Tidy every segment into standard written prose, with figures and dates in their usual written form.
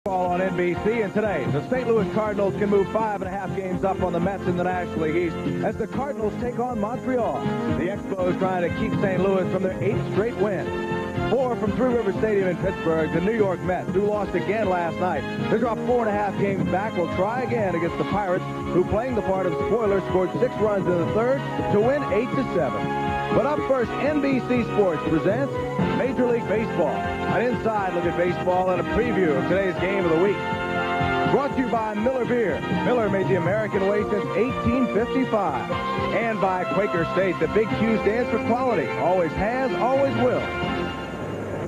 On NBC, and today the St. Louis Cardinals can move 5.5 games up on the Mets in the National League East as the Cardinals take on Montreal. The Expos trying to keep St. Louis from their 8th straight win. 4 from Three River Stadium in Pittsburgh, the New York Mets, who lost again last night. They dropped 4.5 games back, will try again against the Pirates, who, playing the part of spoiler, scored 6 runs in the third to win 8-7. But up first, NBC Sports presents Major League Baseball. An inside look at baseball and a preview of today's game of the week. Brought to you by Miller Beer. Miller made the American way since 1855. And by Quaker State. The Big Q stands for quality. Always has, always will.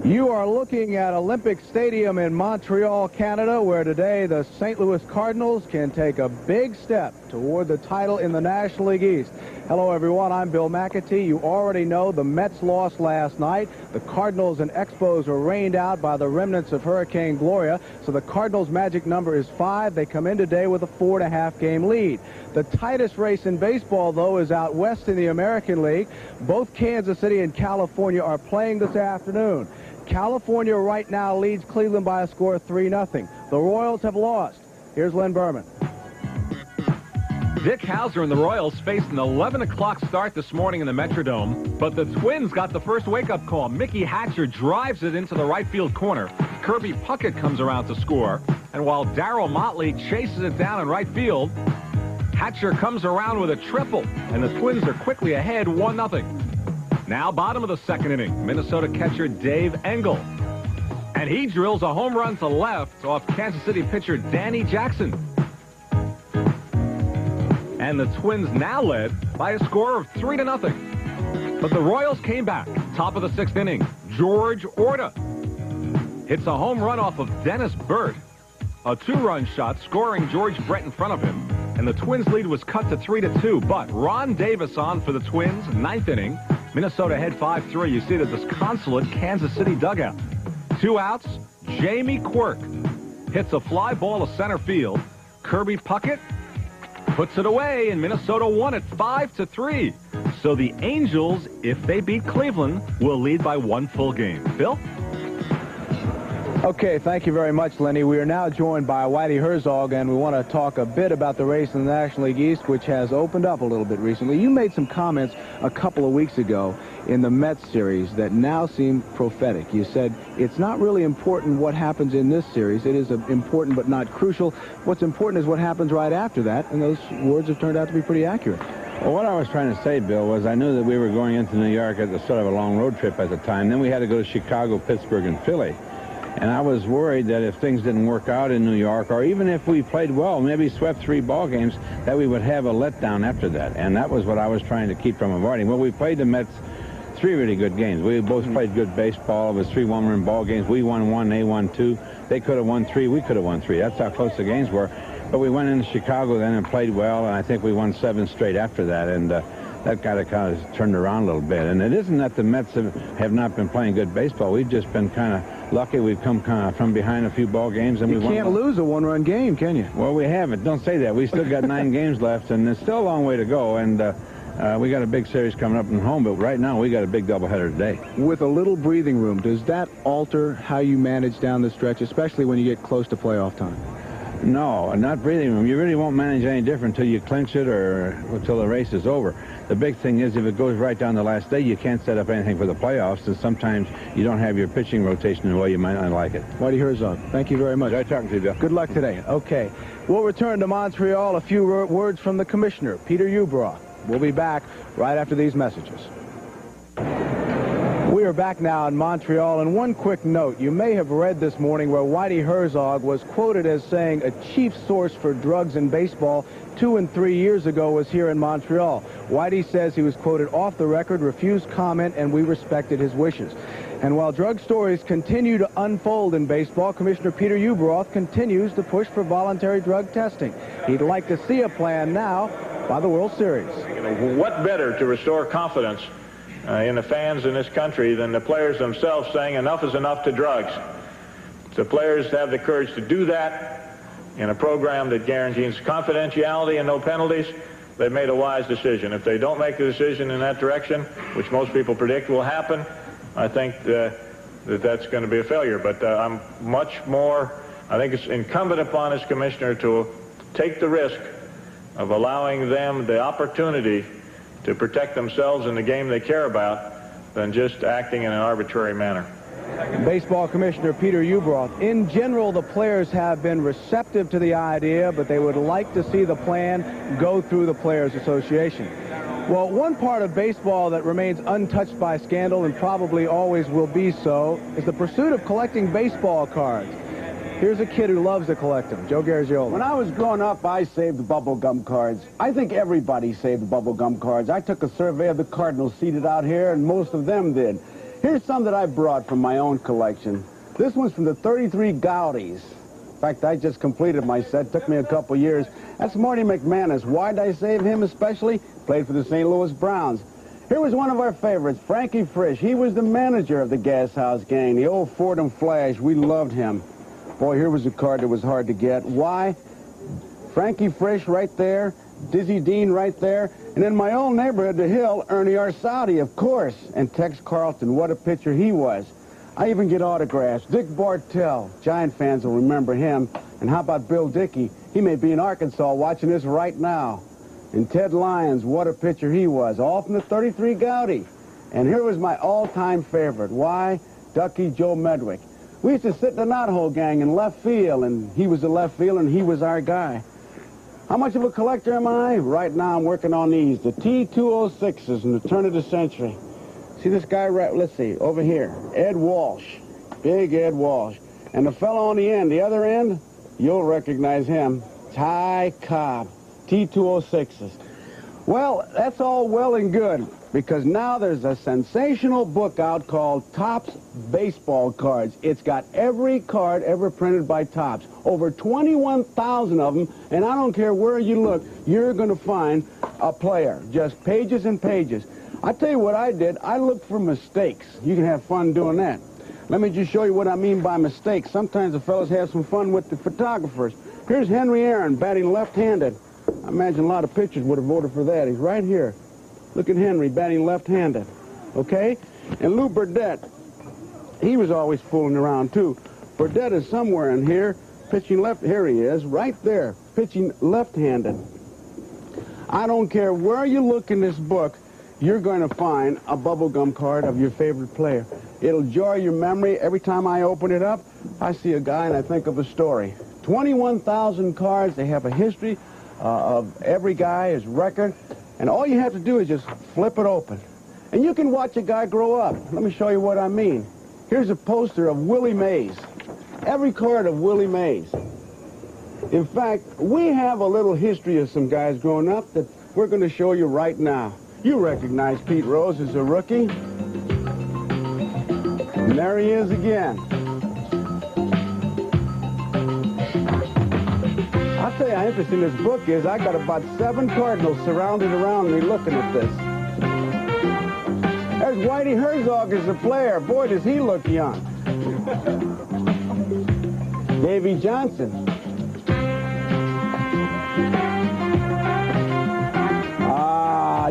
You are looking at Olympic Stadium in Montreal, Canada, where today the St. Louis Cardinals can take a big step toward the title in the National League East. Hello, everyone. I'm Bill McAtee. You already know the Mets lost last night. The Cardinals and Expos were rained out by the remnants of Hurricane Gloria. So the Cardinals' magic number is 5. They come in today with a 4.5 game lead. The tightest race in baseball, though, is out west in the American League. Both Kansas City and California are playing this afternoon. California right now leads Cleveland by a score of 3-0. The Royals have lost. Here's Len Berman. Dick Hauser and the Royals faced an 11 o'clock start this morning in the Metrodome, but the Twins got the first wake-up call. Mickey Hatcher drives it into the right field corner. Kirby Puckett comes around to score, and while Darryl Motley chases it down in right field, Hatcher comes around with a triple, and the Twins are quickly ahead 1-0. Now bottom of the second inning, Minnesota catcher Dave Engel, and he drills a home run to left off Kansas City pitcher Danny Jackson. And the Twins now led by a score of 3-0. But the Royals came back. Top of the 6th inning, George Orta hits a home run off of Dennis Burt. A 2-run shot, scoring George Brett in front of him. And the Twins' lead was cut to 3-2. But Ron Davis on for the Twins, 9th inning. Minnesota head 5-3. You see the disconsolate Kansas City dugout. 2 outs, Jamie Quirk hits a fly ball to center field. Kirby Puckett puts it away, and Minnesota won it 5-3. So the Angels, if they beat Cleveland, will lead by 1 full game. Bill? Okay, thank you very much, Lenny. We are now joined by Whitey Herzog, and we want to talk a bit about the race in the National League East, which has opened up a little bit recently. You made some comments a couple of weeks ago in the Mets series that now seem prophetic. You said it's not really important what happens in this series. It is important but not crucial. What's important is what happens right after that, and those words have turned out to be pretty accurate. Well, what I was trying to say, Bill, was I knew that we were going into New York as a sort of a long road trip at the time. Then we had to go to Chicago, Pittsburgh, and Philly. And I was worried that if things didn't work out in New York, or even if we played well, maybe swept 3 ball games, that we would have a letdown after that. And that was what I was trying to keep from avoiding. Well, we played the Mets 3 really good games. We both played good baseball. It was 3 one-run ball games. We won 1, they won 2. They could have won 3. We could have won 3. That's how close the games were. But we went into Chicago then and played well, and I think we won 7 straight after that. And that kind of turned around a little bit. And it isn't that the Mets have not been playing good baseball. We've just been kind of lucky. We've come kind of from behind a few ball games. And you can't lose a 1-run game, can you? Well, we haven't. Don't say that. We still got 9 games left, and there's still a long way to go. And we got a big series coming up in home, but right now we got a big doubleheader today. With a little breathing room, does that alter how you manage down the stretch, especially when you get close to playoff time? No, not breathing room. You really won't manage any different until you clinch it or until the race is over. The big thing is if it goes right down the last day, you can't set up anything for the playoffs, and sometimes you don't have your pitching rotation the way you might not like it. Whitey Herzog, thank you very much. Nice talking to you, Bill. Good luck today. Okay, we'll return to Montreal. A few words from the commissioner, Peter Ueberroth. We'll be back right after these messages. We are back now in Montreal, and one quick note. You may have read this morning where Whitey Herzog was quoted as saying a chief source for drugs in baseball 2 and 3 years ago was here in Montreal. Whitey says he was quoted off the record, refused comment, and we respected his wishes. And while drug stories continue to unfold in baseball, Commissioner Peter Ueberroth continues to push for voluntary drug testing. He'd like to see a plan now by the World Series. What better to restore confidence in the fans in this country than the players themselves saying enough is enough to drugs. The players have the courage to do that in a program that guarantees confidentiality and no penalties. They've made a wise decision. If they don't make a decision in that direction, which most people predict will happen, I think that's going to be a failure. But I'm much more I think it's incumbent upon his commissioner to take the risk of allowing them the opportunity to protect themselves in the game they care about than just acting in an arbitrary manner. Baseball Commissioner Peter Ubroth. In general, the players have been receptive to the idea, but they would like to see the plan go through the Players Association. Well, one part of baseball that remains untouched by scandal and probably always will be so is the pursuit of collecting baseball cards. Here's a kid who loves to collect them, Joe Garagiola. When I was growing up, I saved the bubblegum cards. I think everybody saved the bubblegum cards. I took a survey of the Cardinals seated out here, and most of them did. Here's some that I brought from my own collection. This one's from the 33 Gaudies. In fact, I just completed my set. Took me a couple years. That's Marty McManus. Why did I save him especially? Played for the St. Louis Browns. Here was one of our favorites, Frankie Frisch. He was the manager of the Gas House Gang, the old Fordham Flash. We loved him. Boy, here was a card that was hard to get. Why? Frankie Frisch right there, Dizzy Dean right there, and in my own neighborhood, the Hill, Ernie Arsaudi, of course, and Tex Carlton. What a pitcher he was. I even get autographs. Dick Bartell, Giant fans will remember him. And how about Bill Dickey? He may be in Arkansas watching this right now. And Ted Lyons, what a pitcher he was, all from the 33 Gaudy. And here was my all-time favorite. Why? Ducky Joe Medwick. We used to sit in the knothole gang in left field, and he was the left fielder, and he was our guy. How much of a collector am I? Right now I'm working on these, the T206s from the turn of the century. See this guy right, let's see, over here, Ed Walsh, big Ed Walsh. And the fellow on the end, the other end, you'll recognize him, Ty Cobb, T206s. Well, that's all well and good, because now there's a sensational book out called Topps Baseball Cards. It's got every card ever printed by Topps, over 21,000 of them, and I don't care where you look, you're going to find a player, just pages and pages. I tell you what I did, I looked for mistakes. You can have fun doing that. Let me just show you what I mean by mistakes. Sometimes the fellas have some fun with the photographers. Here's Henry Aaron batting left-handed. I imagine a lot of pitchers would have voted for that. He's right here. Look at Henry batting left-handed, okay? And Lou Burdett, he was always fooling around, too. Burdett is somewhere in here, pitching left. Here he is, right there, pitching left-handed. I don't care where you look in this book, you're going to find a bubblegum card of your favorite player. It'll jar your memory. Every time I open it up, I see a guy and I think of a story. 21,000 cards. They have a history of every guy, his record. And all you have to do is just flip it open. And you can watch a guy grow up. Let me show you what I mean. Here's a poster of Willie Mays. Every card of Willie Mays. In fact, we have a little history of some guys growing up that we're going to show you right now. You recognize Pete Rose as a rookie. And there he is again. I'll tell you how interesting this book is. I got about 7 Cardinals surrounded around me looking at this. There's Whitey Herzog as a player. Boy, does he look young. Davy Johnson.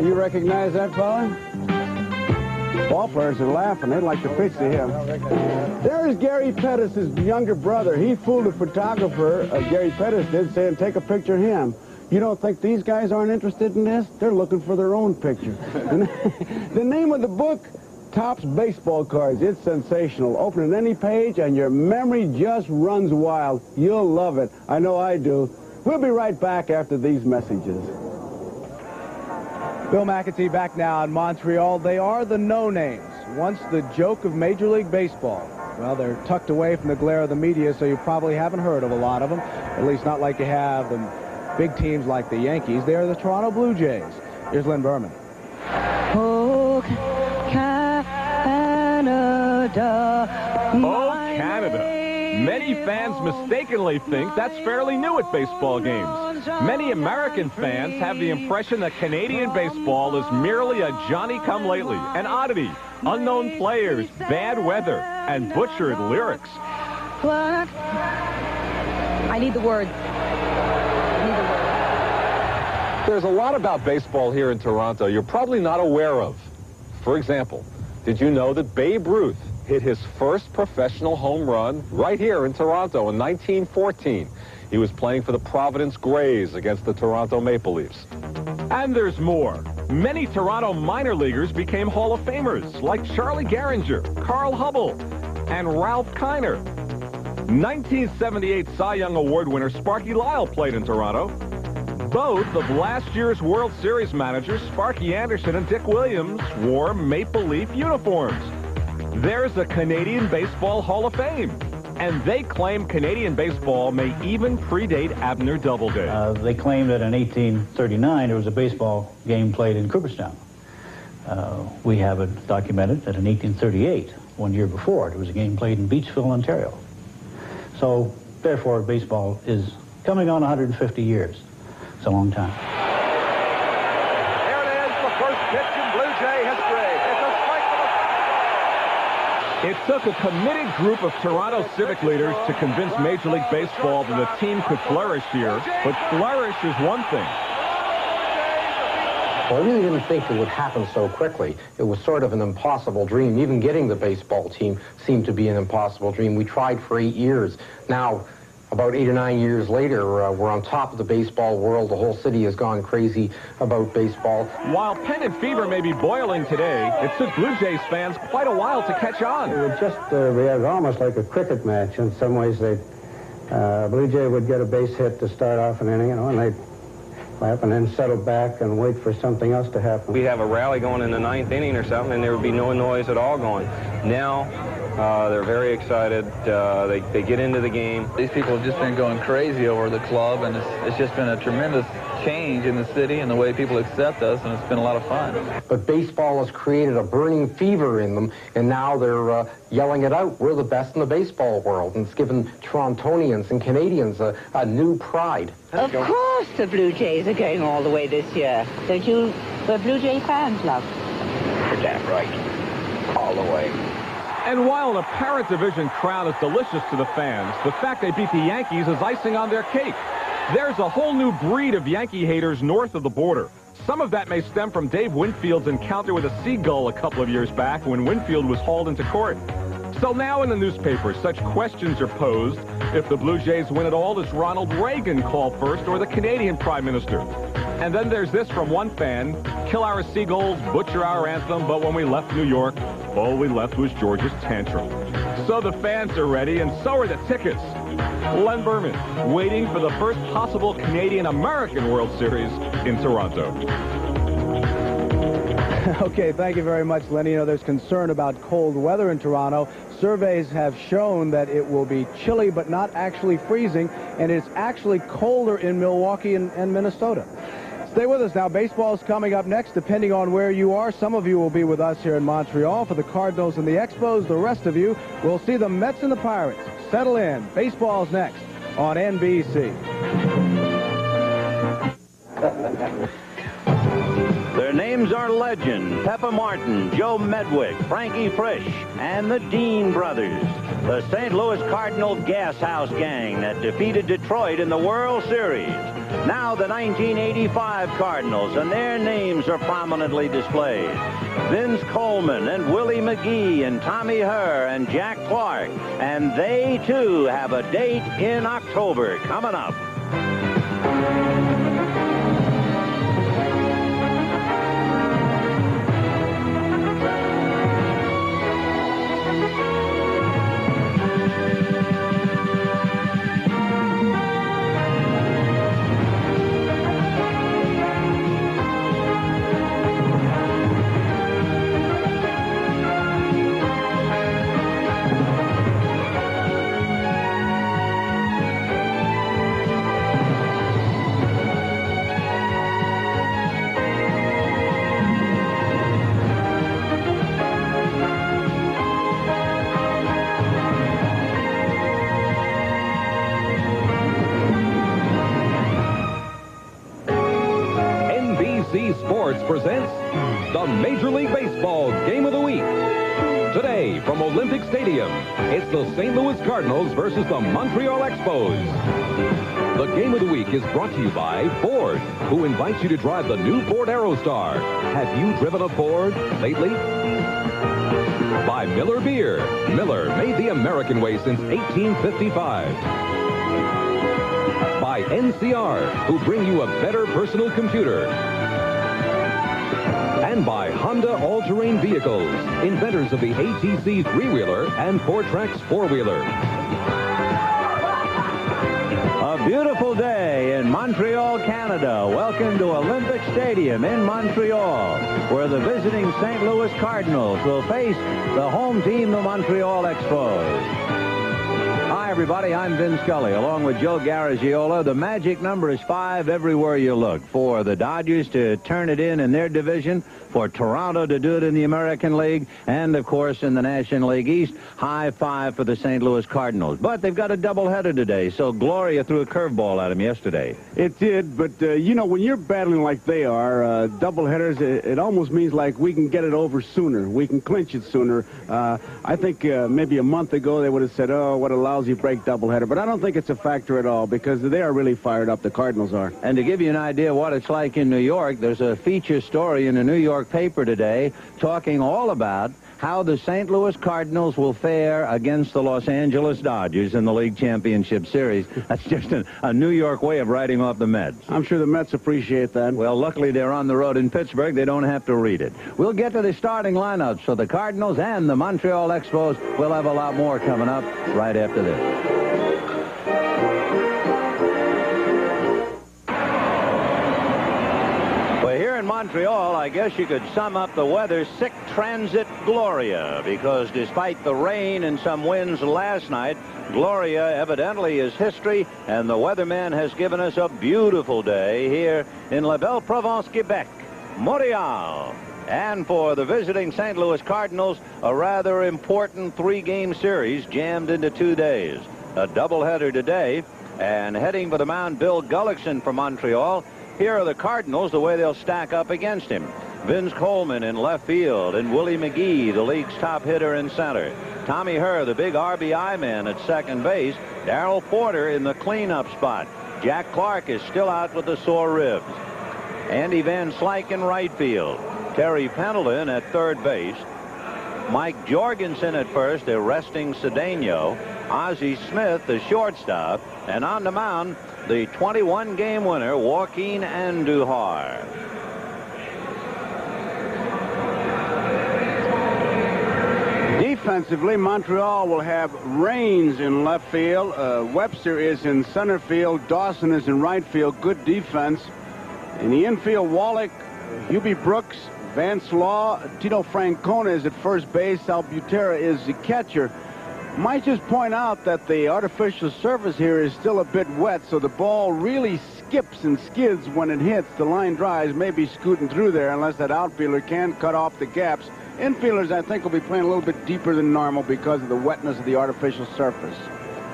You recognize that fella? Ball players are laughing. They'd like to pitch to him. There's Gary Pettis' younger brother. He fooled a photographer, Gary Pettis did, saying take a picture of him. You don't think these guys aren't interested in this? They're looking for their own picture. The name of the book, Topps Baseball Cards. It's sensational. Open it any page and your memory just runs wild. You'll love it. I know I do. We'll be right back after these messages. Bill McAtee back now in Montreal. They are the no-names, once the joke of Major League Baseball. Well, they're tucked away from the glare of the media, so you probably haven't heard of a lot of them, at least not like you have the big teams like the Yankees. They are the Toronto Blue Jays. Here's Lynn Berman. Oh, Canada. Oh, Canada. Many fans mistakenly think that's fairly new at baseball games. Many American fans have the impression that Canadian baseball is merely a Johnny-come-lately, an oddity, unknown players, bad weather, and butchered lyrics. What? I need the words. There's a lot about baseball here in Toronto you're probably not aware of. For example, did you know that Babe Ruth hit his first professional home run right here in Toronto in 1914. He was playing for the Providence Grays against the Toronto Maple Leafs. And there's more. Many Toronto minor leaguers became Hall of Famers, like Charlie Gehringer, Carl Hubble, and Ralph Kiner. 1978 Cy Young Award winner Sparky Lyle played in Toronto. Both of last year's World Series managers, Sparky Anderson and Dick Williams, wore Maple Leaf uniforms. There's a Canadian Baseball Hall of Fame. And they claim Canadian baseball may even predate Abner Doubleday. They claim that in 1839 there was a baseball game played in Cooperstown. We have it documented that in 1838, 1 year before, there was a game played in Beachville, Ontario. So, therefore, baseball is coming on 150 years. It's a long time. There it is, the first pitch in Blue Jay history. It's a strike for the It took a committed group of Toronto civic leaders to convince Major League Baseball that the team could flourish here, but flourish is one thing. Well, I really didn't think it would happen so quickly. It was sort of an impossible dream. Even getting the baseball team seemed to be an impossible dream. We tried for 8 years. Now, about 8 or 9 years later, we're on top of the baseball world. The whole city has gone crazy about baseball. While pennant fever may be boiling today, it took Blue Jays fans quite a while to catch on. It would just be almost like a cricket match. In some ways, Blue Jay would get a base hit to start off an inning, and they'd clap and then settle back and wait for something else to happen. We'd have a rally going in the 9th inning or something, and there would be no noise at all going. Now, they're very excited. They get into the game. These people have just been going crazy over the club, and it's just been a tremendous change in the city and the way people accept us, and it's been a lot of fun. But baseball has created a burning fever in them, and now they're yelling it out. We're the best in the baseball world, and it's given Torontonians and Canadians a new pride. Of course the Blue Jays are going all the way this year. Don't you, the Blue Jay fans, love? You're damn right. All the way. And while an apparent division crown is delicious to the fans, the fact they beat the Yankees is icing on their cake. There's a whole new breed of Yankee haters north of the border. Some of that may stem from Dave Winfield's encounter with a seagull a couple of years back when Winfield was hauled into court. So now in the newspapers, such questions are posed. If the Blue Jays win it all, does Ronald Reagan call first or the Canadian Prime Minister? And then there's this from one fan: kill our seagulls, butcher our anthem, but when we left New York, all we left was George's tantrum. So the fans are ready, and so are the tickets. Len Berman, waiting for the first possible Canadian-American World Series in Toronto. Okay, thank you very much, Lenny. You know, there's concern about cold weather in Toronto. Surveys have shown that it will be chilly but not actually freezing, and it's actually colder in Milwaukee and Minnesota. Stay with us now. Baseball is coming up next, depending on where you are. Some of you will be with us here in Montreal for the Cardinals and the Expos. The rest of you will see the Mets and the Pirates. Settle in. Baseball's next on NBC. Their names are legend: Peppa Martin, Joe Medwick, Frankie Frisch, and the Dean brothers. The St. Louis Cardinal Gas House Gang that defeated Detroit in the World Series. Now the 1985 Cardinals, and their names are prominently displayed. Vince Coleman and Willie McGee and Tommy Herr and Jack Clark. And they, too, have a date in October coming up. Sports presents the Major League Baseball Game of the Week. Today, from Olympic Stadium, it's the St. Louis Cardinals versus the Montreal Expos. The Game of the Week is brought to you by Ford, who invites you to drive the new Ford Aerostar. Have you driven a Ford lately? By Miller Beer. Miller made the American way since 1855. By NCR, who bring you a better personal computer. And by Honda All-Terrain Vehicles, inventors of the ATC 3-wheeler and Fortrax 4-wheeler. A beautiful day in Montreal, Canada. Welcome to Olympic Stadium in Montreal, where the visiting St. Louis Cardinals will face the home team, the Montreal Expos. Hi, everybody. I'm Vin Scully, along with Joe Garagiola. The magic number is 5 everywhere you look. For the Dodgers to turn it in their division, for Toronto to do it in the American League, and, of course, in the National League East, high 5 for the St. Louis Cardinals. But they've got a doubleheader today, so Gloria threw a curveball at him yesterday. It did, but, you know, when you're battling like they are, doubleheaders, it almost means like we can get it over sooner. We can clinch it sooner. I think maybe a month ago they would have said, oh, what a lousy break doubleheader. But I don't think it's a factor at all because they are really fired up. The Cardinals are. And to give you an idea what it's like in New York, there's a feature story in a New York paper today talking all about how the St. Louis Cardinals will fare against the Los Angeles Dodgers in the League Championship Series. That's just a New York way of writing off the Mets. I'm sure the Mets appreciate that. Well, luckily they're on the road in Pittsburgh. They don't have to read it. We'll get to the starting lineups for the Cardinals and the Montreal Expos. We'll have a lot more coming up right after this. Here in Montreal, I guess you could sum up the weather sick transit Gloria, because despite the rain and some winds last night, Gloria evidently is history, and the weatherman has given us a beautiful day here in La Belle Provence, Quebec, Montreal. And for the visiting St. Louis Cardinals, a rather important 3-game series jammed into 2 days. A doubleheader today, and heading for the mound, Bill Gullickson from Montreal. Here are the Cardinals, the way they'll stack up against him. Vince Coleman in left field, and Willie McGee, the league's top hitter in center. Tommy Herr, the big RBI man at second base. Darrell Porter in the cleanup spot. Jack Clark is still out with the sore ribs. Andy Van Slyke in right field. Terry Pendleton at third base. Mike Jorgensen at first, a resting Cedeno. Ozzie Smith, the shortstop. And on the mound, the 21-game winner, Joaquin Andujar. Defensively, Montreal will have Raines in left field. Webster is in center field. Dawson is in right field. Good defense. In the infield, Wallach, Hubie Brooks, Vance Law, Tito Francona is at first base. Sal Butera is the catcher. Might just point out that the artificial surface here is still a bit wet, so the ball really skips and skids when it hits. The line drives, maybe scooting through there unless that outfielder can cut off the gaps. Infielders, I think, will be playing a little bit deeper than normal because of the wetness of the artificial surface.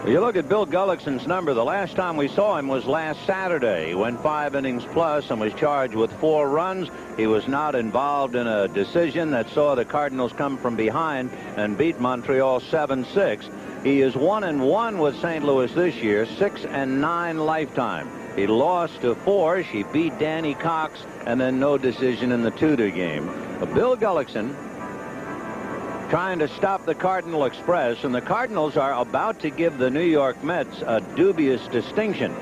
You look at Bill Gullickson's number. The last time we saw him was last Saturday. He went 5 innings plus and was charged with 4 runs. He was not involved in a decision that saw the Cardinals come from behind and beat Montreal 7-6. He is 1-1 with St. Louis this year, 6-9 lifetime. He lost to Forsh. He beat Danny Cox, and then no decision in the Tudor game. But Bill Gullickson trying to stop the Cardinal Express, and the Cardinals are about to give the New York Mets a dubious distinction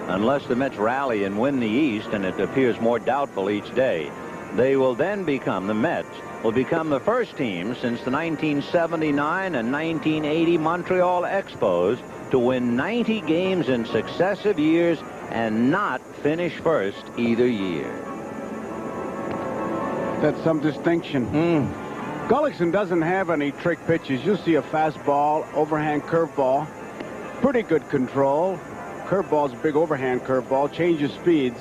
unless the Mets rally and win the East, and it appears more doubtful each day. They will then become, the Mets will become the first team since the 1979 and 1980 Montreal Expos to win 90 games in successive years and not finish first either year. That's some distinction. Gullickson doesn't have any trick pitches. You'll see a fastball, overhand curveball. Pretty good control. Curveball's a big overhand curveball. Changes speeds.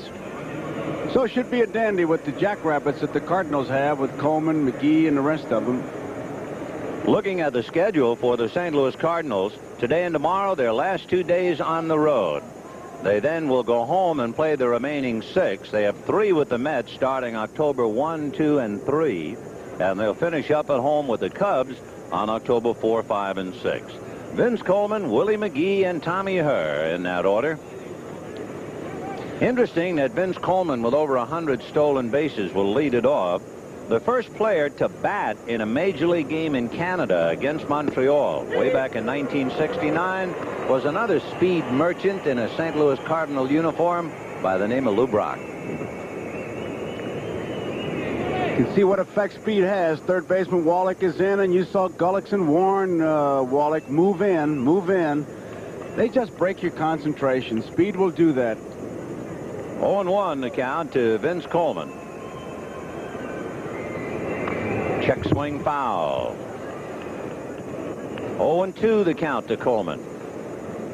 So it should be a dandy with the Jackrabbits that the Cardinals have with Coleman, McGee, and the rest of them. Looking at the schedule for the St. Louis Cardinals, today and tomorrow, their last 2 days on the road. They then will go home and play the remaining 6. They have 3 with the Mets starting October 1, 2, and 3. And they'll finish up at home with the Cubs on October 4, 5, and 6. Vince Coleman, Willie McGee, and Tommy Herr in that order. Interesting that Vince Coleman, with over 100 stolen bases, will lead it off. the first player to bat in a major league game in Canada against Montreal way back in 1969 was another speed merchant in a St. Louis Cardinal uniform by the name of Lou Brock. You can see what effect speed has. Third baseman Wallach is in, and you saw Gullickson warn Wallach, move in, move in. They just break your concentration. Speed will do that. 0-1 the count to Vince Coleman. Check swing foul. 0-2 the count to Coleman.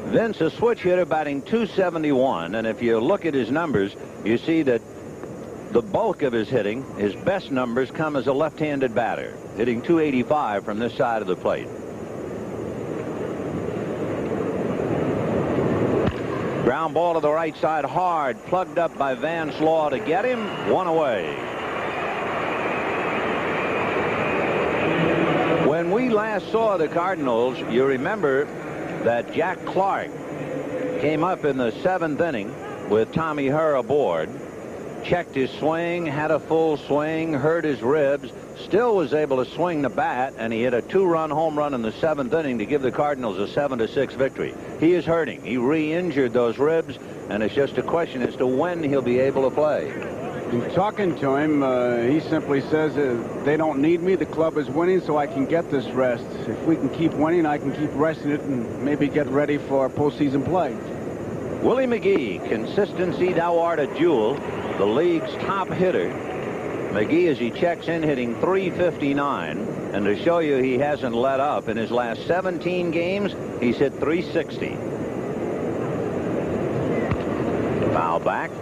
Vince, a switch hitter, batting .271, and if you look at his numbers, you see that the bulk of his hitting, his best numbers, come as a left-handed batter, hitting .285 from this side of the plate. Ground ball to the right side, hard, plugged up by Van Slaw to get him. One away. When we last saw the Cardinals, you remember that Jack Clark came up in the 7th inning with Tommy Herr aboard, checked his swing, had a full swing, hurt his ribs, still was able to swing the bat, and he hit a 2-run home run in the 7th inning to give the Cardinals a 7-6 victory. He is hurting. He re-injured those ribs, and it's just a question as to when he'll be able to play. In talking to him, he simply says they don't need me. The club is winning, so I can get this rest. If we can keep winning, I can keep resting it and maybe get ready for postseason play. Willie McGee, consistency thou art a jewel, the league's top hitter. McGee, as he checks in, hitting .359, and to show you he hasn't let up, in his last 17 games, he's hit .360. Foul back.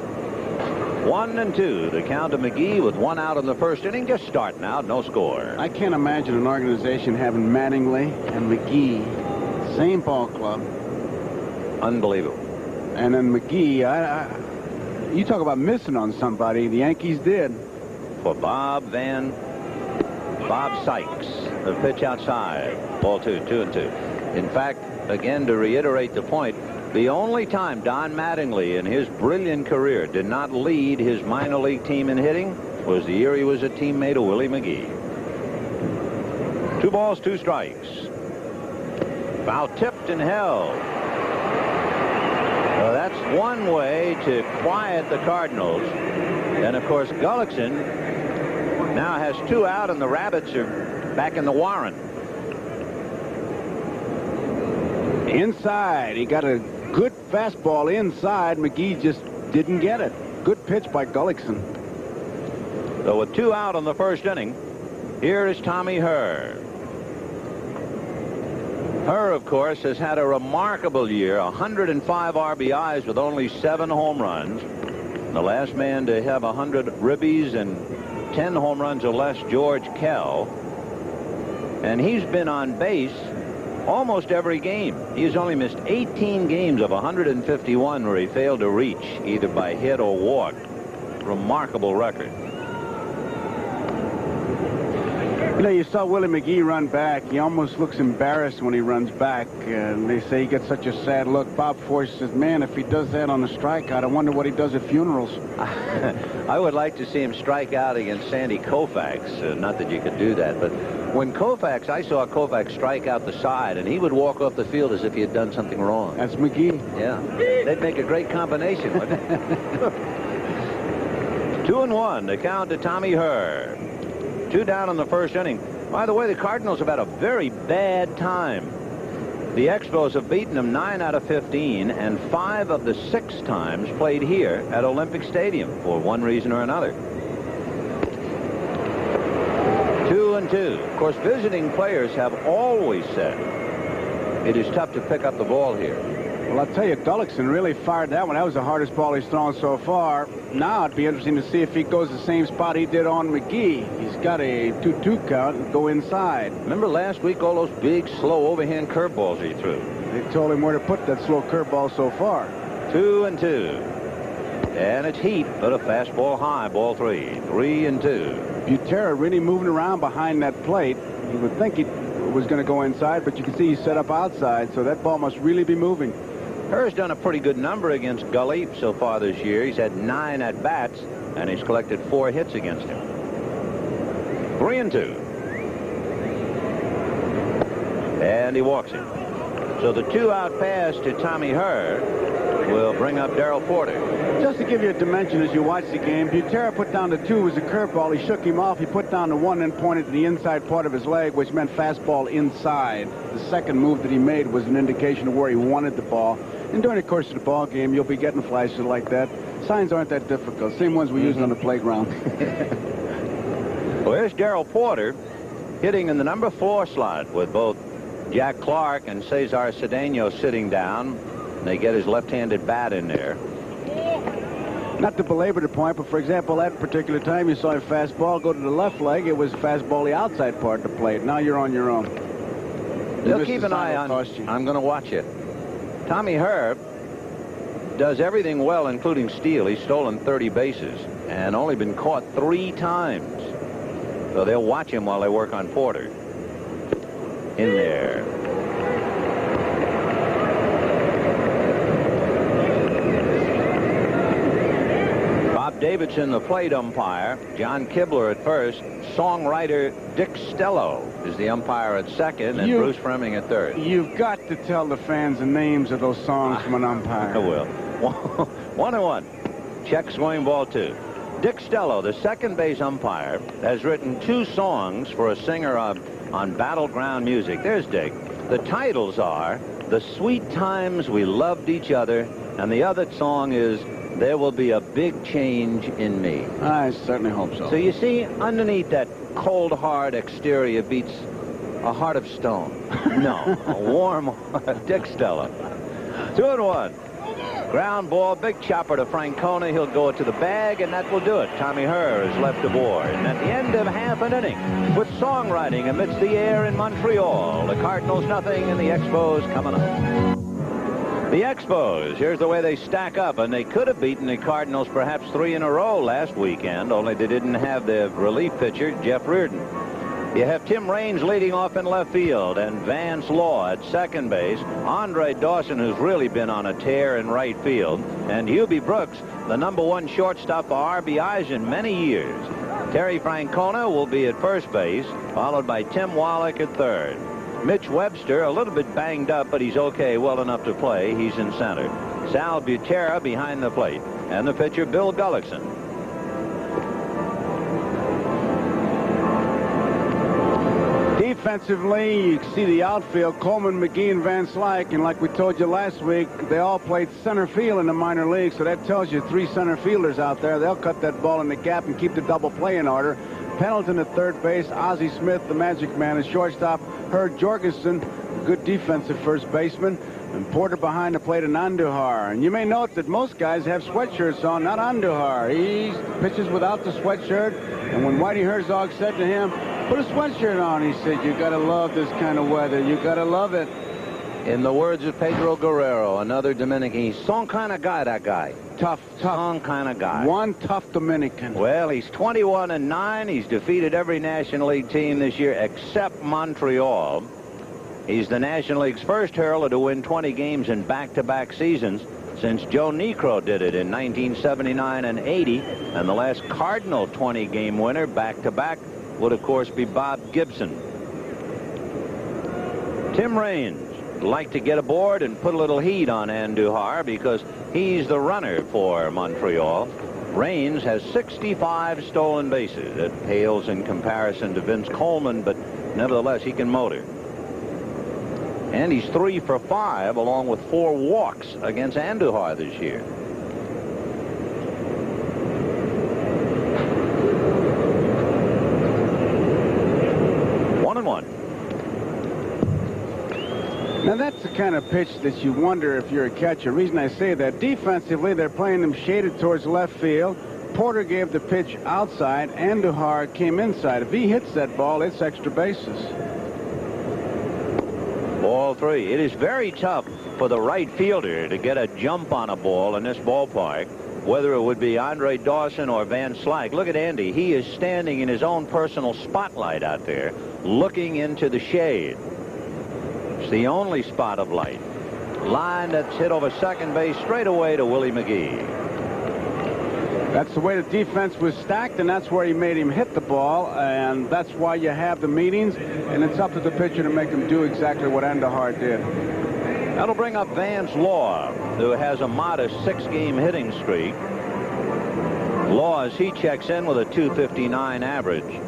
1-2. The count to McGee with 1 out in the first inning, just starting out, no score. I can't imagine an organization having Mattingly and McGee, same ball club. Unbelievable. And then McGee, you talk about missing on somebody. The Yankees did. For Bob Sykes, the pitch outside. Ball 2, 2-2. In fact, again, to reiterate the point, the only time Don Mattingly in his brilliant career did not lead his minor league team in hitting was the year he was a teammate of Willie McGee. 2 balls, 2 strikes. Foul tipped and held. So that's one way to quiet the Cardinals. And of course, Gullickson now has 2 out, and the Rabbits are back in the Warren. Inside, he got a good fastball inside. McGee just didn't get it. Good pitch by Gullickson. So with 2 out in the first inning, here is Tommy Herr. Herr, of course, has had a remarkable year, 105 RBIs with only 7 home runs. The last man to have 100 ribbies and 10 home runs or less, George Kell. And he's been on base almost every game. He's only missed 18 games of 151 where he failed to reach, either by hit or walk. Remarkable record. You know, you saw Willie McGee run back. He almost looks embarrassed when he runs back. And they say he gets such a sad look. Bob Force says, man, if he does that on a strikeout, I wonder what he does at funerals. I would like to see him strike out against Sandy Koufax. Not that you could do that, but when Koufax, I saw Koufax strike out the side, and he would walk off the field as if he had done something wrong. That's McGee. Yeah. They'd make a great combination, wouldn't it? 2-1, the count to Tommy Herr. 2 down in the first inning. By the way, the Cardinals have had a very bad time. The Expos have beaten them 9 out of 15, and 5 of the 6 times played here at Olympic Stadium for one reason or another. 2-2. Of course, visiting players have always said it is tough to pick up the ball here. Well, I'll tell you, Gullickson really fired that one. That was the hardest ball he's thrown so far. Now it'd be interesting to see if he goes the same spot he did on McGee. He's got a 2-2 count and go inside. Remember last week all those big, slow overhand curveballs he threw? They told him where to put that slow curveball so far. 2-2. And it's heat, but a fastball high, ball 3. 3-2. Butera really moving around behind that plate. You would think he was going to go inside, but you can see he's set up outside, so that ball must really be moving. Herr's done a pretty good number against Gully so far this year. He's had 9 at-bats, and he's collected 4 hits against him. 3-2. And he walks him. So the 2-out pass to Tommy Herr will bring up Darrell Porter. Just to give you a dimension as you watch the game, Butera put down the 2 as a curveball. He shook him off. He put down the 1 and pointed to the inside part of his leg, which meant fastball inside. The second move that he made was an indication of where he wanted the ball. And during the course of the ball game, you'll be getting flashes like that. Signs aren't that difficult. Same ones we use on the playground. Well, here's Darrell Porter hitting in the number 4 slot with both Jack Clark and Cesar Cedeno sitting down. And they get his left-handed bat in there. Not to belabor the point, but for example, that particular time you saw a fastball go to the left leg, it was fastball the outside part of the plate. Now you're on your own. They'll keep an eye on. I'm going to watch it. Tommy Herr does everything well, including steal. He's stolen 30 bases and only been caught 3 times. So they'll watch him while they work on Porter. In there. Bob Davidson, the plate umpire. John Kibler at first. Songwriter Dick Stello is the umpire at second, and Bruce Fremming at third. You've got to tell the fans the names of those songs from an umpire. I will. 1-1. Check swing ball 2. Dick Stello, the second base umpire, has written 2 songs for a singer on battleground music. There's Dick. The titles are The Sweet Times We Loved Each Other, and the other song is There Will Be a Big Change in Me. I certainly hope so. So you see, underneath that cold, hard exterior beats a heart of stone. No, a warm Dick Stello. 2-1. Ground ball, big chopper to Francona. He'll go it to the bag, and that will do it. Tommy Herr is left aboard. And at the end of half an inning, with songwriting amidst the air in Montreal, the Cardinals nothing, and the Expos coming up. The Expos, here's the way they stack up, and they could have beaten the Cardinals perhaps 3 in a row last weekend, only they didn't have their relief pitcher, Jeff Reardon. You have Tim Raines leading off in left field and Vance Law at second base. Andre Dawson, who's really been on a tear in right field. And Hubie Brooks, the #1 shortstop for RBIs in many years. Terry Francona will be at first base, followed by Tim Wallach at third. Mitch Webster, a little bit banged up, but he's okay, well enough to play. He's in center. Sal Butera behind the plate. And the pitcher, Bill Gullickson. Defensively, you see the outfield, Coleman, McGee, and Van Slyke, and like we told you last week, they all played center field in the minor leagues, so that tells you 3 center fielders out there. They'll cut that ball in the gap and keep the double play in order. Pendleton at third base, Ozzie Smith, the magic man, at shortstop, Herb Jorgensen, good defensive first baseman, and Porter behind the plate, and Andujar. And you may note that most guys have sweatshirts on, not Andujar. He pitches without the sweatshirt, and when Whitey Herzog said to him, "Put a sweatshirt on," he said, "You gotta love this kind of weather. You gotta love it." In the words of Pedro Guerrero, another Dominican, he's some kind of guy, that guy. Tough. Some kind of guy. One tough Dominican. Well, he's 21-9. He's defeated every National League team this year except Montreal. He's the National League's first hurler to win 20 games in back-to-back seasons since Joe Niekro did it in 1979 and 80. And the last Cardinal 20-game winner back-to-back would, of course, be Bob Gibson. Tim Raines would like to get aboard and put a little heat on Andujar because he's the runner for Montreal. Raines has 65 stolen bases. It pales in comparison to Vince Coleman, but nevertheless, he can motor. And he's 3 for 5, along with 4 walks against Andujar this year. Now, that's the kind of pitch that you wonder if you're a catcher. The reason I say that, defensively, they're playing them shaded towards left field. Porter gave the pitch outside. Andujar came inside. If he hits that ball, it's extra bases. Ball 3. It is very tough for the right fielder to get a jump on a ball in this ballpark, whether it would be Andre Dawson or Van Slyke. Look at Andy. He is standing in his own personal spotlight out there, looking into the shade. It's the only spot of light. Line that's hit over second base straight away to Willie McGee. That's the way the defense was stacked, and that's where he made him hit the ball, and that's why you have the meetings, and it's up to the pitcher to make him do exactly what Andujar did. That'll bring up Vance Law, who has a modest 6-game hitting streak. Law, as he checks in with a .259 average.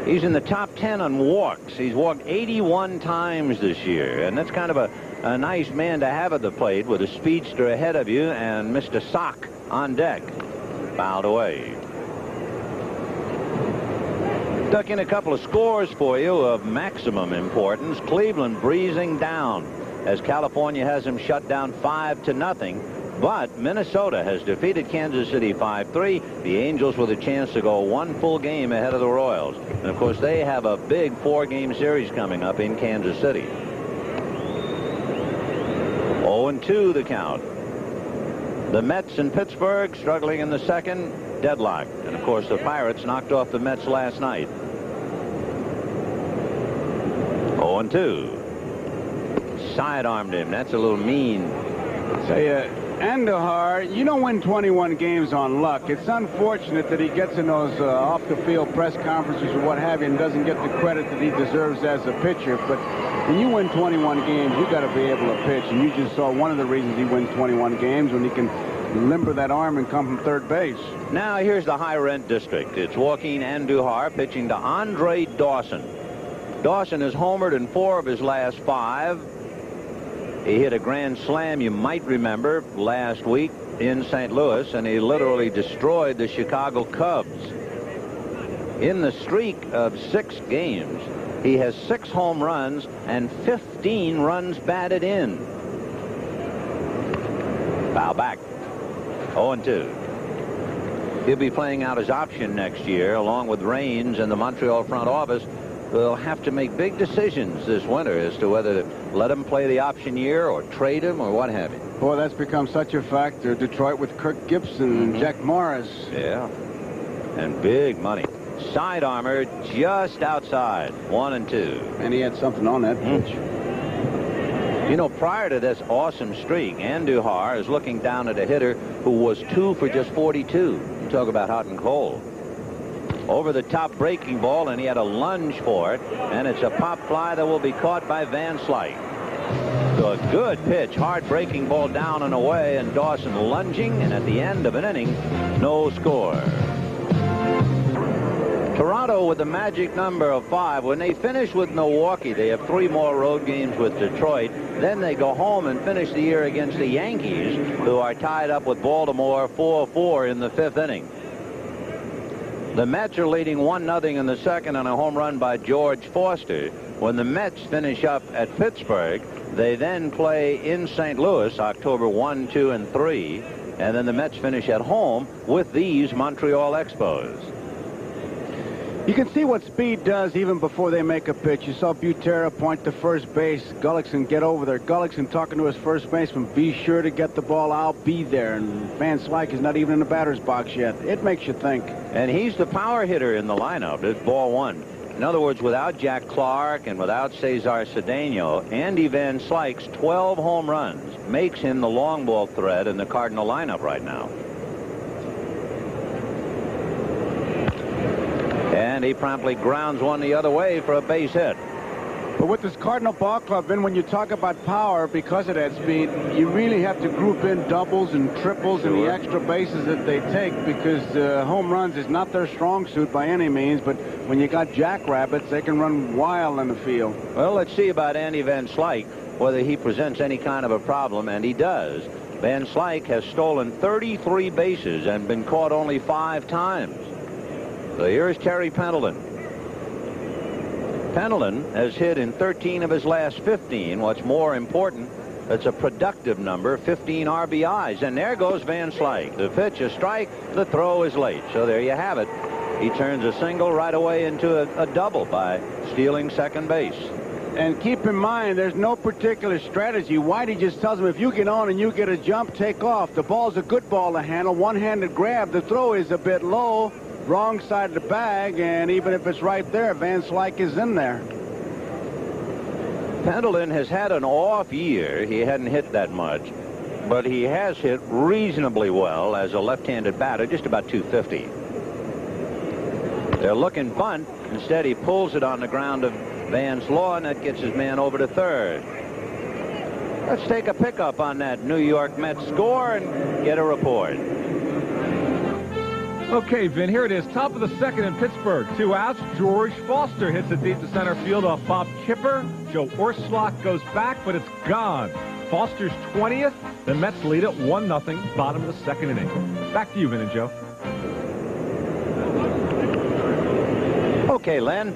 He's in the top 10 on walks. He's walked 81 times this year, and that's kind of a nice man to have at the plate with a speedster ahead of you and Mr. Sock on deck. Fouled away. Stuck in a couple of scores for you of maximum importance. Cleveland breezing down as California has him shut down 5-0. But Minnesota has defeated Kansas City 5-3. The Angels with a chance to go one full game ahead of the Royals. And, of course, they have a big 4-game series coming up in Kansas City. 0-2 the count. The Mets in Pittsburgh struggling in the second, deadlocked. And, of course, the Pirates knocked off the Mets last night. 0-2. Sidearmed him. That's a little mean. Say, Andujar, you don't win 21 games on luck. It's unfortunate that he gets in those off-the-field press conferences or what have you and doesn't get the credit that he deserves as a pitcher. But when you win 21 games, you got to be able to pitch. And you just saw one of the reasons he wins 21 games when he can limber that arm and come from third base. Now here's the high-rent district. It's Joaquin Andujar pitching to Andre Dawson. Dawson has homered in 4 of his last 5. He hit a grand slam, you might remember, last week in St. Louis, and he literally destroyed the Chicago Cubs. In the streak of 6 games, he has 6 home runs and 15 runs batted in. Foul back. 0-2. He'll be playing out his option next year, along with Raines and the Montreal front office. They'll have to make big decisions this winter as to whether to let him play the option year or trade him or what have you. Boy, that's become such a factor. Detroit with Kirk Gibson and Jack Morris. Yeah. And big money. Side armor just outside. 1-2. And he had something on that pitch. You know, prior to this awesome streak, Andujar is looking down at a hitter who was 2 for just 42. You talk about hot and cold. Over the top breaking ball, and he had a lunge for it, and it's a pop fly that will be caught by Van Slyke. So a good pitch, hard breaking ball down and away, and Dawson lunging, and at the end of an inning, no score. Toronto with the magic number of 5. When they finish with Milwaukee, they have 3 more road games with Detroit. Then they go home and finish the year against the Yankees, who are tied up with Baltimore 4-4 in the 5th inning. The Mets are leading 1-0 in the second on a home run by George Foster. When the Mets finish up at Pittsburgh, they then play in St. Louis October 1, 2, and 3. And then the Mets finish at home with these Montreal Expos. You can see what speed does even before they make a pitch. You saw Butera point to first base. Gullickson get over there. Gullickson talking to his first baseman, be sure to get the ball. I'll be there. And Van Slyke is not even in the batter's box yet. It makes you think. And he's the power hitter in the lineup. It's ball 1. In other words, without Jack Clark and without Cesar Cedeno, Andy Van Slyke's 12 home runs makes him the long ball threat in the Cardinal lineup right now. And he promptly grounds one the other way for a base hit. But with this Cardinal ball club, Vin, when you talk about power because of that speed, you really have to group in doubles and triples and the extra bases that they take, because home runs is not their strong suit by any means. But when you got jackrabbits, they can run wild in the field. Well, let's see about Andy Van Slyke, whether he presents any kind of a problem, and he does. Van Slyke has stolen 33 bases and been caught only 5 times. So here's Terry Pendleton. Pendleton has hit in 13 of his last 15. What's more important, it's a productive number, 15 RBIs. And there goes Van Slyke. The pitch, a strike, the throw is late. So there you have it. He turns a single right away into a double by stealing second base. And keep in mind, there's no particular strategy. Whitey just tells him, if you get on and you get a jump, take off. The ball's a good ball to handle, one-handed grab. The throw is a bit low. Wrong side of the bag, and even if it's right there, Van Slyke is in there. Pendleton has had an off year. He hadn't hit that much. but he has hit reasonably well as a left-handed batter, just about 250. They're looking bunt. Instead, he pulls it on the ground of Van's Law, and that gets his man over to third. Let's take a pickup on that New York Mets score and get a report. Okay, Vin, here it is. Top of the second in Pittsburgh. 2 outs. George Foster hits it deep to center field off Bob Kipper. Joe Orslak goes back, but it's gone. Foster's 20th. The Mets lead it 1-0, bottom of the second inning. Back to you, Vin and Joe. Okay, Len.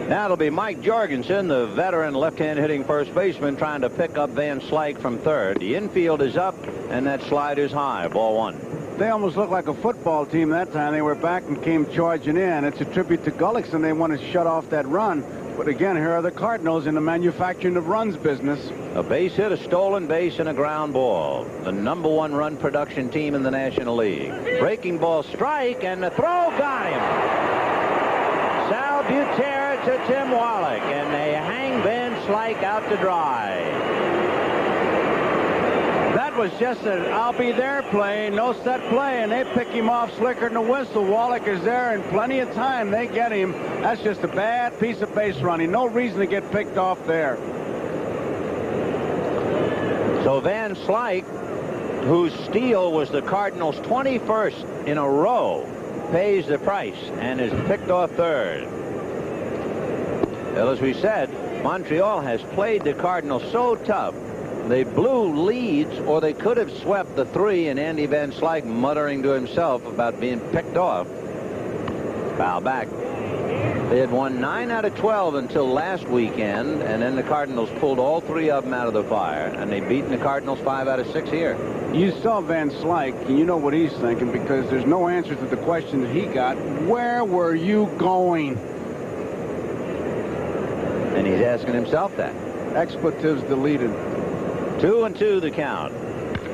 Now it'll be Mike Jorgensen, the veteran left-hand hitting first baseman, trying to pick up Van Slyke from third. The infield is up, and that slide is high. Ball 1. They almost looked like a football team that time. They were back and came charging in. It's a tribute to Gullickson. They want to shut off that run. But again, here are the Cardinals in the manufacturing of runs business. A base hit, a stolen base, and a ground ball. The #1 run production team in the National League. Breaking ball strike, and the throw got him. Sal Buterre to Tim Wallach, and they hang Van Slyke out to dry. That was just an I'll be there play, no set play, and they pick him off slicker than a whistle. Wallach is there in plenty of time. They get him. That's just a bad piece of base running. No reason to get picked off there. So Van Slyke, whose steal was the Cardinals' 21st in a row, pays the price and is picked off third. Well, as we said, Montreal has played the Cardinals so tough. They blew leads, or they could have swept the 3, and Andy Van Slyke muttering to himself about being picked off. Foul back. They had won 9 out of 12 until last weekend, and then the Cardinals pulled all 3 of them out of the fire, and they've beaten the Cardinals 5 out of 6 here. You saw Van Slyke, and you know what he's thinking, because there's no answer to the question that he got. Where were you going? And he's asking himself that. Expletives deleted. 2-2 the count.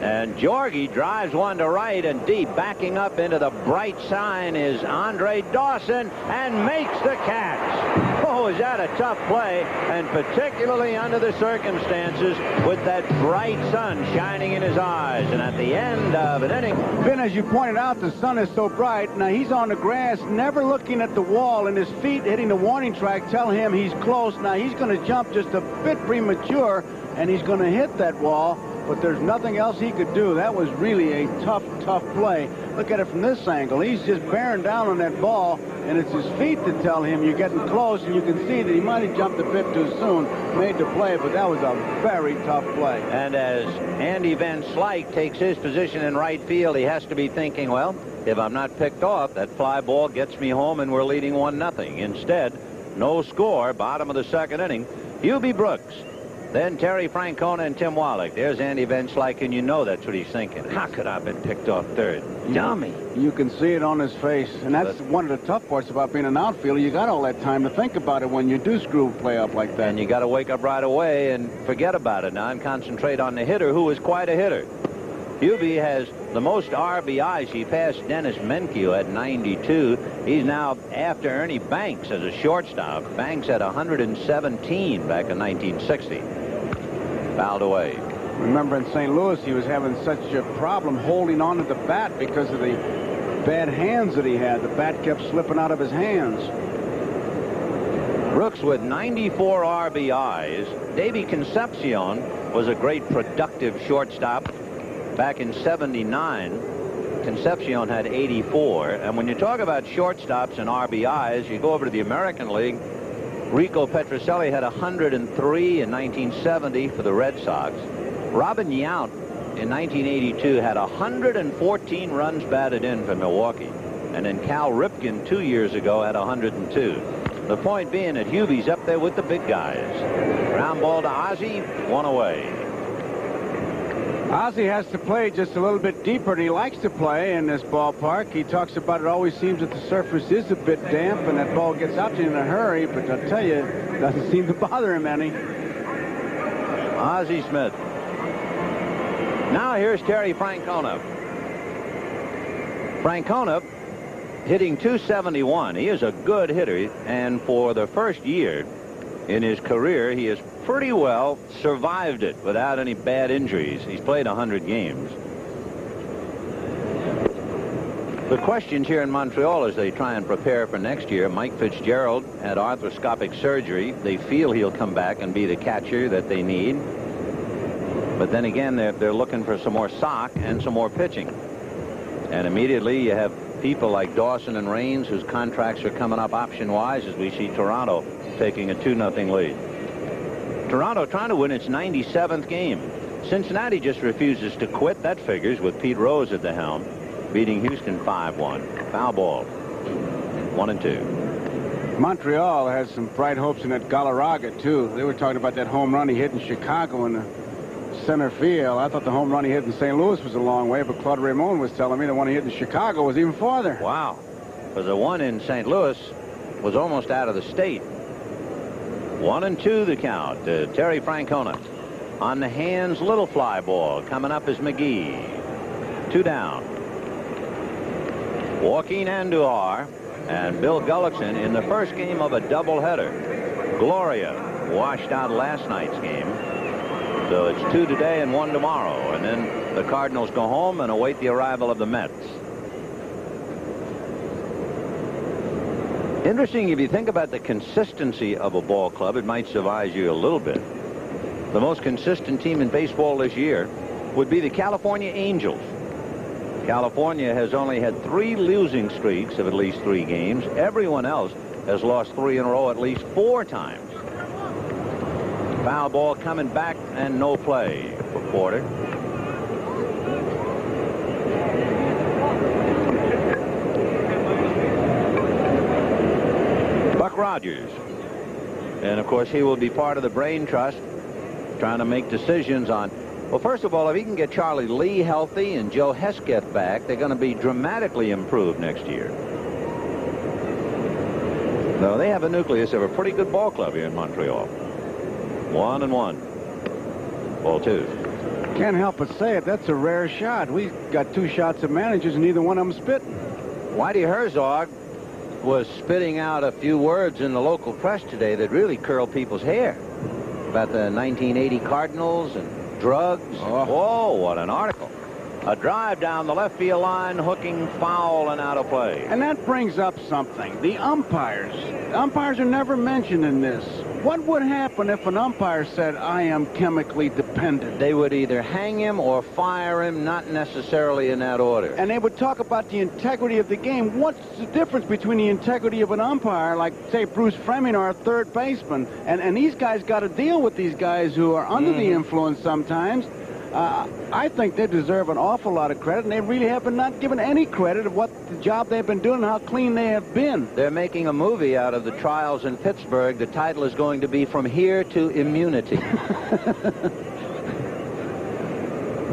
And Georgie drives one to right and deep. Backing up into the bright sign is Andre Dawson and makes the catch. Oh, is that a tough play, and particularly under the circumstances with that bright sun shining in his eyes. And at the end of an inning. Ben, as you pointed out, the sun is so bright. Now he's on the grass, never looking at the wall, and his feet hitting the warning track tell him he's close. Now he's going to jump just a bit premature, and he's going to hit that wall, but there's nothing else he could do. That was really a tough play. Look at it from this angle. He's just bearing down on that ball, and it's his feet that tell him you're getting close, and you can see that he might have jumped a bit too soon, made the play, but that was a very tough play. And as Andy Van Slyke takes his position in right field, he has to be thinking, well, if I'm not picked off, that fly ball gets me home, and we're leading 1-0. Instead, no score, bottom of the second inning. Hubie Brooks. Then Terry Francona and Tim Wallach. There's Andy Van Slyke, and you know that's what he's thinking. How could I have been picked off third? Dummy. You can see it on his face, and that's one of the tough parts about being an outfielder. You got all that time to think about it when you do screw a play up like that. And you got to wake up right away and forget about it now and concentrate on the hitter, who is quite a hitter. Hubie has the most RBIs. He passed Dennis Menke at 92. He's now after Ernie Banks as a shortstop. Banks had 117 back in 1960. Fouled away. Remember in St. Louis, he was having such a problem holding on to the bat because of the bad hands that he had. The bat kept slipping out of his hands. Brooks with 94 RBIs. Davey Concepcion was a great productive shortstop. Back in 79, Concepcion had 84. And when you talk about shortstops and RBIs, you go over to the American League. Rico Petrocelli had 103 in 1970 for the Red Sox. Robin Yount in 1982 had 114 runs batted in for Milwaukee. And then Cal Ripken 2 years ago had 102. The point being that Hubie's up there with the big guys. Ground ball to Ozzie, one away. Ozzie has to play just a little bit deeper than he likes to play in this ballpark. He talks about it always seems that the surface is a bit damp and that ball gets out to you in a hurry, but I'll tell you, it doesn't seem to bother him any. Ozzie Smith. Now here's Terry Francona. Francona hitting .271. He is a good hitter, and for the first year, in his career, he has pretty well survived it without any bad injuries. He's played 100 games. The questions here in Montreal as they try and prepare for next year. Mike Fitzgerald had arthroscopic surgery. They feel he'll come back and be the catcher that they need. But then again, they're looking for some more sock and some more pitching. And immediately you have people like Dawson and Raines, whose contracts are coming up option-wise, as we see Toronto taking a 2-0 lead. Toronto trying to win its 97th game. Cincinnati just refuses to quit. That figures with Pete Rose at the helm, beating Houston 5-1. Foul ball. 1-2. Montreal has some bright hopes in that Galarraga, too. They were talking about that home run he hit in Chicago in the center field. I thought the home run he hit in St. Louis was a long way, but Claude Raymond was telling me the one he hit in Chicago was even farther. Wow. Because the one in St. Louis was almost out of the state. 1-2 the count. Terry Francona on the hands. Little fly ball. Coming up is McGee. 2 down. Joaquin Andujar and Bill Gullickson in the first game of a doubleheader. Gloria washed out last night's game. So it's 2 today and 1 tomorrow. And then the Cardinals go home and await the arrival of the Mets. Interesting, if you think about the consistency of a ball club, it might surprise you a little bit. The most consistent team in baseball this year would be the California Angels. California has only had 3 losing streaks of at least 3 games. Everyone else has lost 3 in a row at least 4 times. Foul ball coming back and no play for Porter. Buck Rogers. And of course he will be part of the brain trust trying to make decisions on, well, first of all, if he can get Charlie Lee healthy and Joe Hesketh back, they're going to be dramatically improved next year. No, they have a nucleus of a pretty good ball club here in Montreal. 1-1. Ball 2. Can't help but say it. That's a rare shot. We got 2 shots at managers, and neither one of them spitting. Whitey Herzog was spitting out a few words in the local press today that really curl people's hair about the 1980 Cardinals and drugs. Oh, what an article. A drive down the left field line, hooking foul and out of play. And that brings up something. The umpires. Umpires are never mentioned in this. What would happen if an umpire said, I am chemically dependent? They would either hang him or fire him, not necessarily in that order. And they would talk about the integrity of the game. What's the difference between the integrity of an umpire, like, say, Bruce Fleming, our third baseman, and these guys got to deal with these guys who are under the influence sometimes. I think they deserve an awful lot of credit, and they really have been not given any credit of what the job they've been doing and how clean they have been. They're making a movie out of the trials in Pittsburgh. The title is going to be From Here to Immunity.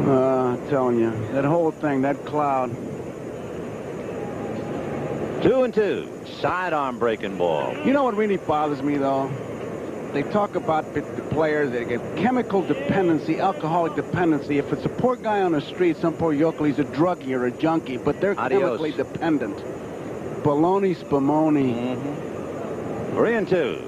I'm telling you, that whole thing, that cloud. 2-2. Sidearm breaking ball. You know what really bothers me, though? They talk about the players, they get chemical dependency, alcoholic dependency. If it's a poor guy on the street, some poor yokel, he's a druggie or a junkie, but they're chemically dependent. Baloney, spumoni. 3-2.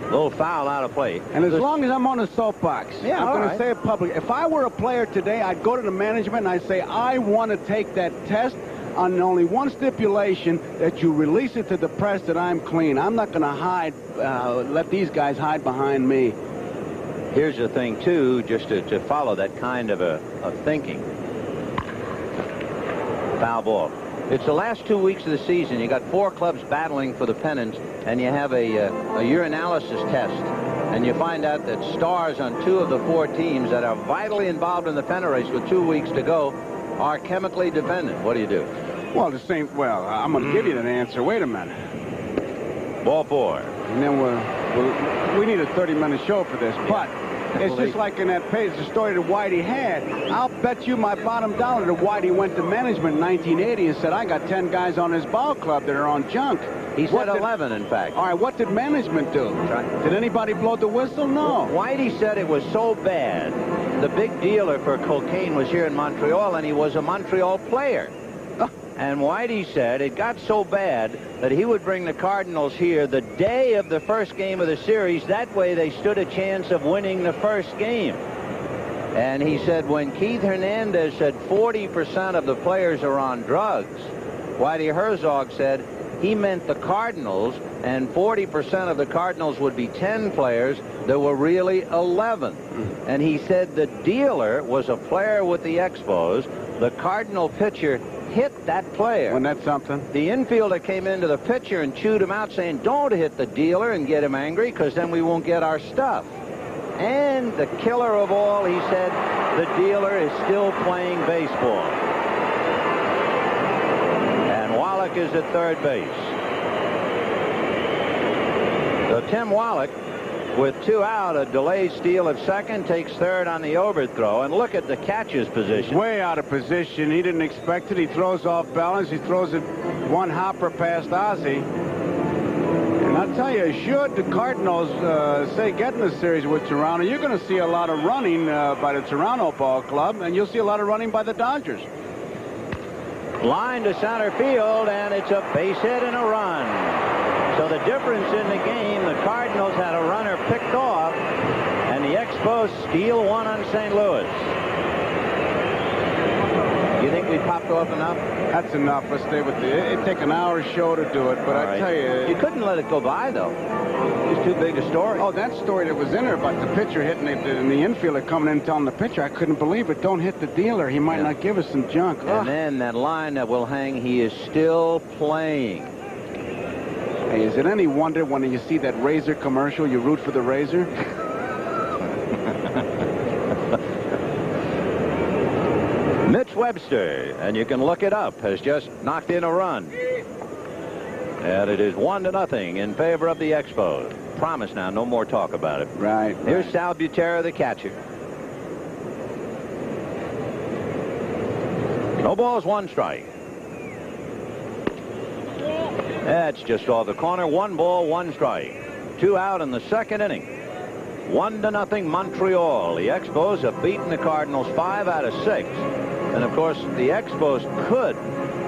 Little foul out of play. And as long as I'm on the soapbox, I'm going to say it publicly. If I were a player today, I'd go to the management and I'd say, I want to take that test on only one stipulation, that you release it to the press that I'm clean. I'm not going to hide, let these guys hide behind me. Here's the thing, too, just to follow that kind of thinking. Foul ball. It's the last 2 weeks of the season. You got 4 clubs battling for the pennant, and you have a urinalysis test. And you find out that stars on 2 of the 4 teams that are vitally involved in the pennant race with 2 weeks to go are chemically dependent. What do you do? Well, the same. Well, I'm going to give you that answer. Wait a minute. Ball 4. And then we need a 30-minute show for this. But it's just like in that page, the story that Whitey had. I'll bet you my bottom dollar that Whitey went to management in 1980 and said, I got 10 guys on this ball club that are on junk. He said 11, in fact. All right, what did management do? Did anybody blow the whistle? No. Whitey said it was so bad. The big dealer for cocaine was here in Montreal, and he was a Montreal player. And Whitey said it got so bad that he would bring the Cardinals here the day of the first game of the series. That way they stood a chance of winning the first game. And he said when Keith Hernandez said 40% of the players are on drugs, Whitey Herzog said he meant the Cardinals, and 40% of the Cardinals would be 10 players. There were really 11. And he said the dealer was a player with the Expos. The Cardinal pitcher hit that player. Wasn't that something? The infielder came into the pitcher and chewed him out, saying, don't hit the dealer and get him angry, because then we won't get our stuff. And the killer of all, he said, the dealer is still playing baseball. And Wallach is at third base. So Tim Wallach, with 2 out, a delayed steal at second, takes third on the overthrow. And look at the catcher's position. Way out of position. He didn't expect it. He throws off balance. He throws it one hopper past Ozzie. And I'll tell you, should the Cardinals, say, get in the series with Toronto, you're going to see a lot of running by the Toronto ball club, and you'll see a lot of running by the Dodgers. Line to center field, and it's a base hit and a run. So the difference in the game, the Cardinals had a runner picked off, and the Expos steal one on St. Louis. You think we popped off enough? That's enough. Let's stay with it. It'd take an hour's show to do it, but I tell you... You couldn't let it go by, though. It's too big a story. Oh, that story that was in there about the pitcher hitting it and the infielder coming in telling the pitcher, I couldn't believe it. Don't hit the dealer. He might not give us some junk. And then that line that will hang, he is still playing. Hey, is it any wonder when you see that Razor commercial, you root for the Razor? Mitch Webster, and you can look it up, has just knocked in a run. And it is 1-0 in favor of the Expos. Promise now, no more talk about it. Right. Here's Sal Butera, the catcher. No balls, 1 strike. That's just off the corner. 1 ball, 1 strike. 2 out in the second inning. 1-0 Montreal. The Expos have beaten the Cardinals 5 out of 6. And of course, the Expos could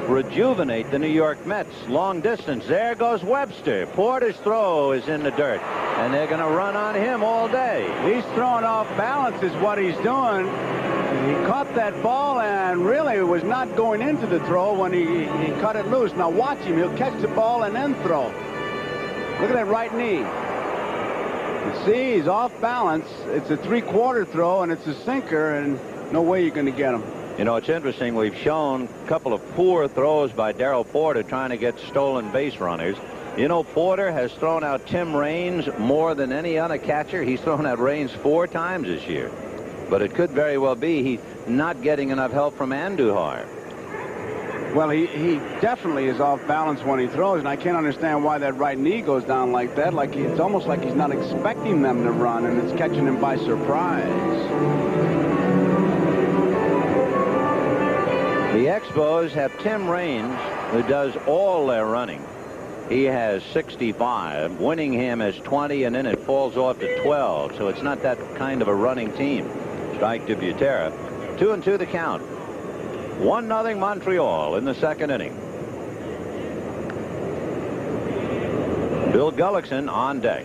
rejuvenate the New York Mets. Long distance. There goes Webster. Porter's throw is in the dirt, and they're going to run on him all day. He's throwing off balance is what he's doing. He caught that ball and really was not going into the throw when he cut it loose. Now watch him. He'll catch the ball and then throw. Look at that right knee. You see, he's off balance. It's a 3/4 throw, and it's a sinker, and no way you're going to get him. You know, it's interesting. We've shown a couple of poor throws by Darrell Porter trying to get stolen base runners. You know, Porter has thrown out Tim Raines more than any other catcher. He's thrown out Raines 4 times this year. But it could very well be he's not getting enough help from Andujar. Well, he definitely is off balance when he throws, and I can't understand why that right knee goes down like that. Like it's almost like he's not expecting them to run, and it's catching him by surprise. The Expos have Tim Raines, who does all their running. He has 65. Winningham has 20, and then it falls off to 12. So it's not that kind of a running team. Strike to Butera. 2-2 the count. 1-0 Montreal in the second inning. Bill Gullickson on deck.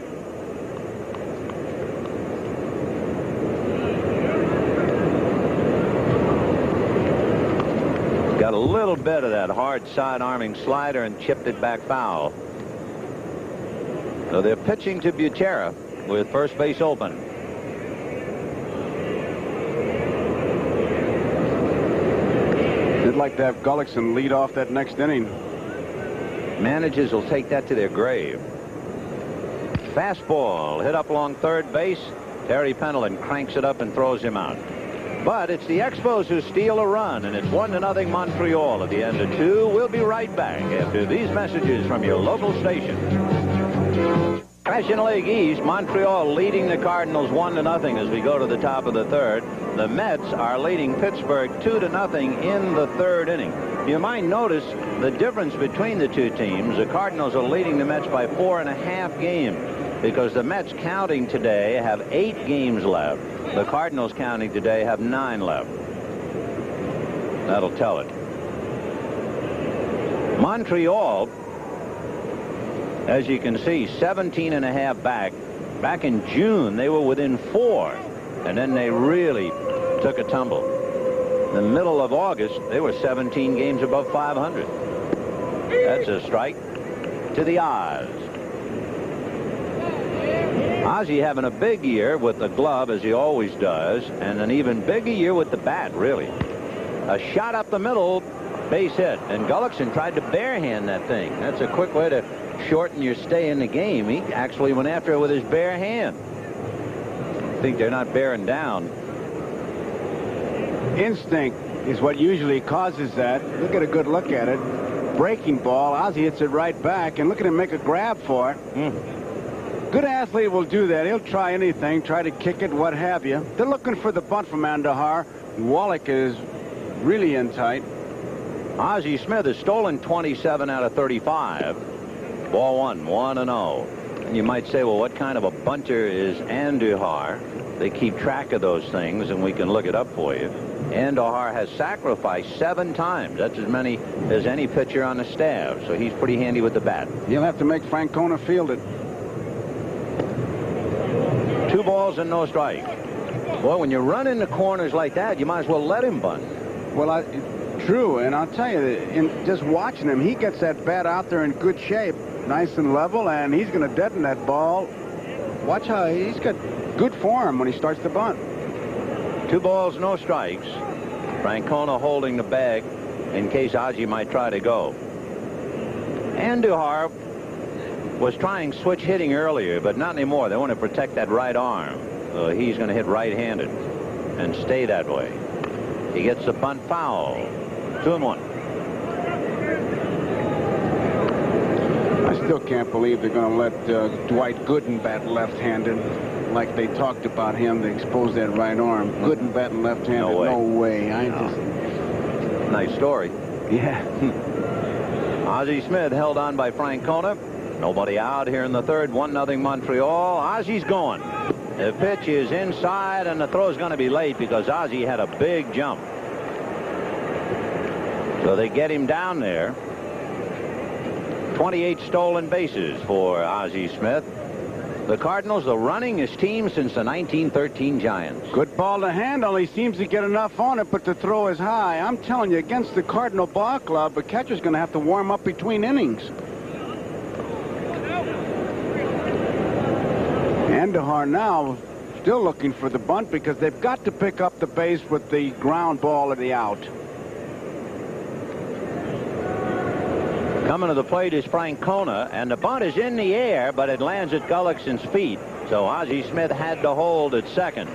Got a little bit of that hard side-arming slider and chipped it back foul. So they're pitching to Butera with first base open. They'd like to have Gullickson lead off that next inning. Managers will take that to their grave. Fastball hit up along third base. Terry Pendleton cranks it up and throws him out. But it's the Expos who steal a run, and it's 1-0 Montreal at the end of 2. We'll be right back after these messages from your local station. National League East, Montreal leading the Cardinals 1-0 as we go to the top of the third. The Mets are leading Pittsburgh 2-0 in the third inning. You might notice the difference between the two teams. The Cardinals are leading the Mets by 4.5 games because the Mets counting today have 8 games left. The Cardinals counting today have 9 left. That'll tell it. Montreal, as you can see, 17.5 back. Back in June, they were within 4, and then they really took a tumble. In the middle of August, they were 17 games above 500. That's a strike to the Oz. Ozzie having a big year with the glove, as he always does, and an even bigger year with the bat, really. A shot up the middle, base hit, and Gullickson tried to barehand that thing. That's a quick way to shorten your stay in the game. He actually went after it with his bare hand. I think they're not bearing down. Instinct is what usually causes that. Look at a good look at it. Breaking ball. Ozzie hits it right back, and look at him make a grab for it. Good athlete will do that. He'll try anything, try to kick it, what have you. They're looking for the bunt from Andahar. Wallach is really in tight. Ozzie Smith has stolen 27 out of 35. Ball 1, 1-0. And you might say, well, what kind of a bunter is Andahar? They keep track of those things, and we can look it up for you. Andahar has sacrificed 7 times. That's as many as any pitcher on the staff. So he's pretty handy with the bat. He'll have to make Francona field it. 2 balls and no strikes. Boy, when you run into corners like that, you might as well let him bunt. Well, true, and I'll tell you, in just watching him, he gets that bat out there in good shape, nice and level, and he's going to deaden that ball. Watch how he's got good form when he starts to bunt. 2 balls, no strikes. Francona holding the bag in case Ozzie might try to go. Andahar was trying switch hitting earlier, but not anymore. They want to protect that right arm. So he's going to hit right-handed and stay that way. He gets the bunt foul. 2-1. I still can't believe they're going to let Dwight Gooden bat left-handed like they talked about him to expose that right arm. Gooden batting left-handed. No way. Nice story. Yeah. Ozzie Smith held on by Francona. Nobody out here in the third. 1-0 Montreal. Ozzie's going. The pitch is inside, and the throw's going to be late because Ozzie had a big jump. So they get him down there. 28 stolen bases for Ozzie Smith. The Cardinals, the runningest team since the 1913 Giants. Good ball to handle. He seems to get enough on it, but the throw is high. I'm telling you, against the Cardinal ball club, the catcher's going to have to warm up between innings. Andahar now still looking for the bunt because they've got to pick up the base with the ground ball or the out. Coming to the plate is Francona, and the bunt is in the air, but it lands at Gullickson's feet. So Ozzie Smith had to hold at second.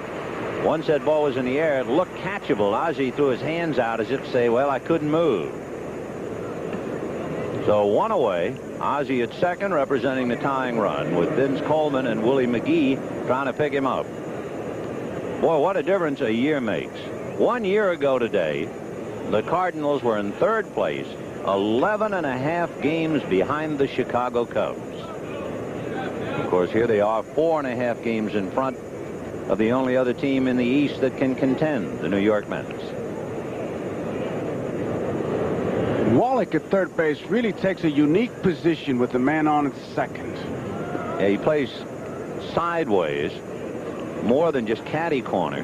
Once that ball was in the air, it looked catchable. Ozzie threw his hands out as if to say, well, I couldn't move. So 1 away. Ozzie at second, representing the tying run, with Vince Coleman and Willie McGee trying to pick him up. Boy, what a difference a year makes. 1 year ago today, the Cardinals were in third place, 11.5 games behind the Chicago Cubs. Of course, here they are, 4.5 games in front of the only other team in the East that can contend, the New York Mets. Wallach at third base really takes a unique position with the man on at second. Yeah, he plays sideways more than just caddy corner.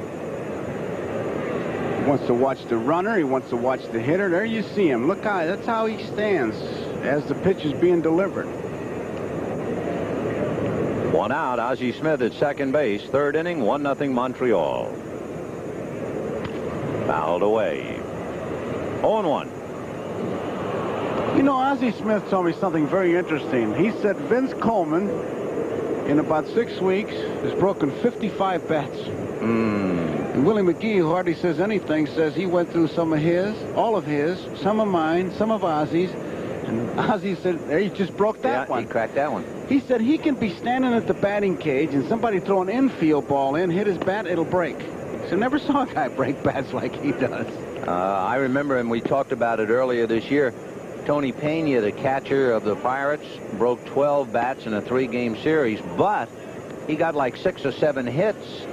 He wants to watch the runner. He wants to watch the hitter. There you see him. Look how that's how he stands as the pitch is being delivered. 1 out. Ozzie Smith at second base. Third inning. 1-0 Montreal. Fouled away. 0-1. You know, Ozzie Smith told me something very interesting. He said Vince Coleman, in about 6 weeks, has broken 55 bats. And Willie McGee, who hardly says anything, says he went through some of his, all of his, some of mine, some of Ozzie's. And Ozzie said, there, he just broke that one. He cracked that one. He said he can be standing at the batting cage and somebody throw an infield ball in, hit his bat, it'll break. So never saw a guy break bats like he does. I remember, and we talked about it earlier this year, Tony Pena, the catcher of the Pirates, broke 12 bats in a 3-game series, but he got like 6 or 7 hits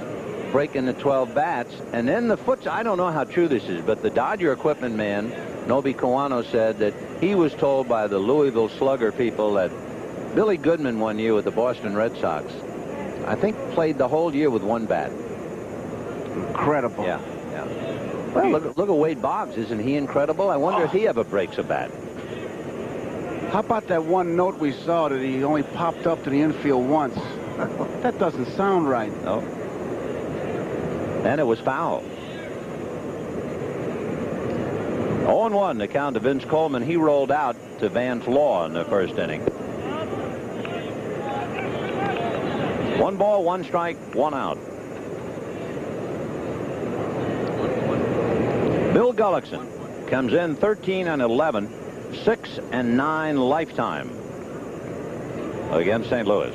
breaking the 12 bats. And then the foot, I don't know how true this is, but the Dodger equipment man, Nobi Kawano, said that he was told by the Louisville Slugger people that Billy Goodman one year with the Boston Red Sox, I think, played the whole year with one bat. Incredible. Yeah, yeah. Well, look at Wade Boggs. Isn't he incredible? I wonder if he ever breaks a bat. How about that one note we saw that he only popped up to the infield once? That doesn't sound right. No. And it was foul. 0-1 the count to Vince Coleman. He rolled out to Vance Law in the first inning. 1 ball, 1 strike, 1 out. Bill Gullickson comes in 13-11, 6-9 lifetime against St. Louis.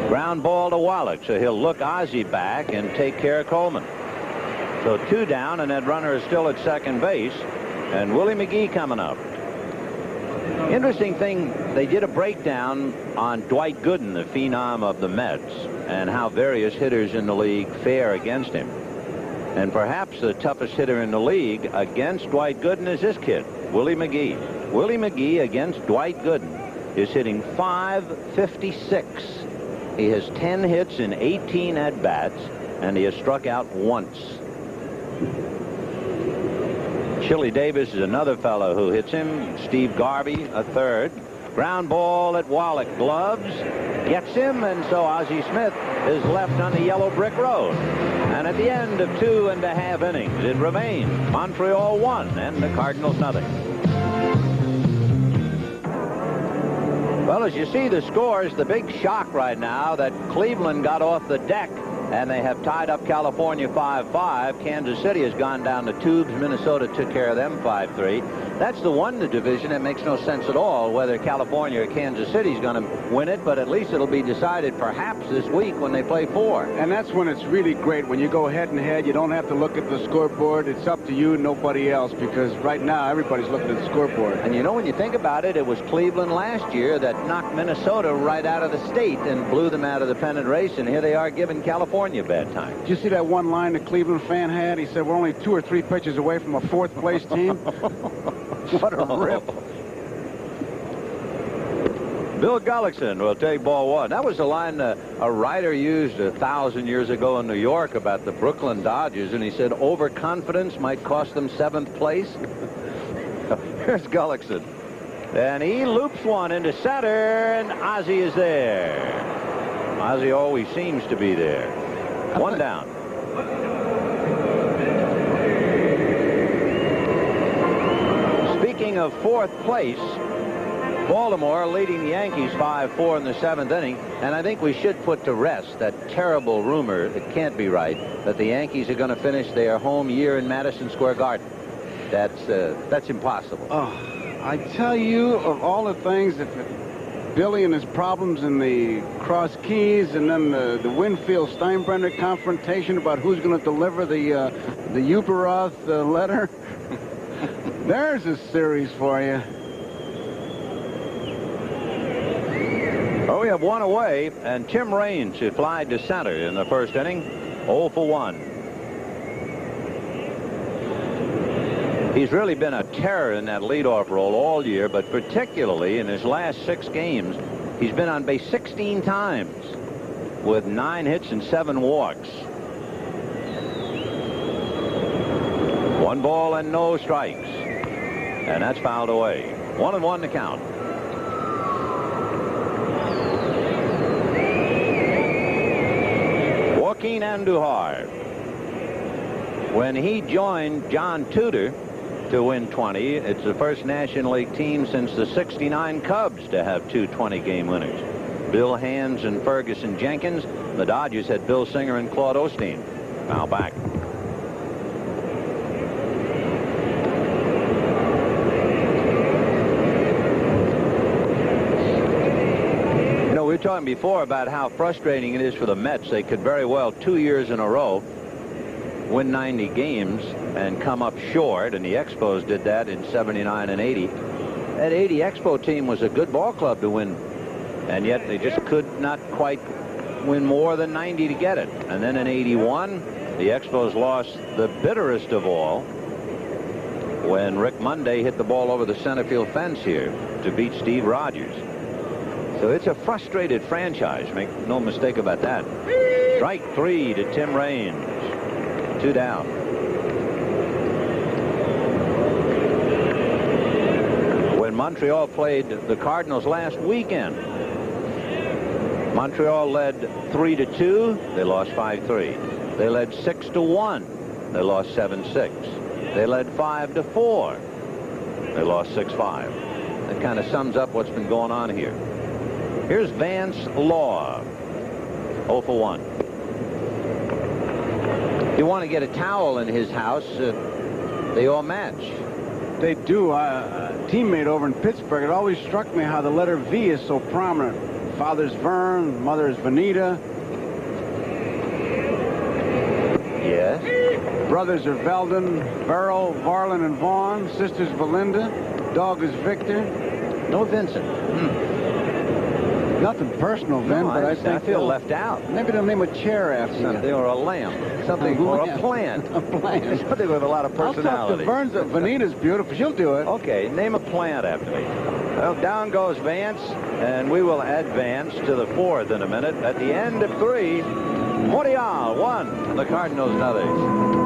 Ground ball to Wallach, so he'll look Ozzie back and take care of Coleman. So 2 down, and that runner is still at second base, and Willie McGee coming up. Interesting thing, they did a breakdown on Dwight Gooden, the phenom of the Mets, and how various hitters in the league fare against him. And perhaps the toughest hitter in the league against Dwight Gooden is this kid, Willie McGee. Willie McGee against Dwight Gooden is hitting .556. He has 10 hits in 18 at-bats, and he has struck out once. Chili Davis is another fellow who hits him. Steve Garvey, a third. Ground ball at Wallach. Gloves. Gets him, and so Ozzie Smith is left on the yellow brick road. And at the end of 2.5 innings, it remains Montreal 1 and the Cardinals nothing. Well, as you see the scores, the big shock right now that Cleveland got off the deck and they have tied up California 5-5. Kansas City has gone down the tubes. Minnesota took care of them 5-3. That's the one, the division. It makes no sense at all whether California or Kansas City is going to win it, but at least it'll be decided perhaps this week when they play 4. And that's when it's really great. When you go head and head, you don't have to look at the scoreboard. It's up to you, nobody else, because right now everybody's looking at the scoreboard. And you know, when you think about it, it was Cleveland last year that knocked Minnesota right out of the state and blew them out of the pennant race, and here they are giving California a bad time. Did you see that one line the Cleveland fan had? He said, we're only 2 or 3 pitches away from a 4th place team. What a rip. Bill Gullickson will take ball 1. That was a line a writer used 1,000 years ago in New York about the Brooklyn Dodgers, and he said overconfidence might cost them 7th place. Here's Gullickson. And he loops one into center, and Ozzie is there. Ozzie always seems to be there. 1 down. Speaking of 4th place, Baltimore leading the Yankees 5-4 in the 7th inning, and I think we should put to rest that terrible rumor, it can't be right, that the Yankees are going to finish their home year in Madison Square Garden. That's impossible. Oh, I tell you, of all the things, if Billy and his problems in the Cross Keys, and then the Winfield-Steinbrenner confrontation about who's going to deliver the Uberoth letter. There's a series for you. Oh, we have 1 away, and Tim Raines who flied to center in the first inning, 0 for 1. He's really been a terror in that leadoff role all year, but particularly in his last 6 games, he's been on base 16 times with 9 hits and 7 walks. 1 ball and no strikes, and that's fouled away. 1-1 to count. Joaquin Andujar, when he joined John Tudor to win 20, it's the first National League team since the '69 Cubs to have 2 20-game winners. Bill Hands and Ferguson Jenkins. The Dodgers had Bill Singer and Claude Osteen. Now back. We were talking before about how frustrating it is for the Mets. They could very well 2 years in a row win 90 games and come up short, and the Expos did that in '79 and '80. That '80 Expo team was a good ball club to win and yet they just could not quite win more than 90 to get it. And then in 81, the Expos lost the bitterest of all when Rick Monday hit the ball over the center field fence here to beat Steve Rogers. So it's a frustrated franchise. Make no mistake about that. Strike 3 to Tim Raines. 2 down. When Montreal played the Cardinals last weekend, Montreal led 3-2. They lost 5-3. They led 6-1. They lost 7-6. They led 5-4. They lost 6-5. That kind of sums up what's been going on here. Here's Vance Law. 0 for 1. If you want to get a towel in his house, they all match. They do. A teammate over in Pittsburgh, it always struck me how the letter V is so prominent. Father's Vern, mother's Vanita. Yes. Brothers are Veldon, Burrow, Varlin, and Vaughn. Sisters Valinda. Dog is Victor. No Vincent. Nothing personal, Vin, No, but I think I feel left out. Maybe they'll name a chair after Something you. or a lamp. Something or a plant. A plant. Something with a lot of personality. I'll talk to Vern's. Vanita's beautiful. She'll do it. Okay, name a plant after me. Well, down goes Vance, and we will advance to the 4th in a minute. At the end of 3, Montreal 1, the Cardinals nothing.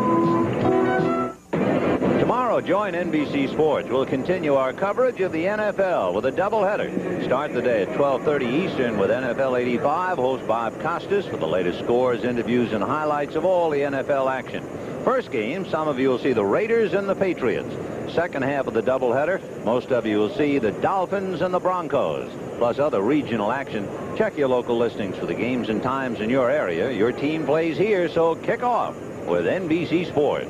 Tomorrow, join NBC Sports. We'll continue our coverage of the NFL with a doubleheader. Start the day at 12:30 Eastern with NFL 85. Host Bob Costas with the latest scores, interviews, and highlights of all the NFL action. First game, some of you will see the Raiders and the Patriots. Second half of the doubleheader, most of you will see the Dolphins and the Broncos, plus other regional action. Check your local listings for the games and times in your area. Your team plays here, so kick off with NBC Sports.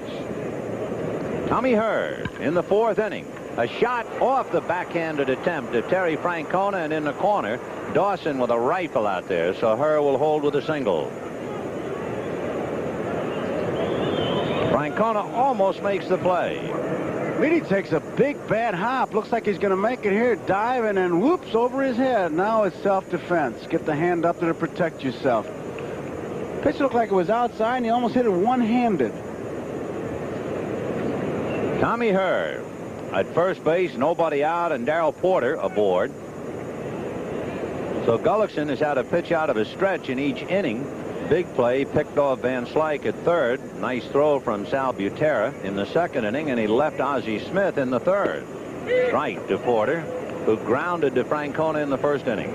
Tommy Herr in the 4th inning. A shot off the backhanded attempt of Terry Francona, and in the corner, Dawson with a rifle out there, so Herr will hold with a single. Francona almost makes the play. Leedy takes a big bad hop. Looks like he's going to make it here. Dive and then whoops over his head. Now it's self-defense. Get the hand up there to protect yourself. Pitch looked like it was outside, and he almost hit it one-handed. Tommy Herr at first base, nobody out, and Darrell Porter aboard. So Gullickson has had a pitch out of a stretch in each inning. Big play picked off Van Slyke at 3rd. Nice throw from Sal Butera in the 2nd inning, and he left Ozzie Smith in the 3rd. Strike to Porter, who grounded to Francona in the 1st inning.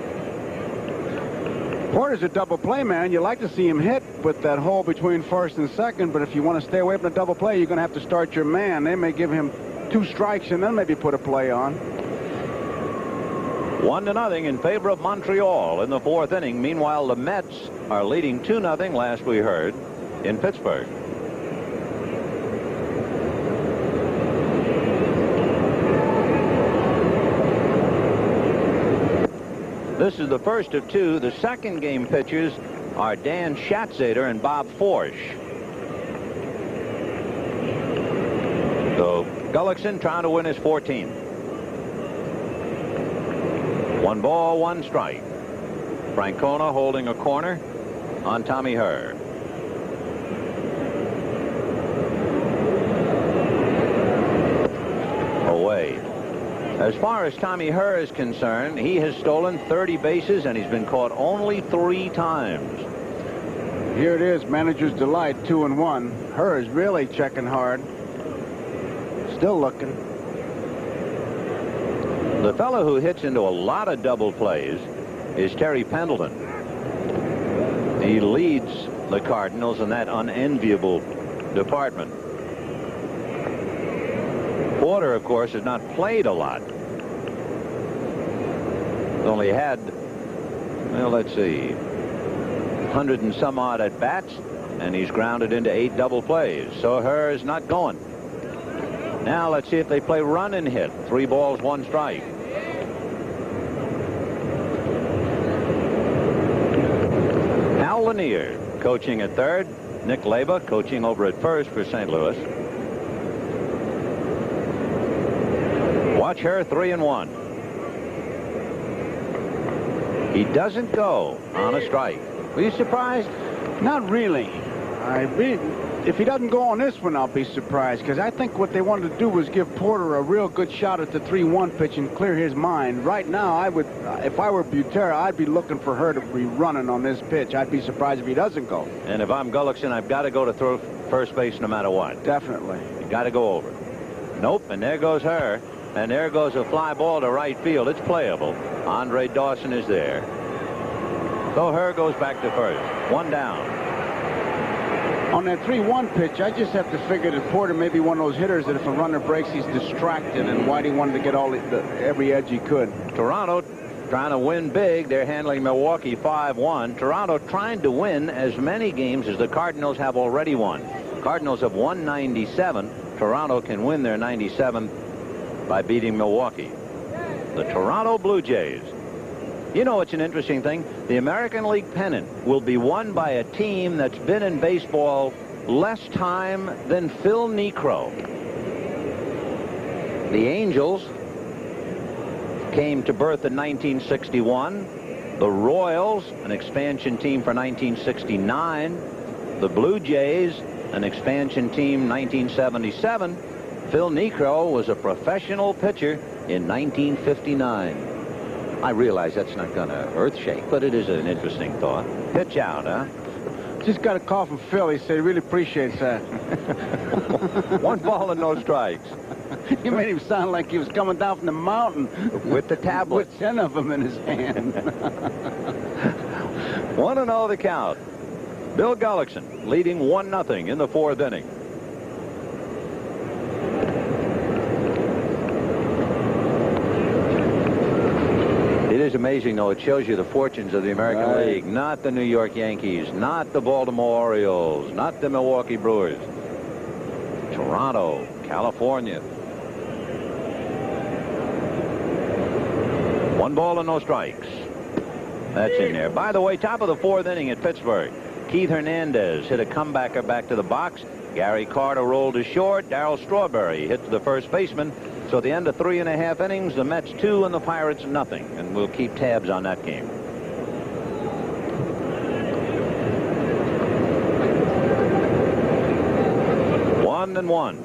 Porter's a double play man. You like to see him hit with that hole between 1st and 2nd, but if you want to stay away from the double play, you're going to have to start your man. They may give him 2 strikes and then maybe put a play on. 1-0 in favor of Montreal in the 4th inning. Meanwhile, the Mets are leading 2-0 last we heard in Pittsburgh. This is the first of 2. The second game pitchers are Dan Schatzeder and Bob Forsch. So Gullickson trying to win his 14th. 1 ball, 1 strike. Francona holding a corner on Tommy Herr. Away. As far as Tommy Herr is concerned, he has stolen 30 bases, and he's been caught only 3 times. Here it is, manager's delight, 2-1. Herr is really checking hard. Still looking. The fellow who hits into a lot of double plays is Terry Pendleton. He leads the Cardinals in that unenviable department. Porter, of course, has not played a lot. Only had, well, let's see, 100 and some odd at bats, and he's grounded into 8 double plays. So Herr is not going. Now let's see if they play run and hit. 3 balls, 1 strike. Al Lanier coaching at 3rd. Nick Leba coaching over at 1st for St. Louis. Watch Herr, 3-1. He doesn't go on a strike. Were you surprised? Not really. If he doesn't go on this one, I'll be surprised, because I think what they wanted to do was give Porter a real good shot at the 3-1 pitch and clear his mind. Right now, if I were Butera, I'd be looking for her to be running on this pitch. I'd be surprised if he doesn't go. And if I'm Gullickson, I've got to go to throw first base no matter what. Definitely. You got to go over. Nope, and there goes her. And there goes a fly ball to right field. It's playable. Andre Dawson is there. So her goes back to first. One down. On that 3-1 pitch, I just have to figure that Porter may be one of those hitters that if a runner breaks, he's distracted, and Whitey wanted to get every edge he could. Toronto trying to win big. They're handling Milwaukee 5-1. Toronto trying to win as many games as the Cardinals have already won. Cardinals have won 97. Toronto can win their 97th by beating Milwaukee. The Toronto Blue Jays. You know, it's an interesting thing. The American League pennant will be won by a team that's been in baseball less time than Phil Niekro. The Angels came to birth in 1961. The Royals, an expansion team for 1969. The Blue Jays, an expansion team 1977. Phil Niekro was a professional pitcher in 1959. I realize that's not going to earth-shake, but it is an interesting thought. Pitch out, huh? Just got a call from Phil. He said he really appreciates that. 1 ball and no strikes. You made him sound like he was coming down from the mountain. With the tablet. With 10 of them in his hand. 1-0 the count. Bill Gullickson leading 1-0 in the 4th inning. It is amazing, though. It shows you the fortunes of the American League. Not the New York Yankees, not the Baltimore Orioles, not the Milwaukee Brewers. Toronto, California. 1 ball and no strikes. That's in there. By the way, top of the 4th inning at Pittsburgh. Keith Hernandez hit a comebacker back to the box. Gary Carter rolled to short. Darryl Strawberry hit to the first baseman. So at the end of 3.5 innings, the Mets 2 and the Pirates nothing. And we'll keep tabs on that game. One and one.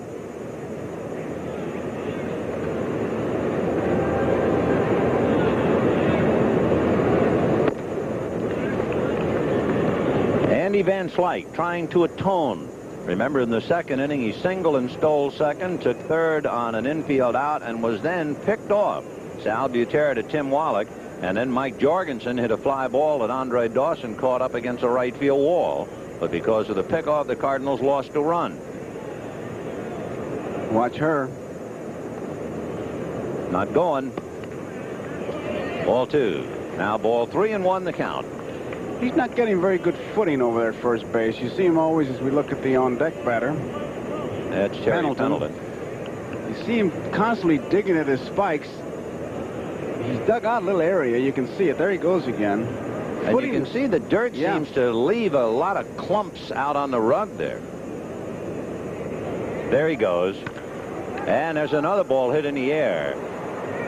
Andy Van Slyke trying to atone. Remember, in the 2nd inning, he singled and stole second, took third on an infield out, and was then picked off. Sal Butera to Tim Wallach, and then Mike Jorgensen hit a fly ball that Andre Dawson caught up against a right field wall. But because of the pickoff, the Cardinals lost a run. Watch her. Not going. Ball 2. Now ball 3 and 1 the count. He's not getting very good footing over there at first base. You see him always as we look at the on-deck batter. That's Terry Pendleton. You see him constantly digging at his spikes. He's dug out a little area. You can see it. There he goes again. And you can see the dirt seems to leave a lot of clumps out on the rug there. There he goes. And there's another ball hit in the air.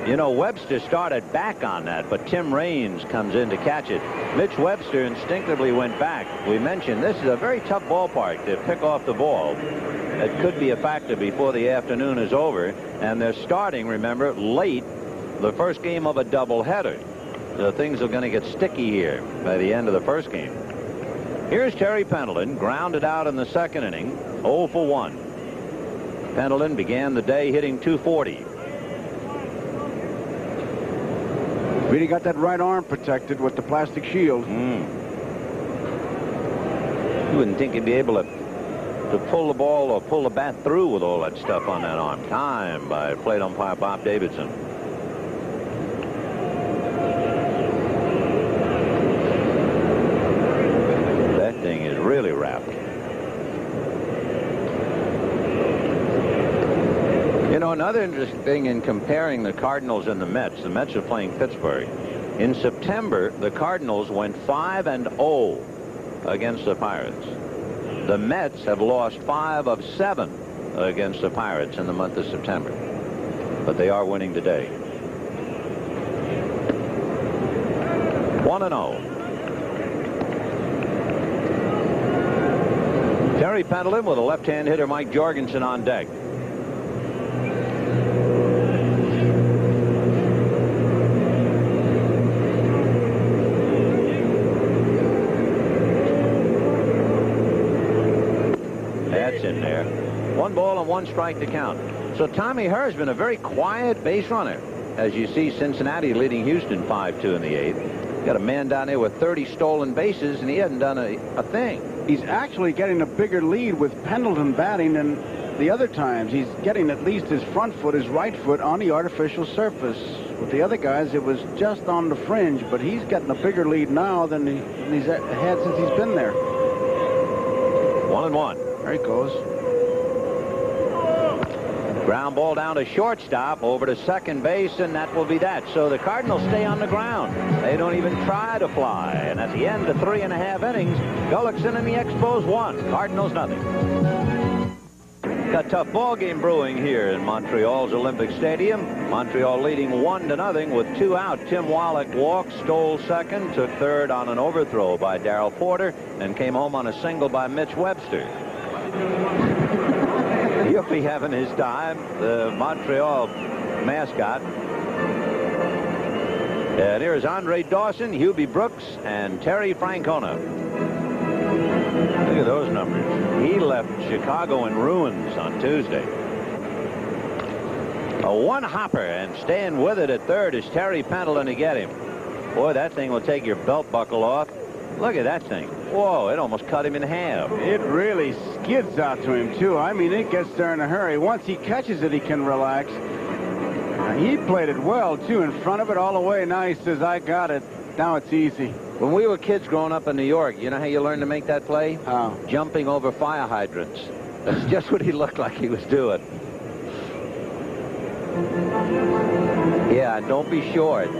You know, Webster started back on that, but Tim Raines comes in to catch it. Mitch Webster instinctively went back. We mentioned this is a very tough ballpark to pick off the ball. It could be a factor before the afternoon is over. And they're starting, remember, late, the first game of a doubleheader. So things are going to get sticky here by the end of the first game. Here's Terry Pendleton, grounded out in the 2nd inning, 0 for 1. Pendleton began the day hitting .240. Really got that right arm protected with the plastic shield. You wouldn't think he'd be able to pull the ball or pull the bat through with all that stuff on that arm. Time by plate umpire Bob Davidson. That thing is really wrapped. You know, another interesting thing in comparing the Cardinals and the Mets are playing Pittsburgh. In September, the Cardinals went 5-0 against the Pirates. The Mets have lost 5 of 7 against the Pirates in the month of September. But they are winning today. 1-0. Terry Pendleton with a left-hand hitter, Mike Jorgensen, on deck. That's in there. 1 ball and 1 strike to count. So Tommy Herr's been a very quiet base runner. As you see, Cincinnati leading Houston 5-2 in the 8th. Got a man down there with 30 stolen bases, and he hasn't done a thing. He's actually getting a bigger lead with Pendleton batting than the other times. He's getting at least his front foot, his right foot, on the artificial surface. With the other guys, it was just on the fringe, but he's getting a bigger lead now than he's had since he's been there. 1-1. There he goes. Ground ball down to shortstop, over to second base, and that will be that. So the Cardinals stay on the ground. They don't even try to fly. And at the end of 3.5 innings, Gullickson and the Expos won. Cardinals nothing. Got a tough ball game brewing here in Montreal's Olympic Stadium. Montreal leading 1-0 with 2 out. Tim Wallach walked, stole second, took third on an overthrow by Darrell Porter, and came home on a single by Mitch Webster. He'll be having his time, the Montreal mascot. And here's Andre Dawson, Hubie Brooks, and Terry Francona. Look at those numbers. He left Chicago in ruins on Tuesday. A one-hopper, and staying with it at third is Terry Pendleton to get him. Boy, that thing will take your belt buckle off. Look at that thing. Whoa, it almost cut him in half. It really skids out to him, too. I mean, it gets there in a hurry. Once he catches it, he can relax. He played it well, too, in front of it all the way. Now he says, I got it. Now it's easy. When we were kids growing up in New York, you know how you learned to make that play? How? Jumping over fire hydrants. That's just what he looked like he was doing. Yeah, don't be short.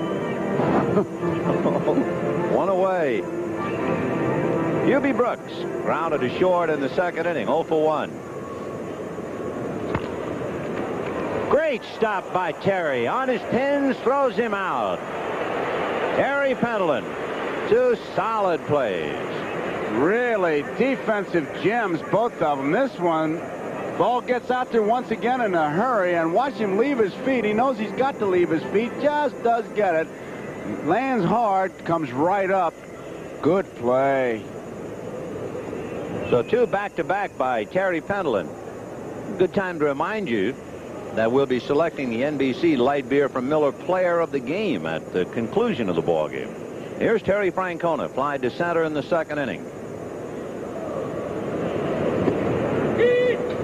One away. Hubie Brooks grounded to short in the second inning, 0 for 1. Great stop by Terry. On his pins, throws him out. Terry Pendleton. 2 solid plays. Really defensive gems, both of them. This one, ball gets out there once again in a hurry, and watch him leave his feet. He knows he's got to leave his feet. Just does get it. Lands hard, comes right up. Good play. So 2 back-to-back by Terry Pendleton. Good time to remind you that we'll be selecting the NBC Light Beer from Miller Player of the Game at the conclusion of the ball game. Here's Terry Francona, fly to center in the second inning.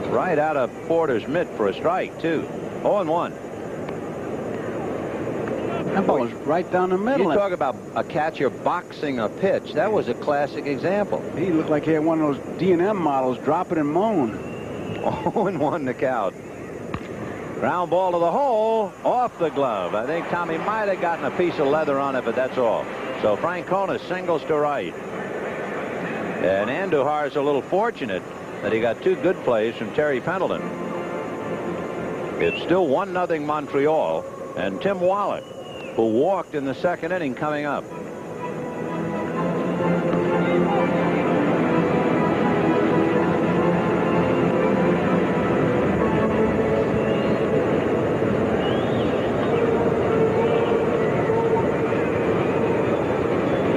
Right out of Porter's mitt for a strike, too. 0-1. That ball was right down the middle. You talk about a catcher boxing a pitch. That was a classic example. He looked like he had one of those D&M models, drop it and moan. 0-1 the count. Ground ball to the hole, off the glove. I think Tommy might have gotten a piece of leather on it, but that's all. So Francona singles to right. And Andujar's a little fortunate that he got 2 good plays from Terry Pendleton. It's still 1-0 Montreal, and Tim Wallach, who walked in the second inning, coming up.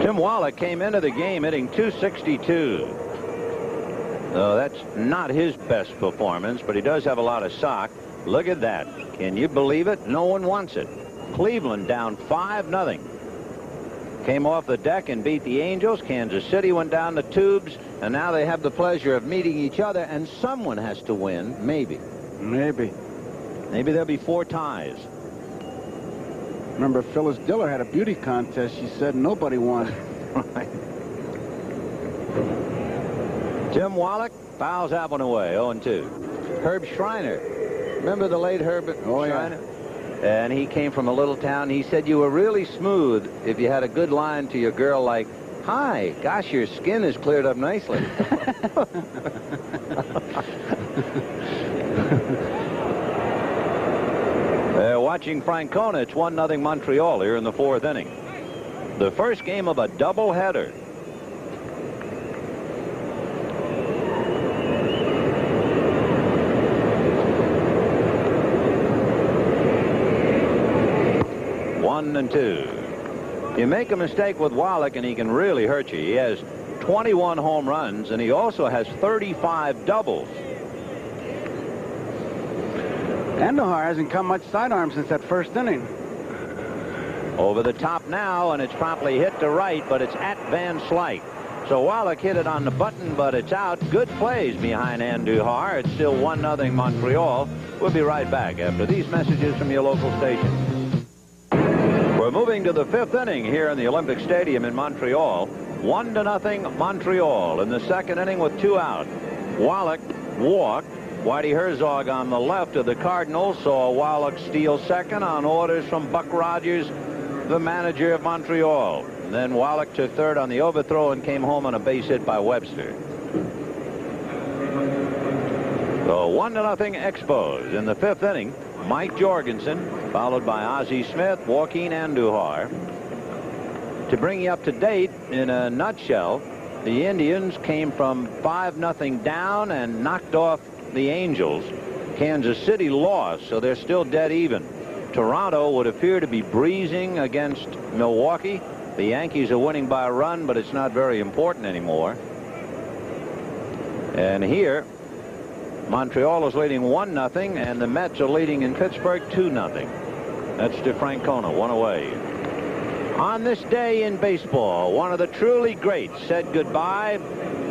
Tim Wallach came into the game hitting .262. No, that's not his best performance, but he does have a lot of sock. Look at that. Can you believe it? No one wants it. Cleveland down 5-0. Came off the deck and beat the Angels. Kansas City went down the tubes, and now they have the pleasure of meeting each other, and someone has to win. Maybe. Maybe there'll be 4 ties. Remember, Phyllis Diller had a beauty contest. She said nobody won. Right. Tim Wallach fouls that one away, 0-2. Herb Schreiner. Remember the late Herb Schreiner? Yeah. And he came from a little town. He said you were really smooth if you had a good line to your girl like, "Hi, gosh, your skin is cleared up nicely." Watching Francona, it's 1-0 Montreal here in the 4th inning. the first game of a doubleheader. One and two. You make a mistake with Wallach and he can really hurt you. He has 21 home runs and he also has 35 doubles. Andujar hasn't come much sidearm since that first inning. Over the top now, and it's promptly hit to right, but it's at Van Slyke. So Wallach hit it on the button, but it's out. Good plays behind Andujar. It's still 1-0 Montreal. We'll be right back after these messages from your local station. We're moving to the 5th inning here in the Olympic Stadium in Montreal. 1-0 Montreal in the 2nd inning with 2 out. Wallach walked. Whitey Herzog on the left of the Cardinals saw Wallach steal second on orders from Buck Rogers, the manager of Montreal. And then Wallach took third on the overthrow and came home on a base hit by Webster. So 1-0 Expos in the 5th inning. Mike Jorgensen, followed by Ozzie Smith, Joaquin Andujar. To bring you up to date, in a nutshell, the Indians came from 5-0 down and knocked off the Angels. Kansas City lost, so they're still dead even. Toronto would appear to be breezing against Milwaukee. The Yankees are winning by a run, but it's not very important anymore. And here, Montreal is leading 1-0, and the Mets are leading in Pittsburgh 2-0. That's DeFrancona, 1 away. On this day in baseball, one of the truly greats said goodbye.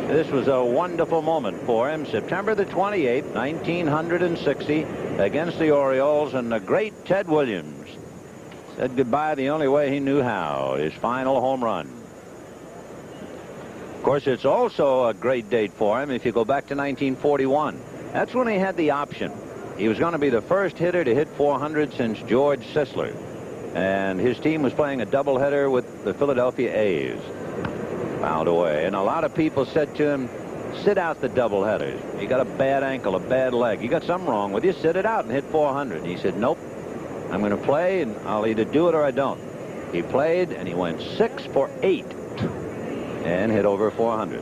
This was a wonderful moment for him. September the 28th, 1960, against the Orioles, and the great Ted Williams said goodbye the only way he knew how, his final home run. Of course, it's also a great date for him if you go back to 1941. That's when he had the option. He was going to be the first hitter to hit 400 since George Sisler. And his team was playing a doubleheader with the Philadelphia A's. Fouled away. And a lot of people said to him, sit out the doubleheaders. You got a bad ankle, a bad leg. You got something wrong with you. Sit it out and hit 400. And he said, nope. I'm going to play, and I'll either do it or I don't. He played, and he went 6 for 8 and hit over 400.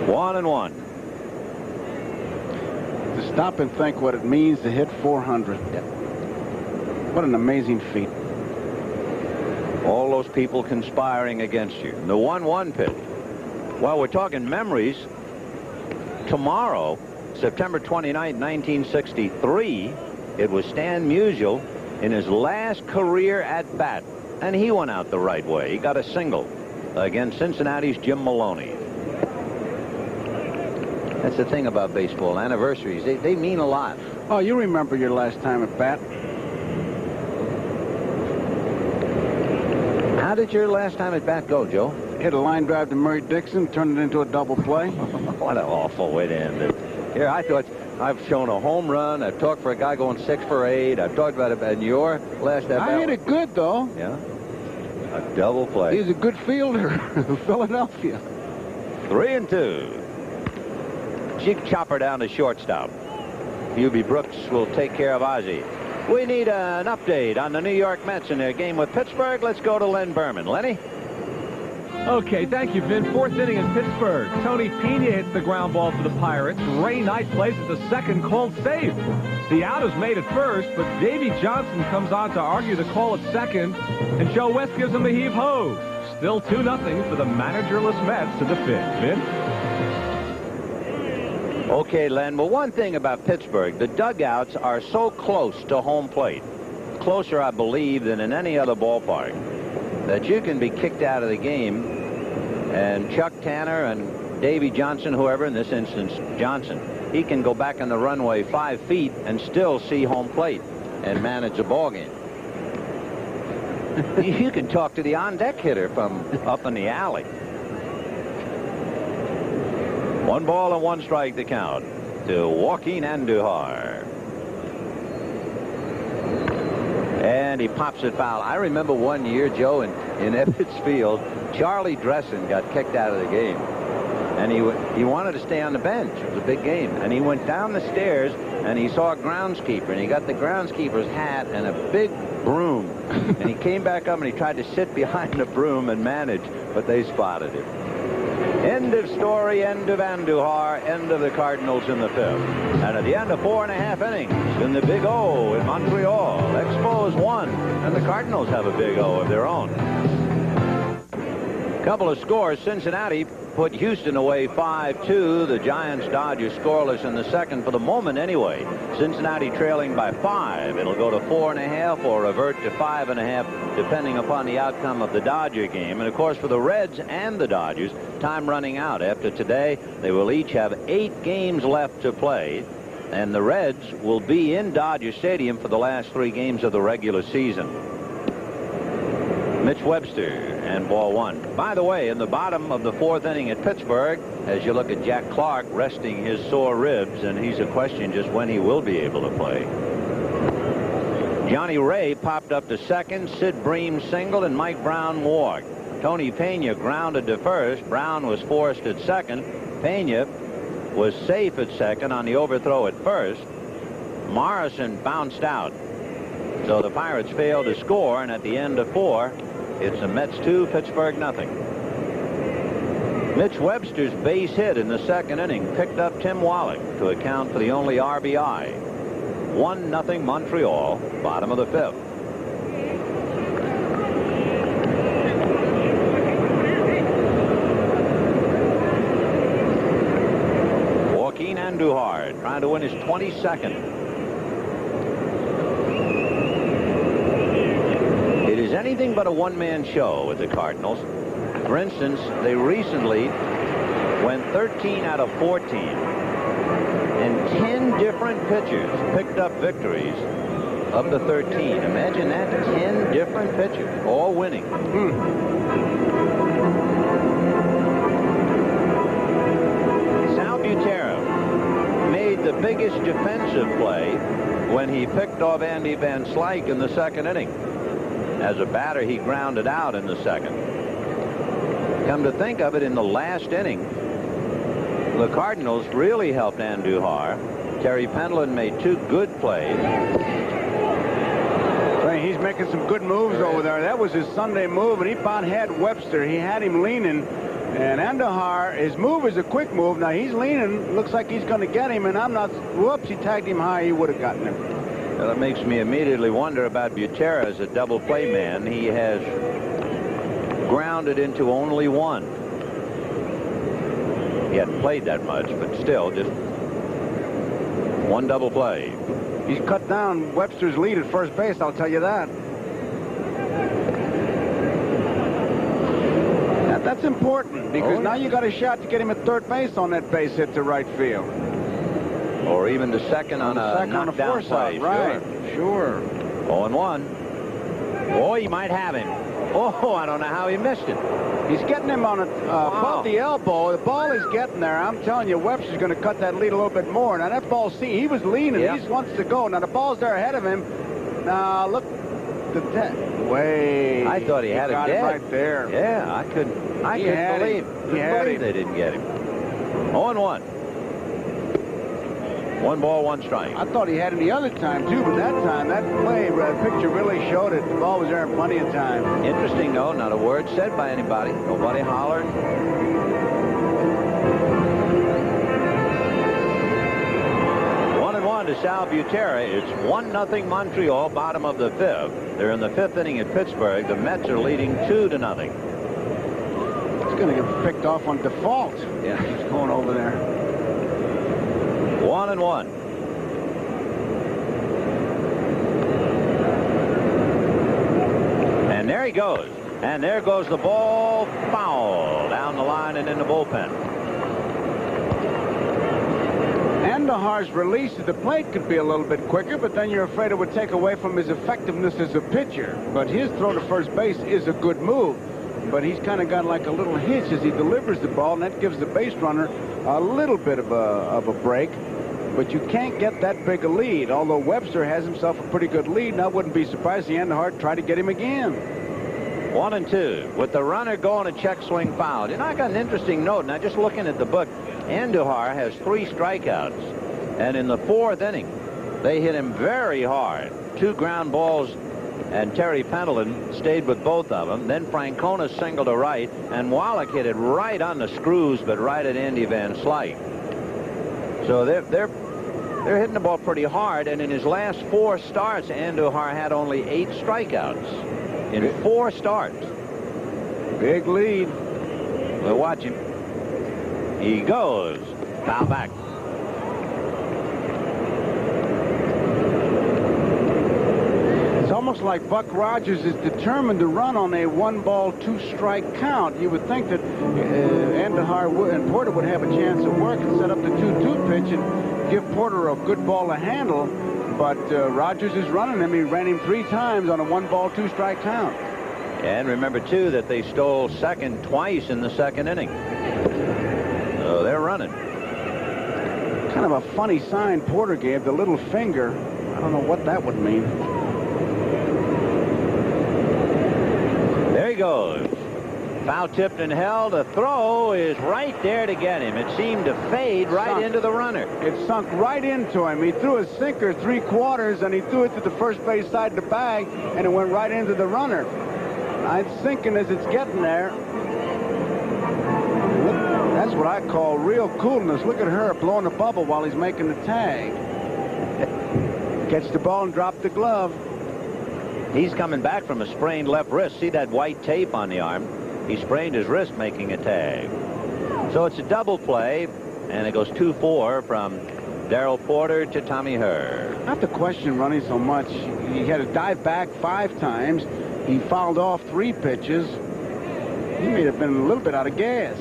1-1. To stop and think what it means to hit 400. Yep. What an amazing feat. All those people conspiring against you. The 1-1 pitch. Well, we're talking memories. Tomorrow, September 29, 1963, it was Stan Musial in his last career at bat, and he went out the right way. He got a single against Cincinnati's Jim Maloney. That's the thing about baseball. Anniversaries, they mean a lot. Oh, you remember your last time at bat? How did your last time at bat go, Joe? Hit a line drive to Murray Dixon, turned it into a double play. What an awful way to end it. Here, I thought I've shown a home run. I've talked for a guy going 6 for 8. I've talked about it in your last at bat. I hit it good, though. Yeah. A double play. He's a good fielder. Philadelphia. 3-2. Jig chopper down to shortstop. Hubie Brooks will take care of Ozzie. We need an update on the New York Mets in their game with Pittsburgh. Let's go to Len Berman. Lenny? Okay, thank you, Vin. 4th inning in Pittsburgh. Tony Pena hits the ground ball for the Pirates. Ray Knight plays at the second, called safe. The out is made at first, but Davey Johnson comes on to argue the call at second, and Joe West gives him a heave-ho. Still 2-0 for the managerless Mets to the 5th. Vin? Okay, Len. Well, one thing about Pittsburgh, the dugouts are so close to home plate, closer, I believe, than in any other ballpark, that you can be kicked out of the game, and Chuck Tanner and Davey Johnson, whoever, in this instance Johnson, he can go back on the runway 5 feet and still see home plate and manage a ball game. You can talk to the on-deck hitter from up in the alley. 1 ball and 1 strike to count to Joaquin Andujar. And he pops it foul. I remember one year, Joe, in Ebbets Field, Charlie Dressen got kicked out of the game. and he wanted to stay on the bench. It was a big game. And he went down the stairs, and he saw a groundskeeper, and he got the groundskeeper's hat and a big broom. And he came back up, and he tried to sit behind the broom and manage, but they spotted him. End of story, end of Andujar, end of the Cardinals in the 5th. And at the end of 4.5 innings in the Big O in Montreal, Expos won, and the Cardinals have a Big O of their own. Couple of scores. Cincinnati put Houston away 5-2. The Giants-Dodgers scoreless in the second for the moment anyway. Cincinnati trailing by 5. It'll go to 4.5 or revert to 5.5 depending upon the outcome of the Dodger game. And of course for the Reds and the Dodgers, time running out. After today, they will each have 8 games left to play. And the Reds will be in Dodger Stadium for the last 3 games of the regular season. Mitch Webster and ball 1. By the way, in the bottom of the 4th inning at Pittsburgh, as you look at Jack Clark resting his sore ribs, and he's a question just when he will be able to play. Johnny Ray popped up to second. Sid Bream singled, and Mike Brown walked. Tony Pena grounded to first. Brown was forced at second. Pena was safe at second on the overthrow at first. Morrison bounced out. So the Pirates failed to score, and at the end of 4, it's the Mets 2, Pittsburgh nothing. Mitch Webster's base hit in the 2nd inning picked up Tim Wallach to account for the only RBI. 1-0 Montreal, bottom of the 5th. Joaquin Andujar trying to win his 22nd. It is anything but a one-man show with the Cardinals. For instance, they recently went 13 out of 14, and 10 different pitchers picked up victories of the 13. Imagine that, 10 different pitchers, all winning. Sal Butera made the biggest defensive play when he picked off Andy Van Slyke in the 2nd inning. As a batter, he grounded out in the 2nd. Come to think of it, in the last inning, the Cardinals really helped Andujar. Terry Pendleton made 2 good plays. He's making some good moves over there. That was his Sunday move, and he about had Webster. He had him leaning. And Andujar, his move is a quick move. Now he's leaning. Looks like he's going to get him, and I'm not. Whoops, he tagged him high. He would have gotten him. Well, it makes me immediately wonder about Butera as a double play man. He has grounded into only 1. He hadn't played that much, but still, just 1 double play. He's cut down Webster's lead at first base, I'll tell you that. That's important, because now you got a shot to get him at third base on that base hit to right field. Or even the second on a knockdown play. Right, sure. 0-1. Oh, he might have him. Oh, I don't know how he missed it. He's getting him on above the elbow. The ball is getting there. I'm telling you, Webster's going to cut that lead a little bit more. Now, that ball, see, he was leaning. Yep. He wants to go. Now, the ball's there ahead of him. Now, look. Way. I thought he had it dead. Right there. Yeah, I couldn't believe they didn't get him. 0-1. 1 ball, 1 strike. I thought he had him the other time, too, but that time, that play, picture really showed it. The ball was there in plenty of time. Interesting, though, not a word said by anybody. Nobody hollered. To Sal Butera. It's 1-0 Montreal, bottom of the 5th. They're in the 5th inning at Pittsburgh. The Mets are leading 2-0. It's going to get picked off on default. Yeah, he's going over there. 1-1. And there he goes. And there goes the ball, foul down the line and in the bullpen. Andujar's release at the plate could be a little bit quicker, but then you're afraid it would take away from his effectiveness as a pitcher. But his throw to first base is a good move. But he's kind of got like a little hitch as he delivers the ball, and that gives the base runner a little bit of a break. But you can't get that big a lead. Although Webster has himself a pretty good lead, and I wouldn't be surprised if Andujar tried to get him again. 1-2 with the runner going to check swing foul. You know, I got an interesting note. Now, just looking at the book, Andujar has 3 strikeouts. And in the 4th inning, they hit him very hard. 2 ground balls, and Terry Pendleton stayed with both of them. Then Francona singled to right, and Wallach hit it right on the screws, but right at Andy Van Slyke. So they're hitting the ball pretty hard, and in his last 4 starts, Andujar had only 8 strikeouts in 4 starts. Big lead. We'll watch him. He goes. Foul back. It's almost like Buck Rogers is determined to run on a 1-ball, 2-strike count. You would think that Andujar and Porter would have a chance at work and set up the 2-2 pitch and give Porter a good ball to handle. But Rogers is running him. He ran him 3 times on a 1-ball, 2-strike count. And remember, too, that they stole second twice in the 2nd inning. So they're running. Kind of a funny sign Porter gave, the little finger. I don't know what that would mean. There he goes. Foul tipped and held. A throw is right there to get him. It seemed to fade right into the runner. It sunk right into him. He threw a sinker 3/4, and he threw it to the first base side of the bag, and it went right into the runner. It's sinking as it's getting there. Look, that's what I call real coolness. Look at her blowing a bubble while he's making the tag. Catch the ball and drop the glove. He's coming back from a sprained left wrist. See that white tape on the arm? He sprained his wrist making a tag. So it's a double play, and it goes 2-4 from Darrell Porter to Tommy Herr. Not to question running so much. He had to dive back 5 times. He fouled off 3 pitches. He may have been a little bit out of gas.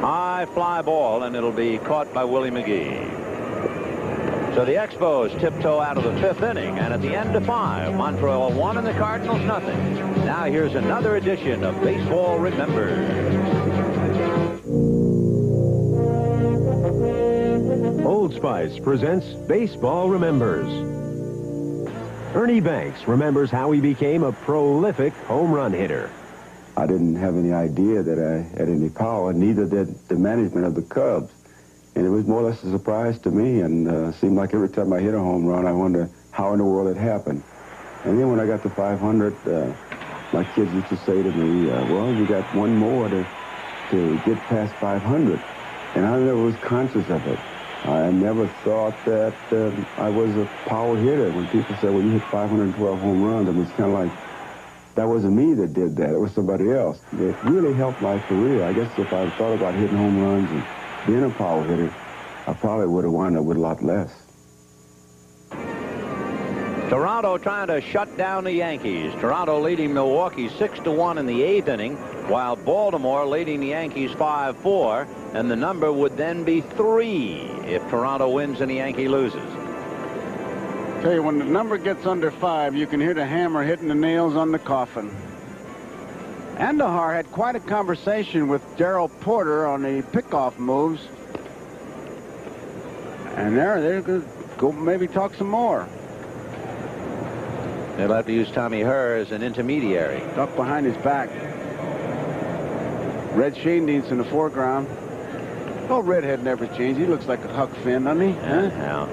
High fly ball, and it'll be caught by Willie McGee. So the Expos tiptoe out of the 5th inning, and at the end of 5, Montreal 1 and the Cardinals nothing. Now here's another edition of Baseball Remembered. Old Spice presents Baseball Remembers. Ernie Banks remembers how he became a prolific home run hitter. I didn't have any idea that I had any power, neither did the management of the Cubs. And it was more or less a surprise to me, and seemed like every time I hit a home run, I wonder how in the world it happened. And then when I got to 500, my kids used to say to me, well, you got one more to get past 500. And I never was conscious of it. I never thought that I was a power hitter. When people say, well, you hit 512 home runs, it was kind of like, that wasn't me that did that. It was somebody else. It really helped my career. I guess if I thought about hitting home runs and being a power hitter, I probably would have wound up with a lot less. Toronto trying to shut down the Yankees. Toronto leading Milwaukee 6-1 in the 8th inning, while Baltimore leading the Yankees 5-4, and the number would then be 3 if Toronto wins and the Yankee loses. Tell you, when the number gets under 5, you can hear the hammer hitting the nails on the coffin. Andujar had quite a conversation with Darrell Porter on the pickoff moves. And they're going to go maybe talk some more. They'll have to use Tommy Herr as an intermediary. Duck behind his back. Red Schoendienst in the foreground. Oh, Redhead never changed. He looks like a Huck Finn, doesn't he? Yeah.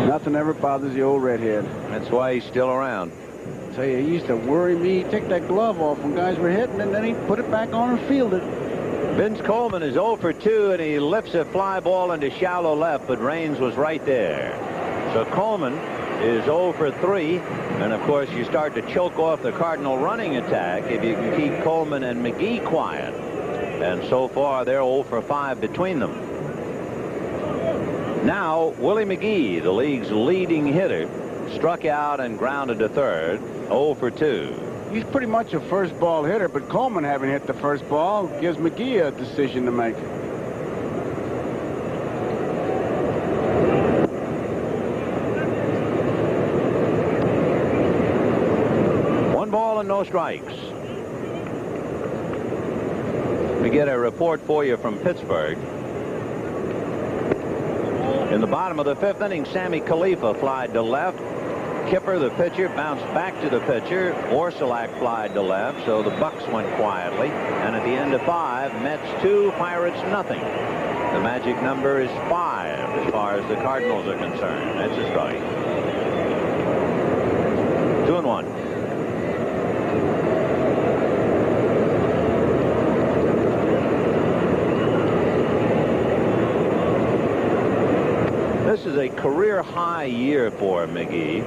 Nothing ever bothers the old Redhead. That's why he's still around. I tell you, he used to worry me. He'd take that glove off when guys were hitting, and then he'd put it back on and field it. Vince Coleman is 0 for 2, and he lifts a fly ball into shallow left, but Raines was right there. So Coleman is 0 for 3, and of course you start to choke off the Cardinal running attack if you can keep Coleman and McGee quiet. And so far they're 0 for 5 between them. Now Willie McGee, the league's leading hitter, struck out and grounded to third, 0 for 2. He's pretty much a first ball hitter, but Coleman having hit the first ball gives McGee a decision to make. One ball and no strikes. We get a report for you from Pittsburgh. In the bottom of the 5th inning, Sammy Khalifa flied to left. Kipper, the pitcher, bounced back to the pitcher. Orsulak flied to left, so the Bucks went quietly. And at the end of 5, Mets 2, Pirates nothing. The magic number is 5 as far as the Cardinals are concerned. That's a strike. 2-1. This is a career-high year for McGee.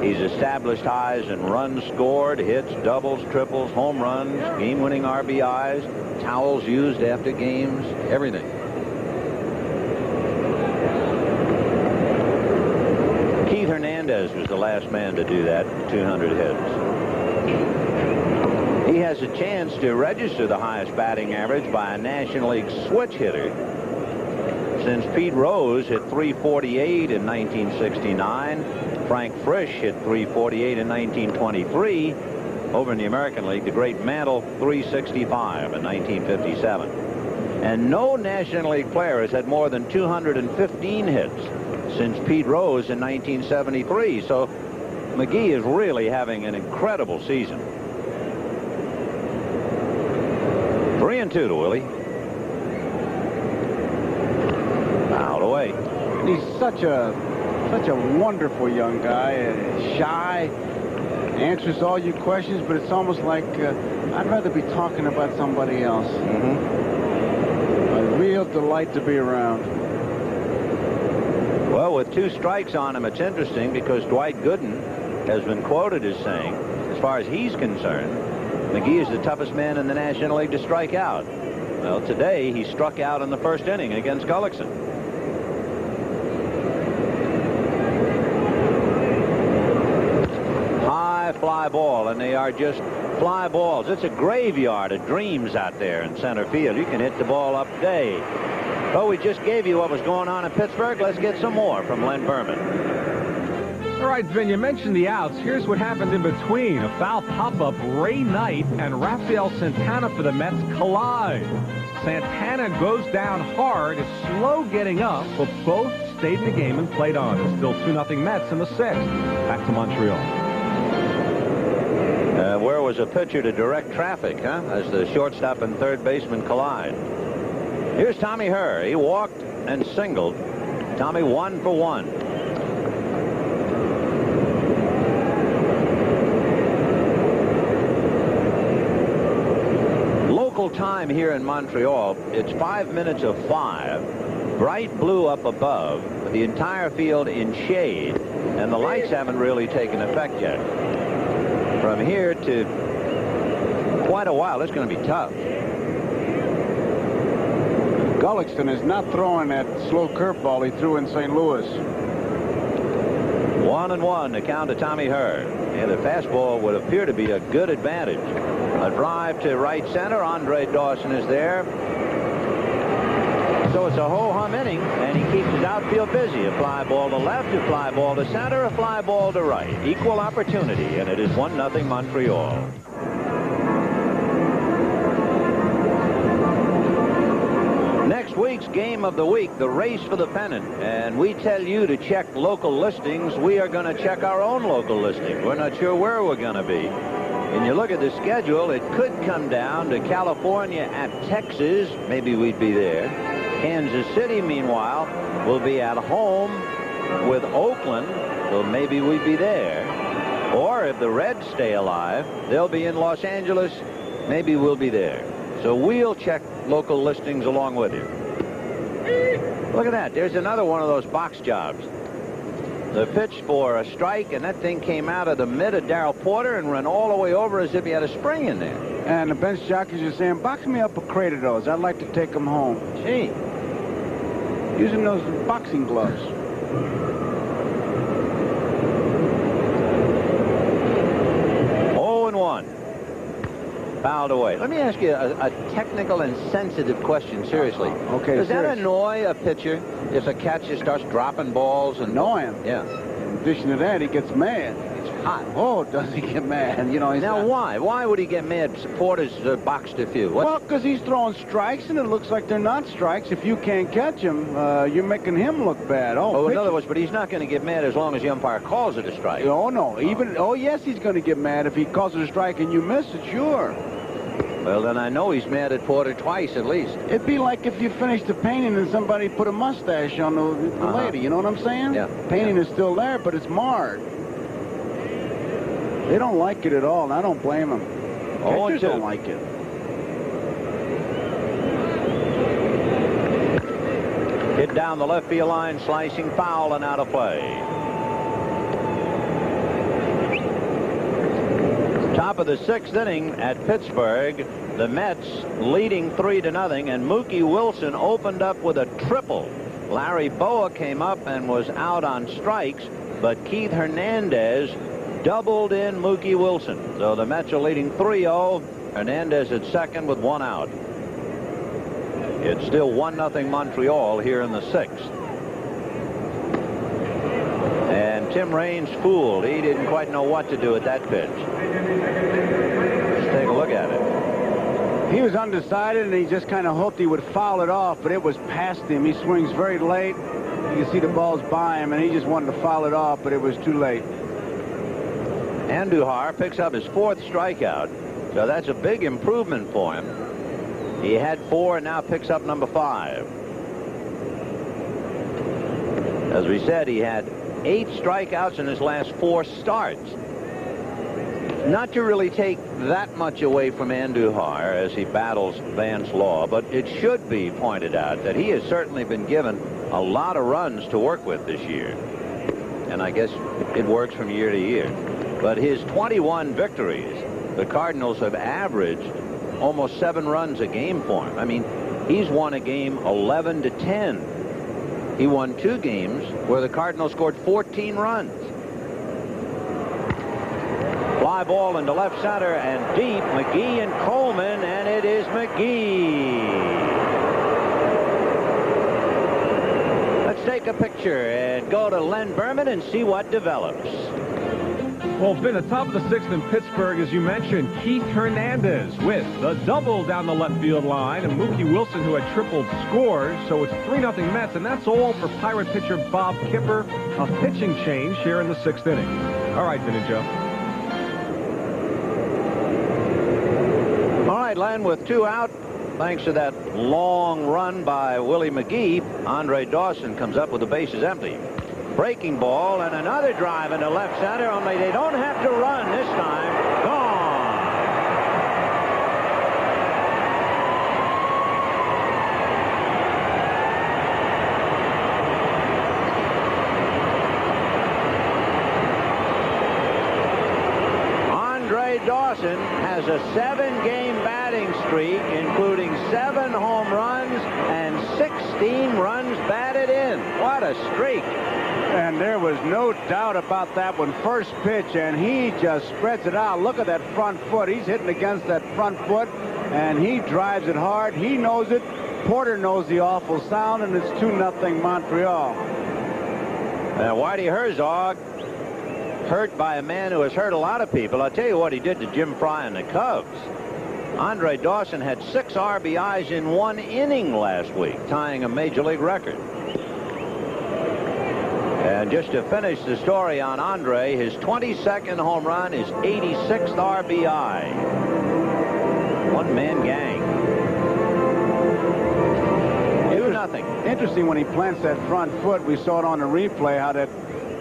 He's established highs in runs scored, hits, doubles, triples, home runs, game-winning RBIs, towels used after games, everything. Keith Hernandez was the last man to do that, 200 hits. He has a chance to register the highest batting average by a National League switch hitter since Pete Rose hit 348 in 1969. Frank Frisch hit 348 in 1923. Over in the American League, the great Mantle 365 in 1957. And no National League player has had more than 215 hits since Pete Rose in 1973. So McGee is really having an incredible season. 3-2 to Willie. Out away. He's such a wonderful young guy, shy, answers all your questions, but it's almost like I'd rather be talking about somebody else. A real delight to be around. Well, with 2 strikes on him, it's interesting because Dwight Gooden has been quoted as saying, as far as he's concerned, McGee is the toughest man in the National League to strike out. Well, today he struck out in the 1st inning against Gullickson. High fly ball, and they are just fly balls. It's a graveyard of dreams out there in center field. You can hit the ball up today. Well, we just gave you what was going on in Pittsburgh. Let's get some more from Len Berman. All right, Vin, you mentioned the outs. Here's what happened in between. A foul pop-up. Ray Knight and Rafael Santana for the Mets collide. Santana goes down hard, is slow getting up, but both stayed in the game and played on. It's still 2-0 Mets in the 6th. Back to Montreal. Where was a pitcher to direct traffic, huh? As the shortstop and third baseman collide. Here's Tommy Herr. He walked and singled. Tommy 1 for 1. Local time here in Montreal, it's 5 minutes of 5. Bright blue up above, the entire field in shade, and the lights haven't really taken effect yet. From here to quite a while, it's going to be tough. Gullickson is not throwing that slow curveball he threw in St. Louis. 1-1 to count to Tommy Herr. And the fastball would appear to be a good advantage. A drive to right center. Andre Dawson is there. So it's a ho-hum inning, and he keeps his outfield busy. A fly ball to left, a fly ball to center, a fly ball to right. Equal opportunity, and it is 1-0 Montreal. Next week's game of the week, the race for the pennant. And we tell you to check local listings. We are going to check our own local listing. We're not sure where we're going to be. And you look at the schedule, it could come down to California at Texas. Maybe we'd be there. Kansas City, meanwhile, will be at home with Oakland, so maybe we'd be there. Or if the Reds stay alive, they'll be in Los Angeles. Maybe we'll be there. So we'll check local listings along with you. Look at that. There's another one of those box jobs. The pitch for a strike, and that thing came out of the mid of Darrell Porter and ran all the way over as if he had a spring in there. And the bench jockeys are saying, box me up a crate of those. I'd like to take them home. Gee. Using those boxing gloves. Fouled away. Let me ask you a technical and sensitive question, seriously. Okay. Does that annoy a pitcher if a catcher starts dropping balls? And annoy him? Yeah. In addition to that, he gets mad. He's hot. Oh, does he get mad? You know, he's Now, why? Why would he get mad? Porter's boxed a few. What? Well, because he's throwing strikes, and it looks like they're not strikes. If you can't catch him, you're making him look bad. Oh, in other words, but he's not going to get mad as long as the umpire calls it a strike. Oh, no. Oh, yes, he's going to get mad if he calls it a strike and you miss it, sure. Well, then I know he's mad at Porter twice at least. It'd be like if you finished the painting and somebody put a mustache on the lady. You know what I'm saying? Yeah. Painting is still there, but it's marred. They don't like it at all, and I don't blame them. Catchers don't like it. Hit down the left field line, slicing foul and out of play. Top of the 6th inning at Pittsburgh, the Mets leading 3-0, and Mookie Wilson opened up with a triple. Larry Boa came up and was out on strikes, but Keith Hernandez doubled in Mookie Wilson. So the Mets are leading 3-0. Hernandez at second with 1 out. It's still 1-0 Montreal here in the 6th. And Tim Raines fooled. He didn't quite know what to do at that pitch. Let's take a look at it. He was undecided, and he just kind of hoped he would foul it off, but it was past him. He swings very late. You can see the ball's by him, and he just wanted to foul it off, but it was too late. Andujar picks up his 4th strikeout, so that's a big improvement for him. He had 4 and now picks up number 5. As we said, he had 8 strikeouts in his last 4 starts. Not to really take that much away from Andujar as he battles Vance Law, but it should be pointed out that he has certainly been given a lot of runs to work with this year. And I guess it works from year to year. But his 21 victories, the Cardinals have averaged almost 7 runs a game for him. I mean, he's won a game 11-10. He won 2 games where the Cardinals scored 14 runs. Fly ball into left center and deep. McGee and Coleman, and it is McGee. Let's take a picture and go to Len Berman and see what develops. Well, Vin, the top of the 6th in Pittsburgh, as you mentioned, Keith Hernandez with the double down the left field line, and Mookie Wilson, who had tripled scores. So it's 3-0 Mets, and that's all for Pirate pitcher Bob Kipper. A pitching change here in the 6th inning. All right, Vin and Joe. All right, Len, with 2 out, thanks to that long run by Willie McGee, Andre Dawson comes up with the bases empty. Breaking ball and another drive into left center, only they don't have to run this time. Gone. Andre Dawson has a 7-game batting streak, including 7 home runs and 16 runs batted in. What a streak. And there was no doubt about that one. First pitch, and he just spreads it out. Look at that front foot. He's hitting against that front foot, and he drives it hard. He knows it. Porter knows the awful sound, and it's 2-0 Montreal. Now, Whitey Herzog, hurt by a man who has hurt a lot of people. I'll tell you what he did to Jim Fry and the Cubs. Andre Dawson had 6 RBIs in 1 inning last week, tying a major league record. And just to finish the story on Andre, his 22nd home run, his 86th RBI. One-man gang. 2-0. Interesting when he plants that front foot. We saw it on the replay how that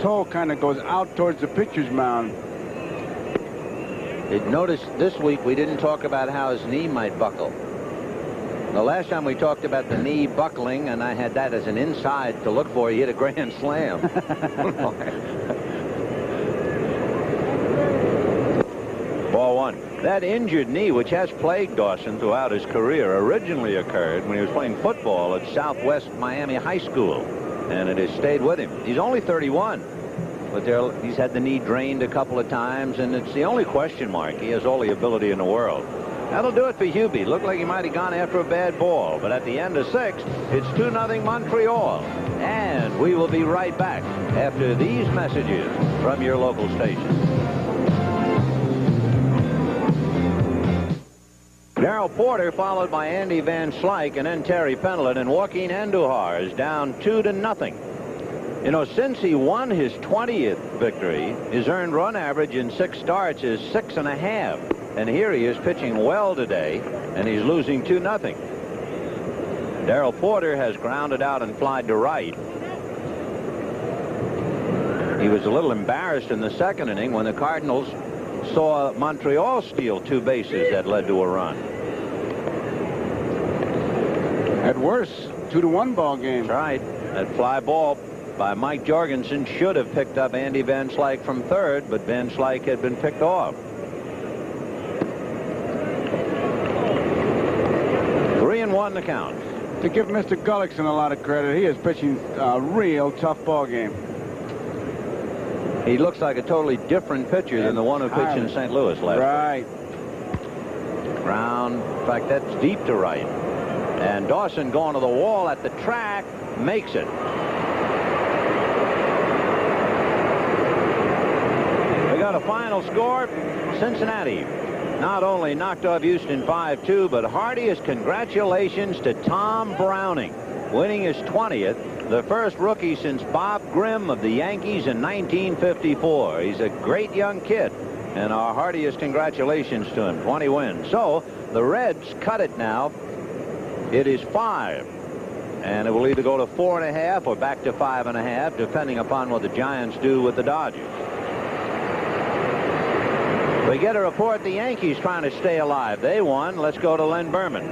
toe kind of goes out towards the pitcher's mound. Notice this week we didn't talk about how his knee might buckle. The last time we talked about the knee buckling, and I had that as an inside to look for, he hit a grand slam. Ball 1. That injured knee, which has plagued Dawson throughout his career, originally occurred when he was playing football at Southwest Miami High School, and it has stayed with him. He's only 31, but he's had the knee drained a couple of times, and it's the only question mark. He has all the ability in the world. That'll do it for Hubie. Looked like he might have gone after a bad ball, but at the end of 6, it's 2-0 Montreal. And we will be right back after these messages from your local station. Darrell Porter followed by Andy Van Slyke and then Terry Pendleton, and Joaquin Andujar is down 2-0. You know, since he won his 20th victory, his earned run average in 6 starts is 6.5. And here he is pitching well today, and he's losing 2-0. Darrell Porter has grounded out and flied to right. He was a little embarrassed in the 2nd inning when the Cardinals saw Montreal steal 2 bases that led to a run. At worst, 2-1 ball game. That's right. That fly ball by Mike Jorgensen should have picked up Andy Van Slyke from 3rd, but Van Slyke had been picked off. 3-1 the count. To give Mr. Gullickson a lot of credit, he is pitching a real tough ball game. He looks like a totally different pitcher than the one who pitched in St. Louis last Right. week. Ground, in fact, that's deep to right. And Dawson going to the wall at the track makes it. We got a final score. Cincinnati not only knocked off Houston 5-2, but heartiest congratulations to Tom Browning, winning his 20th, the first rookie since Bob Grimm of the Yankees in 1954. He's a great young kid, and our heartiest congratulations to him. 20 wins. So the Reds cut it now. It is 5, and it will either go to 4.5 or back to 5.5, depending upon what the Giants do with the Dodgers. We get a report the Yankees trying to stay alive. They won. Let's go to Len Berman.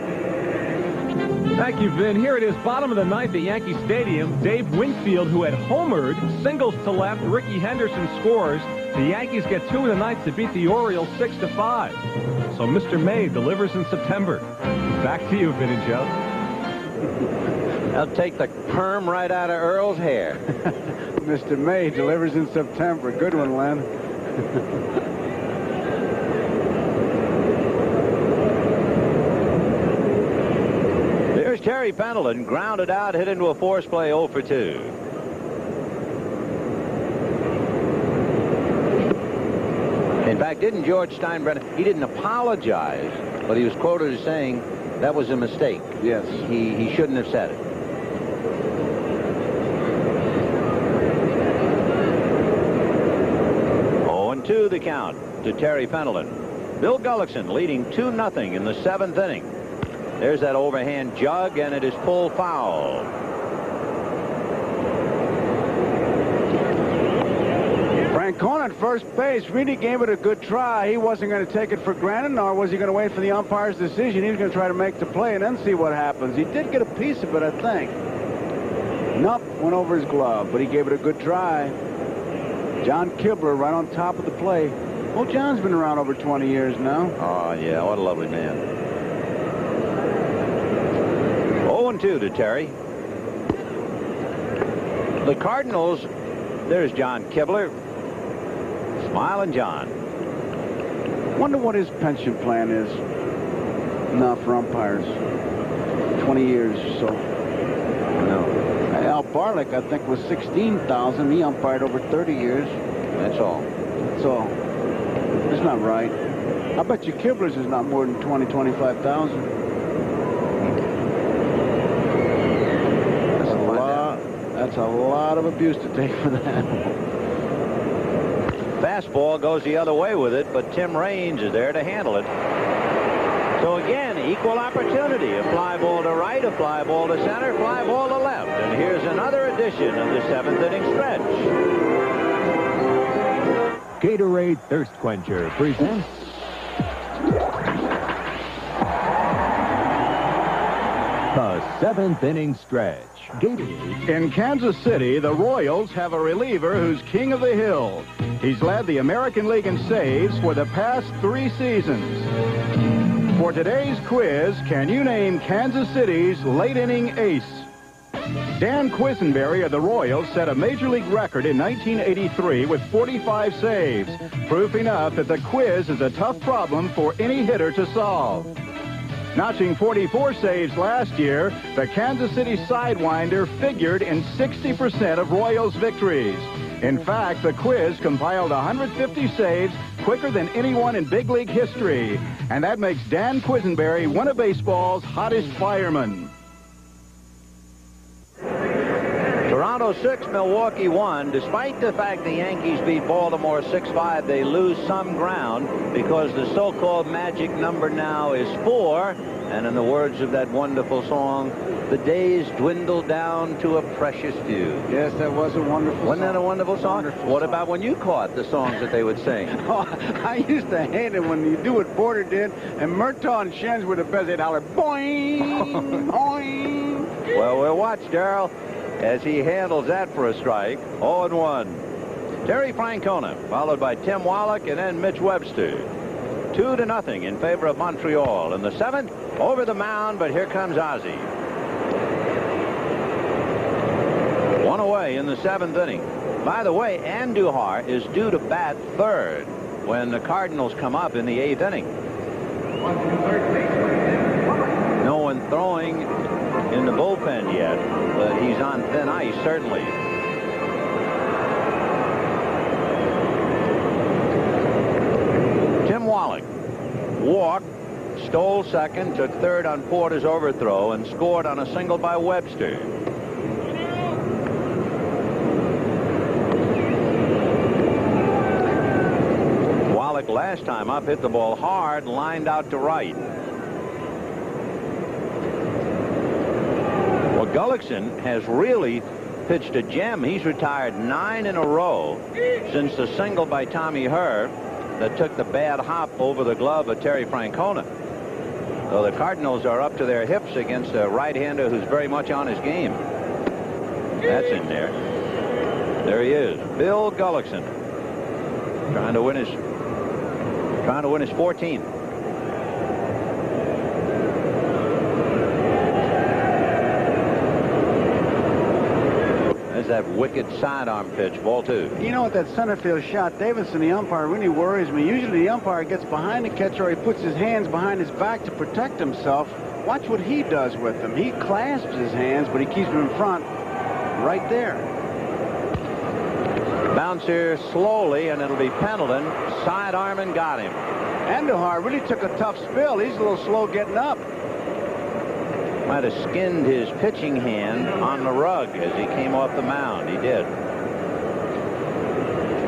Thank you, Vin. Here it is, bottom of the 9th at Yankee Stadium. Dave Winfield, who had homered, singles to left. Ricky Henderson scores. The Yankees get 2 in the 9th to beat the Orioles 6-5. So Mr. May delivers in September. Back to you, Vin and Joe. I'll take the perm right out of Earl's hair. Mr. May delivers in September. Good one, Len. Terry Pendleton grounded out, hit into a force play 0 for 2. In fact, didn't George Steinbrenner, he didn't apologize, but he was quoted as saying that was a mistake. Yes. He shouldn't have said it. Oh, and 2 the count to Terry Pendleton. Bill Gullickson leading 2-0 in the 7th inning. There's that overhand jug, and it is pulled foul. Francona at first base really gave it a good try. He wasn't going to take it for granted, nor was he going to wait for the umpire's decision. He was going to try to make the play and then see what happens. He did get a piece of it, I think. Nope, went over his glove, but he gave it a good try. John Kibler right on top of the play. Well, John's been around over 20 years now. Oh, yeah, what a lovely man. 0-2 to Terry. The Cardinals, there's John Kibler. Smiling John. Wonder what his pension plan is now for umpires. 20 years or so. No. Al Barlick, I think, was $16,000. He umpired over 30 years. That's all. That's all. It's not right. I bet you Kibler's is not more than 20, 25,000. That's a lot of abuse to take for that. Fastball goes the other way with it, but Tim Raines is there to handle it. So again, equal opportunity. A fly ball to right, a fly ball to center, fly ball to left. And here's another edition of the 7th inning stretch. Gatorade Thirst Quencher presents the 7th inning stretch. Gatorade. In Kansas City, the Royals have a reliever who's king of the hill. He's led the American League in saves for the past 3 seasons. For today's quiz, can you name Kansas City's late inning ace? Dan Quisenberry of the Royals set a major league record in 1983 with 45 saves. Proof enough that the quiz is a tough problem for any hitter to solve. Notching 44 saves last year, the Kansas City Sidewinder figured in 60% of Royals victories. In fact, the quiz compiled 150 saves quicker than anyone in big league history. And that makes Dan Quisenberry one of baseball's hottest firemen. Toronto 6, Milwaukee 1. Despite the fact the Yankees beat Baltimore 6-5, they lose some ground because the so-called magic number now is 4. And in the words of that wonderful song, the days dwindle down to a precious few. Yes, that was a wonderful song. Wasn't that a wonderful song? What about when you caught the songs that they would sing? Oh, I used to hate it when you do what Porter did, and Murtaugh and Shens were the best. They'd holler, boing, boing. Well, we'll watch Darrell as he handles that for a strike. 0-1. Terry Francona, followed by Tim Wallach and then Mitch Webster. 2-0 in favor of Montreal. In the 7th, over the mound, but here comes Ozzie. 1 away in the 7th inning. By the way, Andujar is due to bat 3rd when the Cardinals come up in the 8th inning. No one throwing in the bullpen yet, but he's on thin ice, certainly. Tim Wallach walked, stole second, took 3rd on Porter's overthrow, and scored on a single by Webster. Wallach last time up hit the ball hard and lined out to right. Well, Gullickson has really pitched a gem. He's retired 9 in a row since the single by Tommy Herr that took the bad hop over the glove of Terry Francona. So the Cardinals are up to their hips against a right-hander who's very much on his game. That's in there. There he is, Bill Gullickson, trying to win his 14th. That wicked sidearm pitch, ball 2. You know what, that center field shot, Davidson, the umpire, really worries me. Usually the umpire gets behind the catcher or he puts his hands behind his back to protect himself. Watch what he does with them. He clasps his hands, but he keeps them in front right there. Bouncer slowly, and it'll be Pendleton. Sidearm and got him. Andujar really took a tough spill. He's a little slow getting up. Might have skinned his pitching hand on the rug as he came off the mound. He did.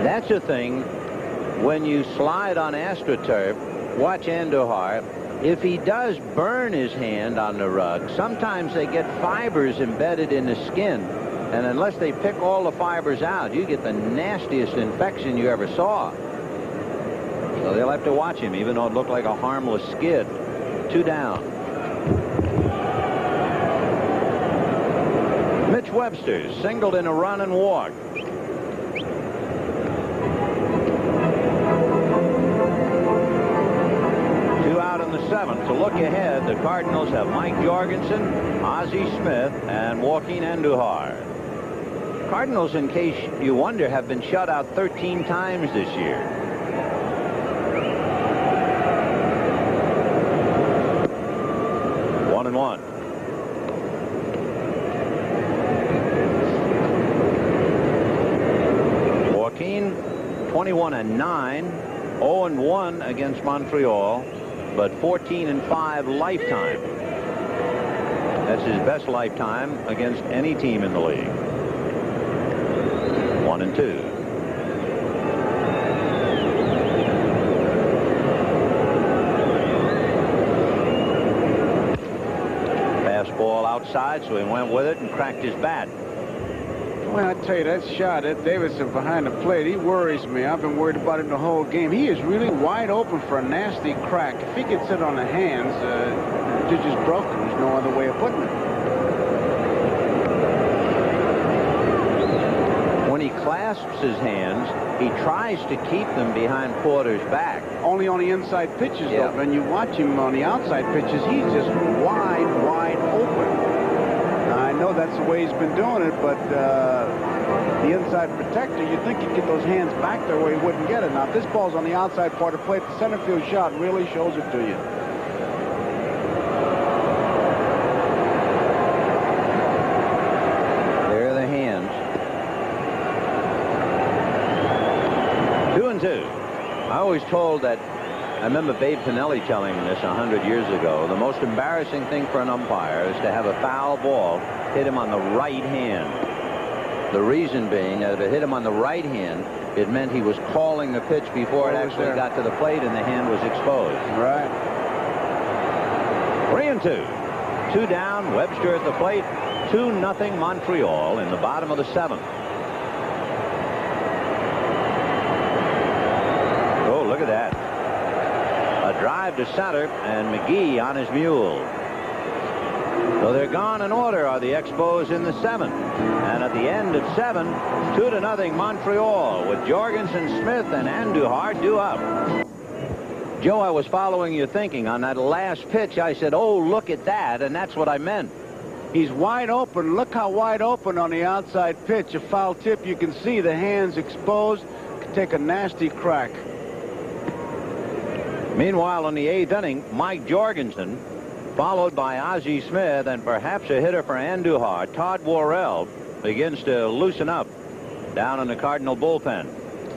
That's the thing. When you slide on AstroTurf, watch Andujar. If he does burn his hand on the rug, sometimes they get fibers embedded in the skin. And unless they pick all the fibers out, you get the nastiest infection you ever saw. So they'll have to watch him, even though it looked like a harmless skid. 2 down. Mitch Webster singled in a run and walked. Two out in the 7th. To look ahead, the Cardinals have Mike Jorgensen, Ozzie Smith, and Joaquin Andujar. Cardinals, in case you wonder, have been shut out 13 times this year. One and one. Joaquin, 21-9, 0-1 against Montreal, but 14-5 lifetime. That's his best lifetime against any team in the league. 1-2. Fastball outside, so he went with it and cracked his bat. Well, I tell you, that shot at Davidson behind the plate, he worries me. I've been worried about him the whole game. He is really wide open for a nasty crack. If he gets it on the hands, the pitch is broken. There's no other way of putting it. When he clasps his hands, he tries to keep them behind Porter's back. Only on the inside pitches, Yeah. though. When you watch him on the outside pitches, he's just wide open. I know that's the way he's been doing it, but the inside protector, you'd think he'd get those hands back there where he wouldn't get it. Now, if this ball's on the outside part of the plate, the center field shot really shows it to you. There are the hands. I always told that, I remember Babe Pinelli telling me this 100 years ago, the most embarrassing thing for an umpire is to have a foul ball hit him on the right hand. The reason being that if it hit him on the right hand, it meant he was calling the pitch before it actually got to the plate and the hand was exposed. Right. 3-2. 2 down, Webster at the plate. 2-0 Montreal in the bottom of the 7th. Oh, look at that. A drive to center, and McGee on his mule. So they're gone in order are the Expos in the 7th. And at the end of 7, 2-0 Montreal with Jorgensen, Smith, and Andujar due up. Joe, I was following your thinking on that last pitch. I said, oh, look at that, and that's what I meant. He's wide open. Look how wide open on the outside pitch. A foul tip, you can see the hands exposed. Could take a nasty crack. Meanwhile, in the 8th inning, Mike Jorgensen, followed by Ozzie Smith and perhaps a hitter for Andujar, Todd Worrell, begins to loosen up down in the Cardinal bullpen.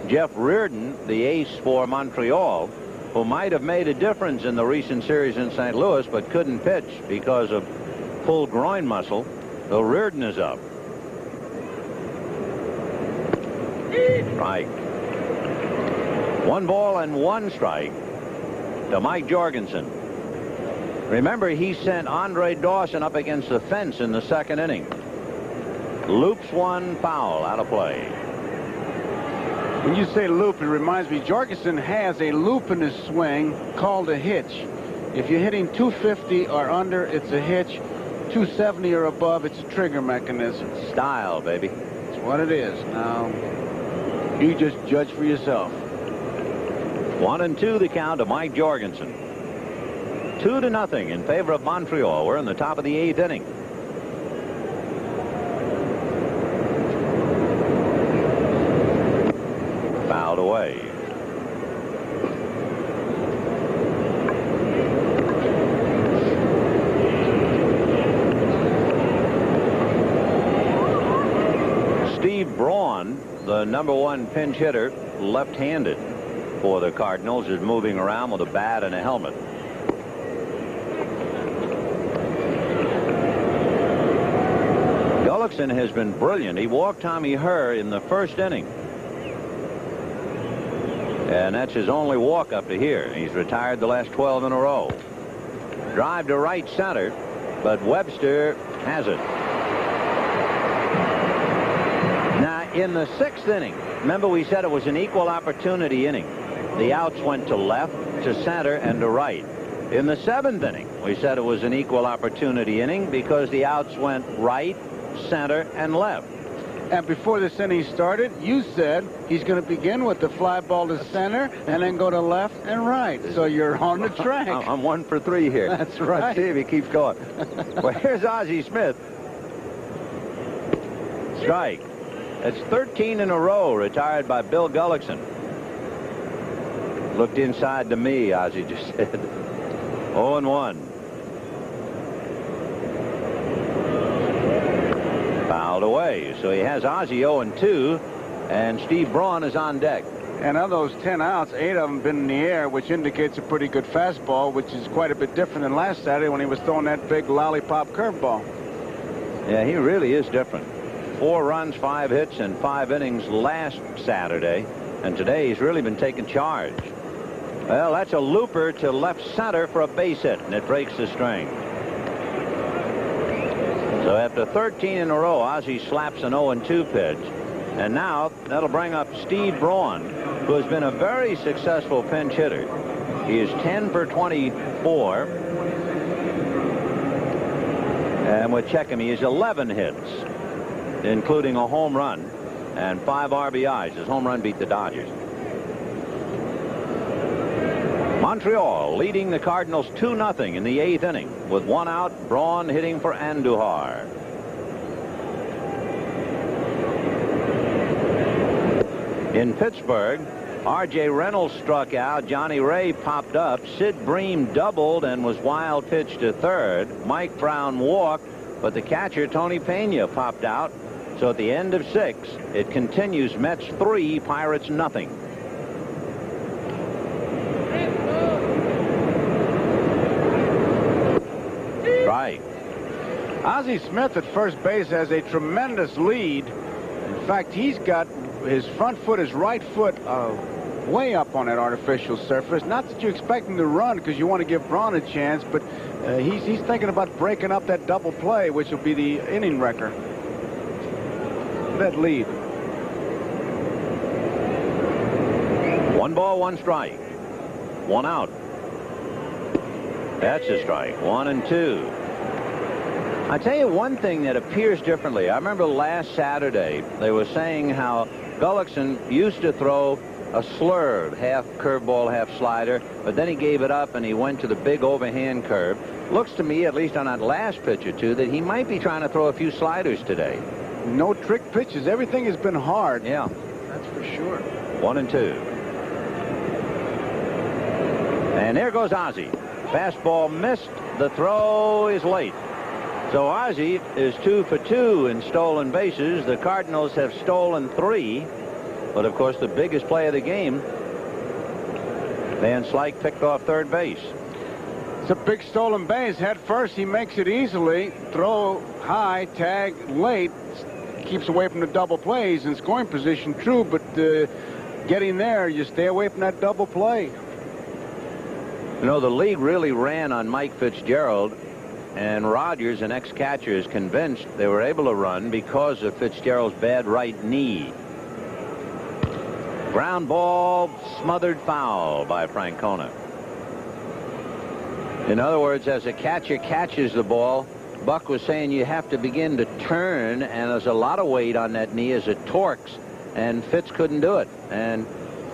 Jeff Reardon, the ace for Montreal, who might have made a difference in the recent series in St. Louis but couldn't pitch because of pulled groin muscle. So Reardon is up. Strike. 1 ball and 1 strike to Mike Jorgensen. Remember, he sent Andre Dawson up against the fence in the 2nd inning. Loops 1 foul out of play. When you say loop, it reminds me, Jorgensen has a loop in his swing called a hitch. If you're hitting 250 or under, it's a hitch. 270 or above, it's a trigger mechanism. Style, baby. It's what it is. Now, you just judge for yourself. 1-2 the count to Mike Jorgensen. 2-0 in favor of Montreal. We're in the top of the 8th inning. Fouled away. Steve Braun, the #1 pinch hitter, left-handed for the Cardinals, is moving around with a bat and a helmet. Gullickson has been brilliant. He walked Tommy Herr in the 1st inning. And that's his only walk up to here. He's retired the last 12 in a row. Drive to right center, but Webster has it. Now, in the 6th inning, remember we said it was an equal opportunity inning. The outs went to left, to center, and to right. In the 7th inning, we said it was an equal opportunity inning because the outs went right, center, and left. And before this inning started, you said he's going to begin with the fly ball to center and then go to left and right. So you're on the track. I'm 1 for 3 here. That's right. Let's see if he keeps going. Well, here's Ozzie Smith. Strike. That's 13 in a row retired by Bill Gullickson. Looked inside to me, Ozzie just said. 0-1. Fouled away. So he has Ozzie 0-2, and Steve Braun is on deck. And of those 10 outs, 8 of them been in the air, which indicates a pretty good fastball, which is quite a bit different than last Saturday when he was throwing that big lollipop curveball. Yeah, he really is different. 4 runs, 5 hits, and 5 innings last Saturday. And today he's really been taking charge. Well, that's a looper to left center for a base hit, and it breaks the string. So after 13 in a row, Ozzie slaps an 0-2 pitch. And now that'll bring up Steve Braun, who has been a very successful pinch hitter. He is 10 for 24. And with Checkham, he has 11 hits, including a home run and 5 RBIs. His home run beat the Dodgers. Montreal leading the Cardinals 2-0 in the 8th inning. With 1 out, Braun hitting for Andujar. In Pittsburgh, R.J. Reynolds struck out. Johnny Ray popped up. Sid Bream doubled and was wild pitched to third. Mike Brown walked, but the catcher, Tony Pena, popped out. So at the end of 6, it continues Mets 3, Pirates nothing. Ozzie Smith at first base has a tremendous lead. In fact, he's got his front foot, his right foot, way up on that artificial surface. Not that you expect him to run because you want to give Braun a chance, but he's thinking about breaking up that double play, which will be the inning record. That lead. 1 ball, 1 strike. 1 out. That's a strike. 1 and 2. I tell you one thing that appears differently. I remember last Saturday they were saying how Gullickson used to throw a slurve, half curveball, half slider, but then he gave it up and he went to the big overhand curve. Looks to me, at least on that last pitch or two, that he might be trying to throw a few sliders today. No trick pitches. Everything has been hard. Yeah. That's for sure. 1 and 2. And there goes Ozzie. Fastball missed. The throw is late. So Ozzie is 2 for 2 in stolen bases. The Cardinals have stolen 3. But, of course, the biggest play of the game, Van Slyke picked off third base. It's a big stolen base. Head first, he makes it easily. Throw high, tag late. Keeps away from the double plays in scoring position, true, but getting there, you stay away from that double play. You know, the league really ran on Mike Fitzgerald, and Rogers, an ex-catcher, is convinced they were able to run because of Fitzgerald's bad right knee. Ground ball, smothered foul by Francona. In other words, as a catcher catches the ball, Buck was saying you have to begin to turn, and there's a lot of weight on that knee as it torques, and Fitz couldn't do it. And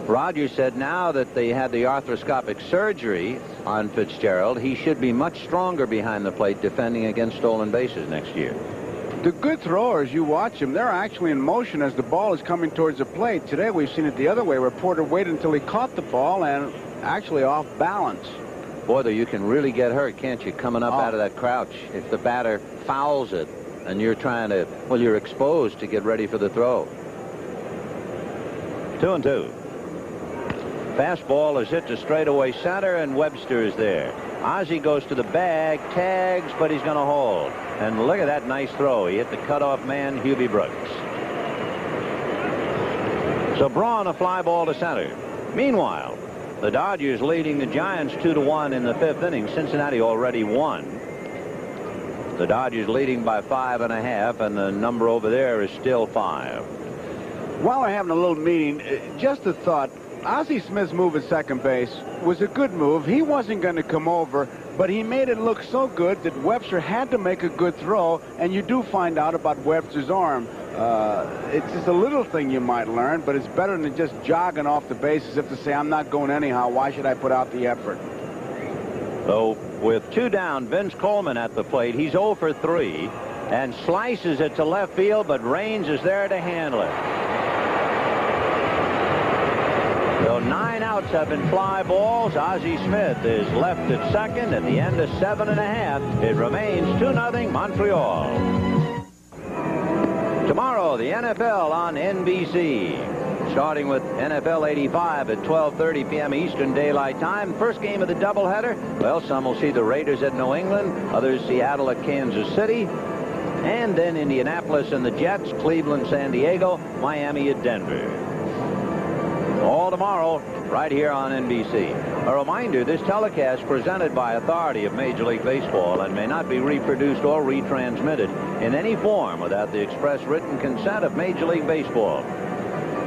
Rogers said now that they had the arthroscopic surgery on Fitzgerald, he should be much stronger behind the plate defending against stolen bases next year. The good throwers, you watch them, they're actually in motion as the ball is coming towards the plate. Today we've seen it the other way. Porter waited until he caught the ball and actually off balance. Boy, though, you can really get hurt, can't you, coming up out of that crouch if the batter fouls it and you're trying to, well, you're exposed to get ready for the throw. 2 and 2. Fastball is hit to straightaway center, and Webster is there. Ozzie goes to the bag, tags, but he's going to hold. And look at that nice throw. He hit the cutoff man, Hubie Brooks. So Braun, a fly ball to center. Meanwhile, the Dodgers leading the Giants 2-1 in the 5th inning. Cincinnati already won. The Dodgers leading by 5.5, and the number over there is still 5. While we're having a little meeting, just a thought. Ozzie Smith's move at second base was a good move. He wasn't going to come over, but he made it look so good that Webster had to make a good throw, and you do find out about Webster's arm. It's just a little thing you might learn, but it's better than just jogging off the base as if to say, I'm not going anyhow. Why should I put out the effort? So with 2 down, Vince Coleman at the plate. He's 0 for 3 and slices it to left field, but Raines is there to handle it. So 9 outs have been fly balls. Ozzie Smith is left at second at the end of 7.5. It remains 2-0 Montreal. Tomorrow, the NFL on NBC. Starting with NFL 85 at 12:30 p.m. Eastern Daylight Time. First game of the doubleheader. Well, some will see the Raiders at New England. Others, Seattle at Kansas City. And then Indianapolis and the Jets. Cleveland, San Diego. Miami at Denver. All tomorrow, right here on NBC. A reminder, this telecast presented by authority of Major League Baseball and may not be reproduced or retransmitted in any form without the express written consent of Major League Baseball.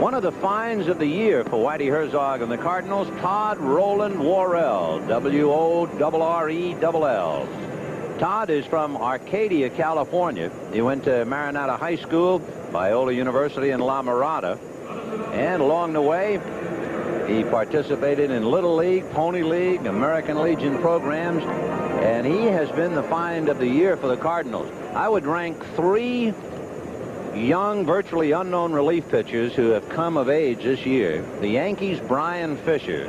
One of the finds of the year for Whitey Herzog and the Cardinals, Todd Roland Worrell, W-O-R-R-E-L-L. Todd is from Arcadia, California. He went to Maranata High School, Biola University, and La Mirada. And along the way, he participated in Little League, Pony League, American Legion programs, and he has been the find of the year for the Cardinals. I would rank 3 young, virtually unknown relief pitchers who have come of age this year. The Yankees, Brian Fisher.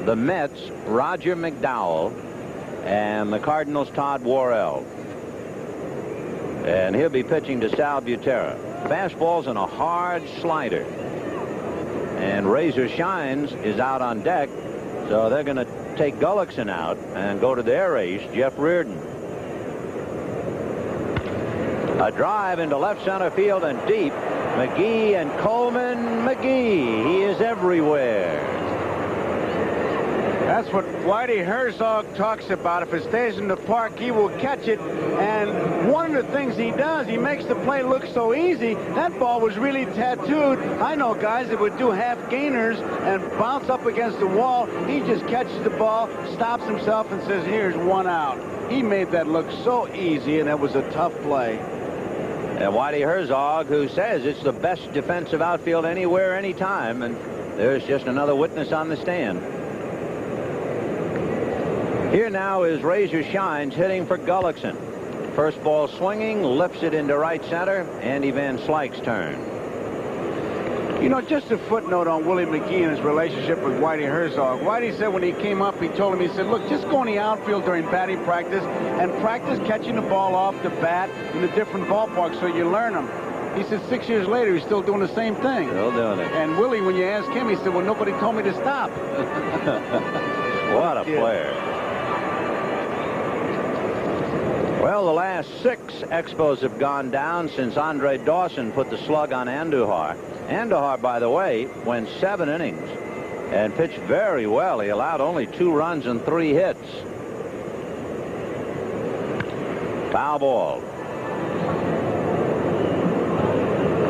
The Mets, Roger McDowell. And the Cardinals, Todd Worrell. And he'll be pitching to Sal Butera. Fastballs and a hard slider. And Razor Shines is out on deck, so they're going to take Gullickson out and go to their ace, Jeff Reardon. A drive into left center field and deep. McGee and Coleman. McGee, he is everywhere. That's what Whitey Herzog talks about. If it stays in the park, he will catch it. And one of the things he does, he makes the play look so easy. That ball was really tattooed. I know guys that would do half gainers and bounce up against the wall. He just catches the ball, stops himself, and says, here's one out. He made that look so easy, and it was a tough play. And Whitey Herzog, who says it's the best defensive outfield anywhere, anytime. And there's just another witness on the stand. Here now is Razor Shines hitting for Gullickson. First ball swinging, lifts it into right center. Andy Van Slyke's turn. You know, just a footnote on Willie McGee and his relationship with Whitey Herzog. Whitey said when he came up, he told him, he said, look, just go in the outfield during batting practice and practice catching the ball off the bat in the different ballparks so you learn them. He said 6 years later, he's still doing the same thing. Still doing it. And Willie, when you ask him, he said, well, nobody told me to stop. What a player. Well, the last 6 Expos have gone down since Andre Dawson put the slug on Andujar. Andujar, by the way, went 7 innings and pitched very well. He allowed only 2 runs and 3 hits. Foul ball.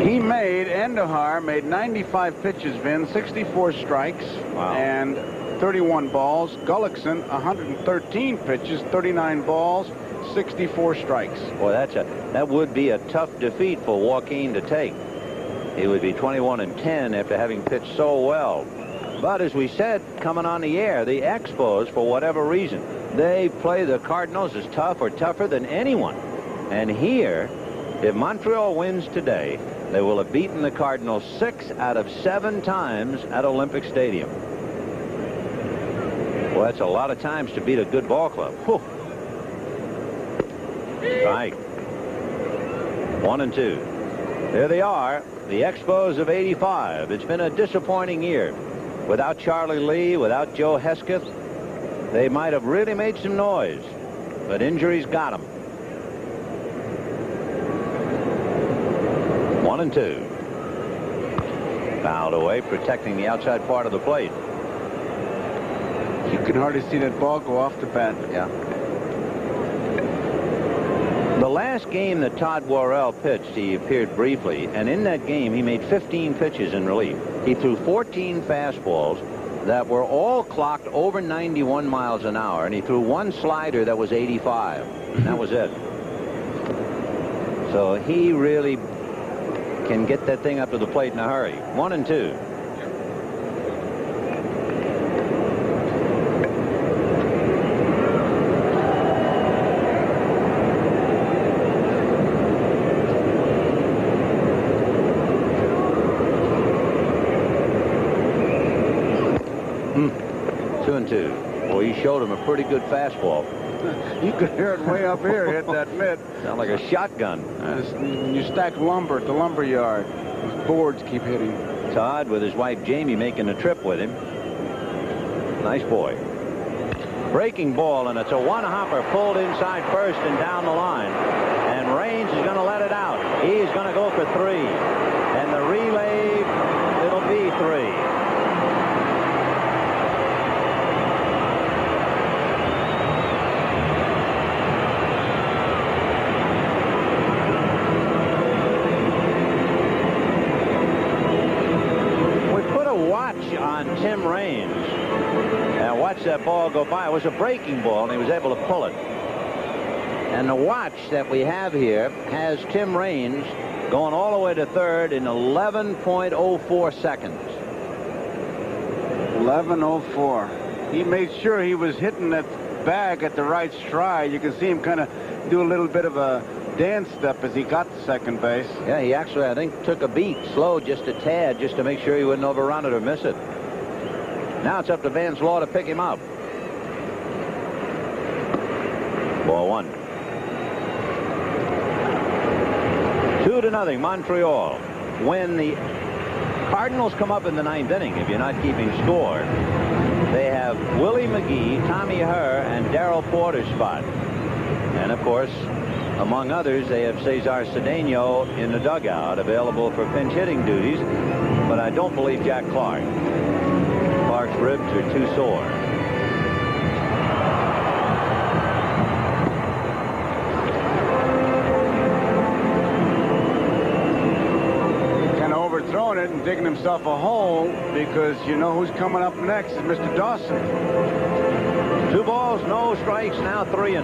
Andujar made 95 pitches, Vin, 64 strikes, and 31 balls. Gullickson, 113 pitches, 39 balls, 64 strikes. Boy, that would be a tough defeat for Joaquin to take. He would be 21-10 after having pitched so well. But as we said, coming on the air, the Expos, for whatever reason, they play the Cardinals as tough or tougher than anyone. And here, if Montreal wins today, they will have beaten the Cardinals 6 out of 7 times at Olympic Stadium. Well, that's a lot of times to beat a good ball club. Whew. Right. 1-2. There they are, the Expos of '85. It's been a disappointing year. Without Charlie Lee, without Joe Hesketh, they might have really made some noise, but injuries got them. 1-2. Fouled away, protecting the outside part of the plate. You can hardly see that ball go off the bat. Yeah. The last game that Todd Worrell pitched, he appeared briefly, and in that game he made 15 pitches in relief. He threw 14 fastballs that were all clocked over 91 miles an hour, and he threw 1 slider that was 85. And that was it. So he really can get that thing up to the plate in a hurry. 1-2. Well, he showed him a pretty good fastball. You could hear it way up here hit that mitt. Sound like a shotgun. When you stack lumber at the lumber yard, those boards keep hitting. Todd with his wife Jamie making a trip with him. Nice boy. Breaking ball, and it's a one-hopper pulled inside first and down the line. And Raines is going to let it out. He's going to go for 3. And the relay, it'll be 3. On Tim Raines, and watch that ball go by. It was a breaking ball, and he was able to pull it. And the watch that we have here has Tim Raines going all the way to third in 11.04 seconds. 11:04. He made sure he was hitting that bag at the right stride. You can see him kind of do a little bit of a dance step as he got to second base. Yeah, he actually, I think, took a beat, slowed just a tad, just to make sure he wouldn't overrun it or miss it. Now it's up to Vance Law to pick him up. Ball 1. 2-0, Montreal. When the Cardinals come up in the 9th inning, if you're not keeping score, they have Willie McGee, Tommy Herr, and Darrell Porter's spot. And, of course, Among others, they have Cesar Cedeno in the dugout, available for pinch hitting duties, but I don't believe Jack Clark. Clark's ribs are too sore. Throwing it and digging himself a hole, because you know who's coming up next is Mr. Dawson. 2 balls, no strikes, now 3-0.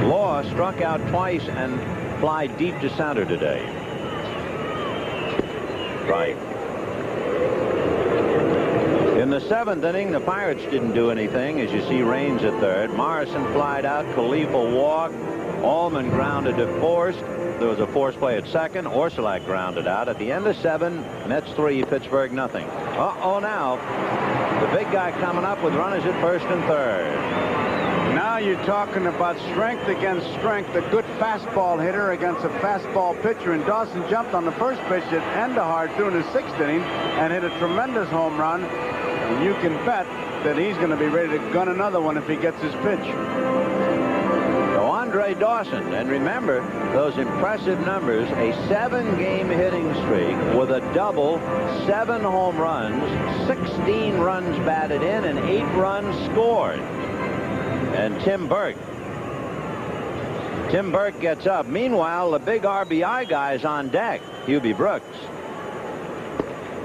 Law struck out twice and fly deep to center today. Right. In the 7th inning, the Pirates didn't do anything, as you see Raines at third. Morrison flied out, Khalifa walked, Allman grounded to first. There was a force play at second. Orsulak grounded out. At the end of 7, Mets 3, Pittsburgh nothing. Uh-oh now. The big guy coming up with runners at first and third. Now you're talking about strength against strength. A good fastball hitter against a fastball pitcher. And Dawson jumped on the first pitch that Andujar threw in the 6th inning and hit a tremendous home run. And you can bet that he's going to be ready to gun another one if he gets his pitch. Andre Dawson, and remember those impressive numbers, a 7-game hitting streak with a double, 7 home runs, 16 runs batted in, and 8 runs scored. And Tim Burke gets up. Meanwhile, the big RBI guy's on deck, Hubie Brooks.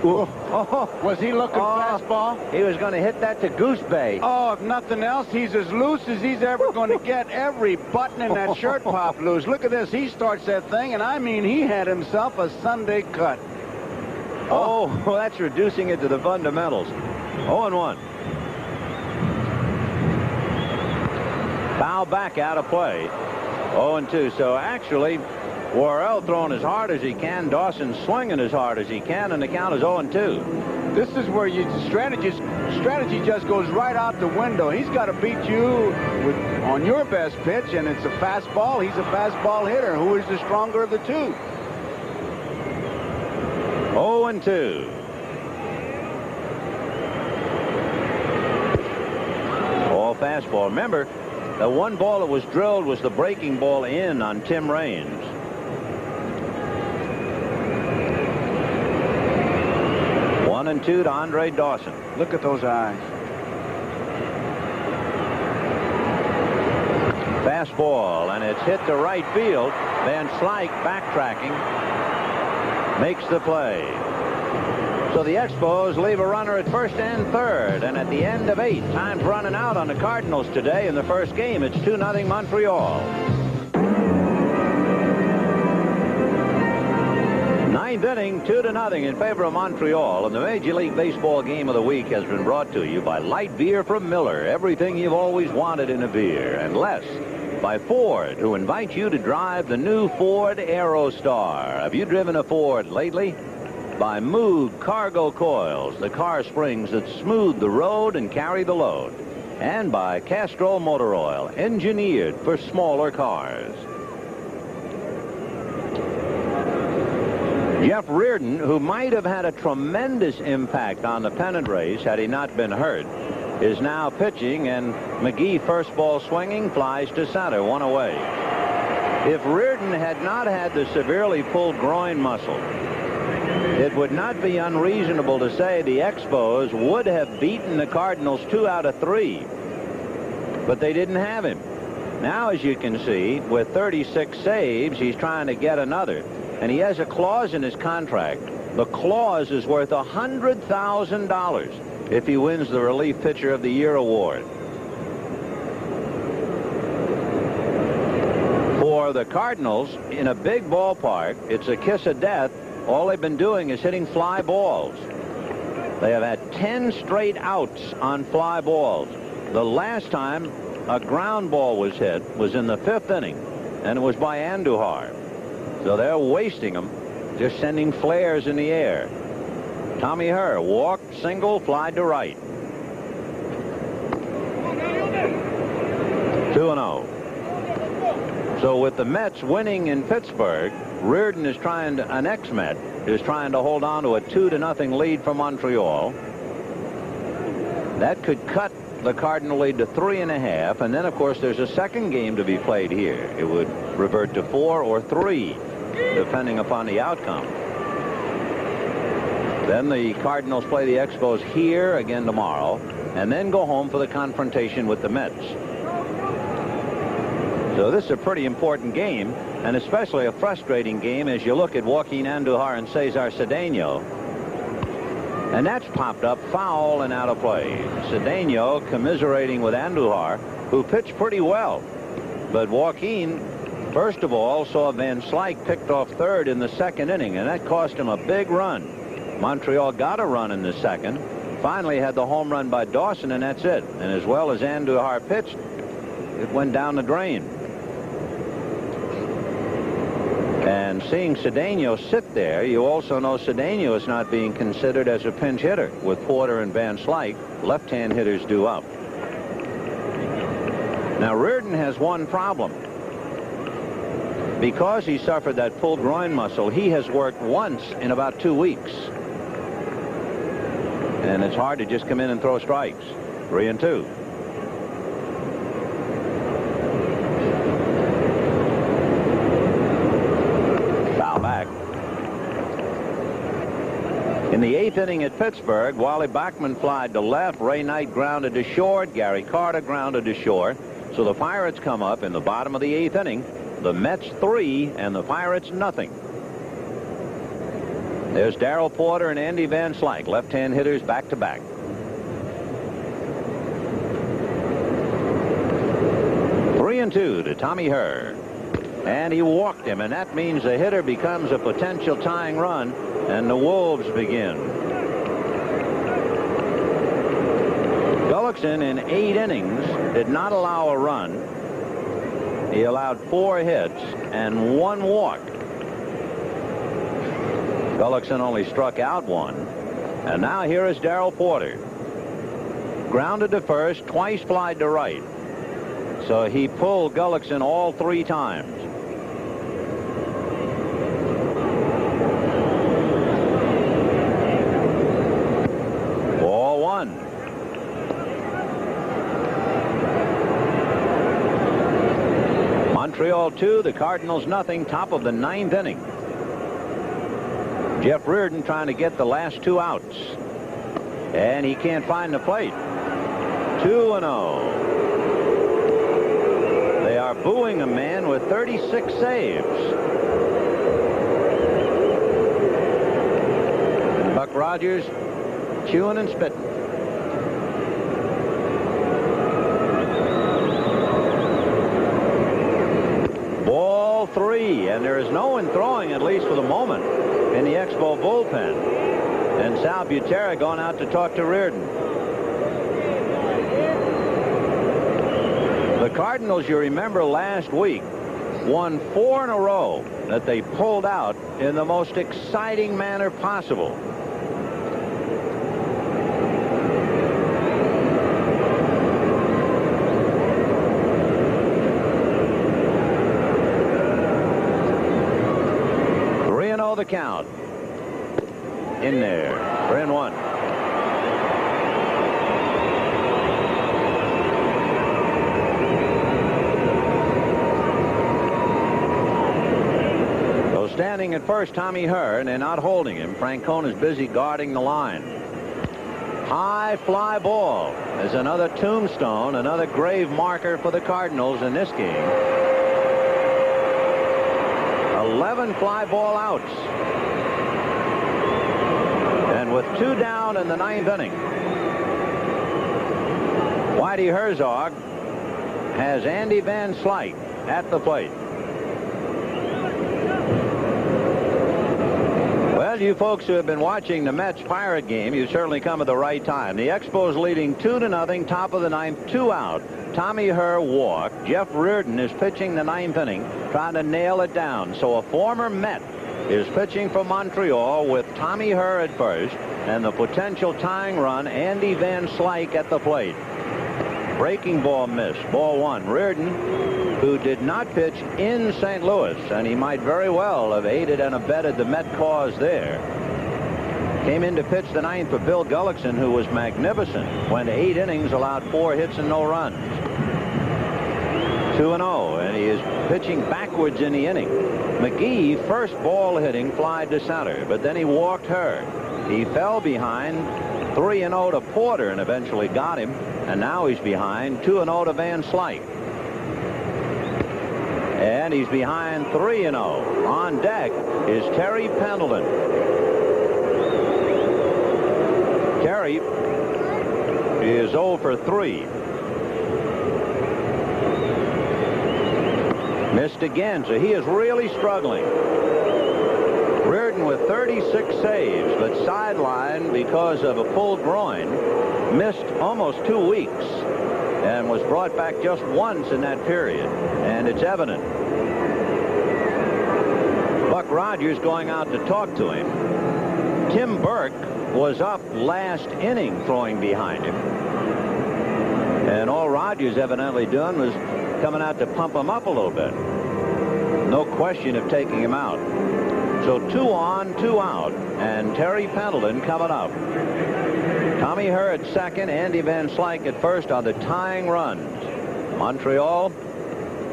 Oh, was he looking fastball? He was going to hit that to Goose Bay. Oh, if nothing else, he's as loose as he's ever going to get. Every button in that shirt popped loose. Look at this. He starts that thing, and I mean, he had himself a Sunday cut. Oh, well, that's reducing it to the fundamentals. 0-1. Foul back out of play. 0-2. So actually, Worrell throwing as hard as he can, Dawson swinging as hard as he can, and the count is 0-2. This is where strategy just goes right out the window. He's got to beat you on your best pitch, and it's a fastball. He's a fastball hitter. Who is the stronger of the two? 0-2. All fastball. Remember, the one ball that was drilled was the breaking ball in on Tim Raines. 1-2 to Andre Dawson. Look at those eyes. Fastball, and it's hit to right field. Van Slyke backtracking makes the play. So the Expos leave a runner at first and third, and at the end of 8, time's running out on the Cardinals today in the first game. It's 2-0 Montreal. 9th inning, 2-0 in favor of Montreal, and the Major League Baseball game of the week has been brought to you by light beer from Miller, everything you've always wanted in a beer, and less by Ford, who invite you to drive the new Ford Aerostar. Have you driven a Ford lately? By Moog Cargo Coils, the car springs that smooth the road and carry the load, and by Castrol Motor Oil, engineered for smaller cars. Jeff Reardon, who might have had a tremendous impact on the pennant race had he not been hurt, is now pitching, and McGee, first ball swinging, flies to center, 1 away. If Reardon had not had the severely pulled groin muscle, it would not be unreasonable to say the Expos would have beaten the Cardinals 2 out of 3. But they didn't have him. Now, as you can see, with 36 saves, he's trying to get another. And he has a clause in his contract. The clause is worth $100,000 if he wins the Relief Pitcher of the Year award. For the Cardinals, in a big ballpark, it's a kiss of death. All they've been doing is hitting fly balls. They have had 10 straight outs on fly balls. The last time a ground ball was hit was in the 5th inning, and it was by Andujar. So they're wasting them, just sending flares in the air. Tommy Herr walked, single, flied to right. 2-0. So with the Mets winning in Pittsburgh, Reardon is trying to, an ex-Met, is trying to hold on to a 2-0 lead for Montreal. That could cut the Cardinal lead to 3.5, and then, of course, there's a second game to be played here. It would revert to 4 or 3, depending upon the outcome. Then the Cardinals play the Expos here again tomorrow, and then go home for the confrontation with the Mets. So this is a pretty important game, and especially a frustrating game as you look at Joaquin Andujar and Cesar Cedeno. And that's popped up foul and out of play. Cedeno commiserating with Andujar, who pitched pretty well. But Joaquin, first of all, saw Van Slyke picked off third in the second inning, and that cost him a big run. Montreal got a run in the second. Finally had the home run by Dawson, and that's it. And as well as Andujar pitched, it went down the drain. And seeing Cedeno sit there, you also know Cedeno is not being considered as a pinch hitter with Porter and Van Slyke. Left-hand hitters due up. Now Reardon has one problem. Because he suffered that pulled groin muscle, he has worked once in about 2 weeks. And it's hard to just come in and throw strikes. 3-2. In the 8th inning at Pittsburgh, Wally Bachman flied to left. Ray Knight grounded to short. Gary Carter grounded to short. So the Pirates come up in the bottom of the 8th inning. The Mets 3 and the Pirates nothing. There's Darrell Porter and Andy Van Slyke, left-hand hitters back-to-back. Three and two to Tommy Herr. And he walked him, and that means the hitter becomes a potential tying run, and the Wolves begin. Gullickson in 8 innings did not allow a run. He allowed 4 hits and 1 walk. Gullickson only struck out 1. And now here is Darrell Porter. Grounded to first, twice flied to right. So he pulled Gullickson all 3 times. Ball 1. Montreal 2, the Cardinals nothing, top of the 9th inning. Jeff Reardon trying to get the last 2 outs. And he can't find the plate. 2-0. They are booing a man with 36 saves. And Buck Rogers chewing and spitting. Ball 3, and there is no one throwing, at least for the moment, in the Expo bullpen. And Sal Butera going out to talk to Reardon. The Cardinals, you remember last week, won 4 in a row that they pulled out in the most exciting manner possible. The count in there. 3-1. So standing at first, Tommy Herr, and they're not holding him. Francona is busy guarding the line. High fly ball is another tombstone, another grave marker for the Cardinals in this game. 11 fly ball outs. And with 2 down in the 9th inning, Whitey Herzog has Andy Van Slyke at the plate. Well, you folks who have been watching the Mets Pirate game, you certainly come at the right time. The Expos leading 2-0, top of the 9th, 2 out. Tommy Herr walked. Jeff Reardon is pitching the 9th inning, trying to nail it down. So a former Met is pitching for Montreal with Tommy Herr at first and the potential tying run, Andy Van Slyke at the plate. Breaking ball missed. Ball 1. Reardon, who did not pitch in St. Louis, and he might very well have aided and abetted the Met cause there. Came in to pitch the ninth for Bill Gullickson, who was magnificent. Went 8 innings, allowed 4 hits and no runs. 2-0, and he is pitching backwards in the inning. McGee, first ball hitting, fly to center, but then he walked Hurd. He fell behind 3-0 to Porter and eventually got him, and now he's behind 2-0 to Van Slyke. And he's behind 3-0. On deck is Terry Pendleton. Terry is 0 for 3. Missed again, so he is really struggling. Reardon with 36 saves, but sidelined because of a pulled groin. Missed almost 2 weeks and was brought back just once in that period. And it's evident. Buck Rogers going out to talk to him. Tim Burke was up last inning throwing behind him. And all Rogers evidently doing was coming out to pump him up a little bit. No question of taking him out. So 2 on, 2 out, and Terry Pendleton coming up. Tommy Hurd second, Andy Van Slyke at first on the tying runs. Montreal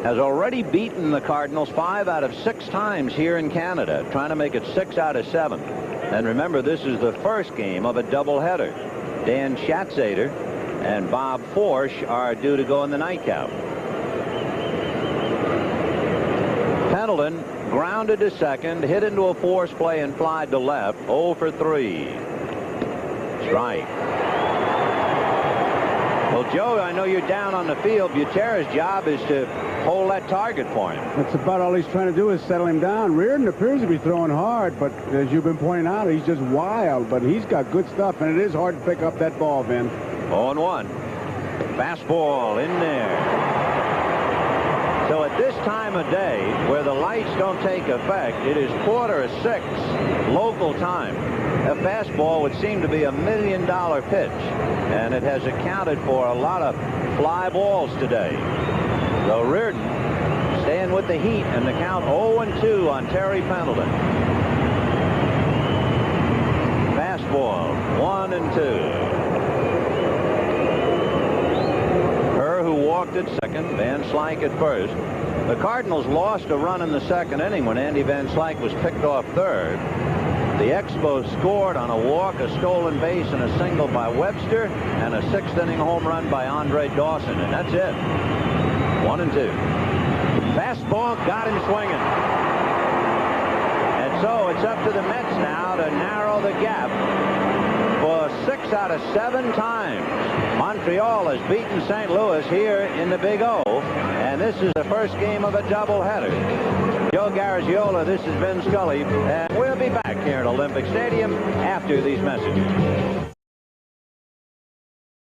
has already beaten the Cardinals 5 out of 6 times here in Canada, trying to make it 6 out of 7. And remember, this is the first game of a doubleheader. Dan Schatzeder and Bob Forsch are due to go in the nightcap. Pendleton grounded to second, hit into a force play and flied to left. 0 for 3. Strike. Well, Joe, I know you're down on the field. Buterra's job is to hold that target for him. That's about all he's trying to do is settle him down. Reardon appears to be throwing hard, but as you've been pointing out, he's just wild. But he's got good stuff, and it is hard to pick up that ball, Ben. 0-1. Fastball in there. So at this time of day, where the lights don't take effect, it is 5:45 local time. A fastball would seem to be $1 million pitch, and it has accounted for a lot of fly balls today. So Reardon staying with the heat, and the count 0-2 on Terry Pendleton. Fastball 1-2. Who walked at second, Van Slyke at first. The Cardinals lost a run in the second inning when Andy Van Slyke was picked off third. The Expos scored on a walk, a stolen base, and a single by Webster, and a 6th inning home run by Andre Dawson, and that's it. 1-2. Fastball got him swinging. And so it's up to the Mets now to narrow the gap. For 6 out of 7 times, Montreal has beaten St. Louis here in the Big O, and this is the first game of a doubleheader. Joe Garagiola, this is Vin Scully, and we'll be back here at Olympic Stadium after these messages.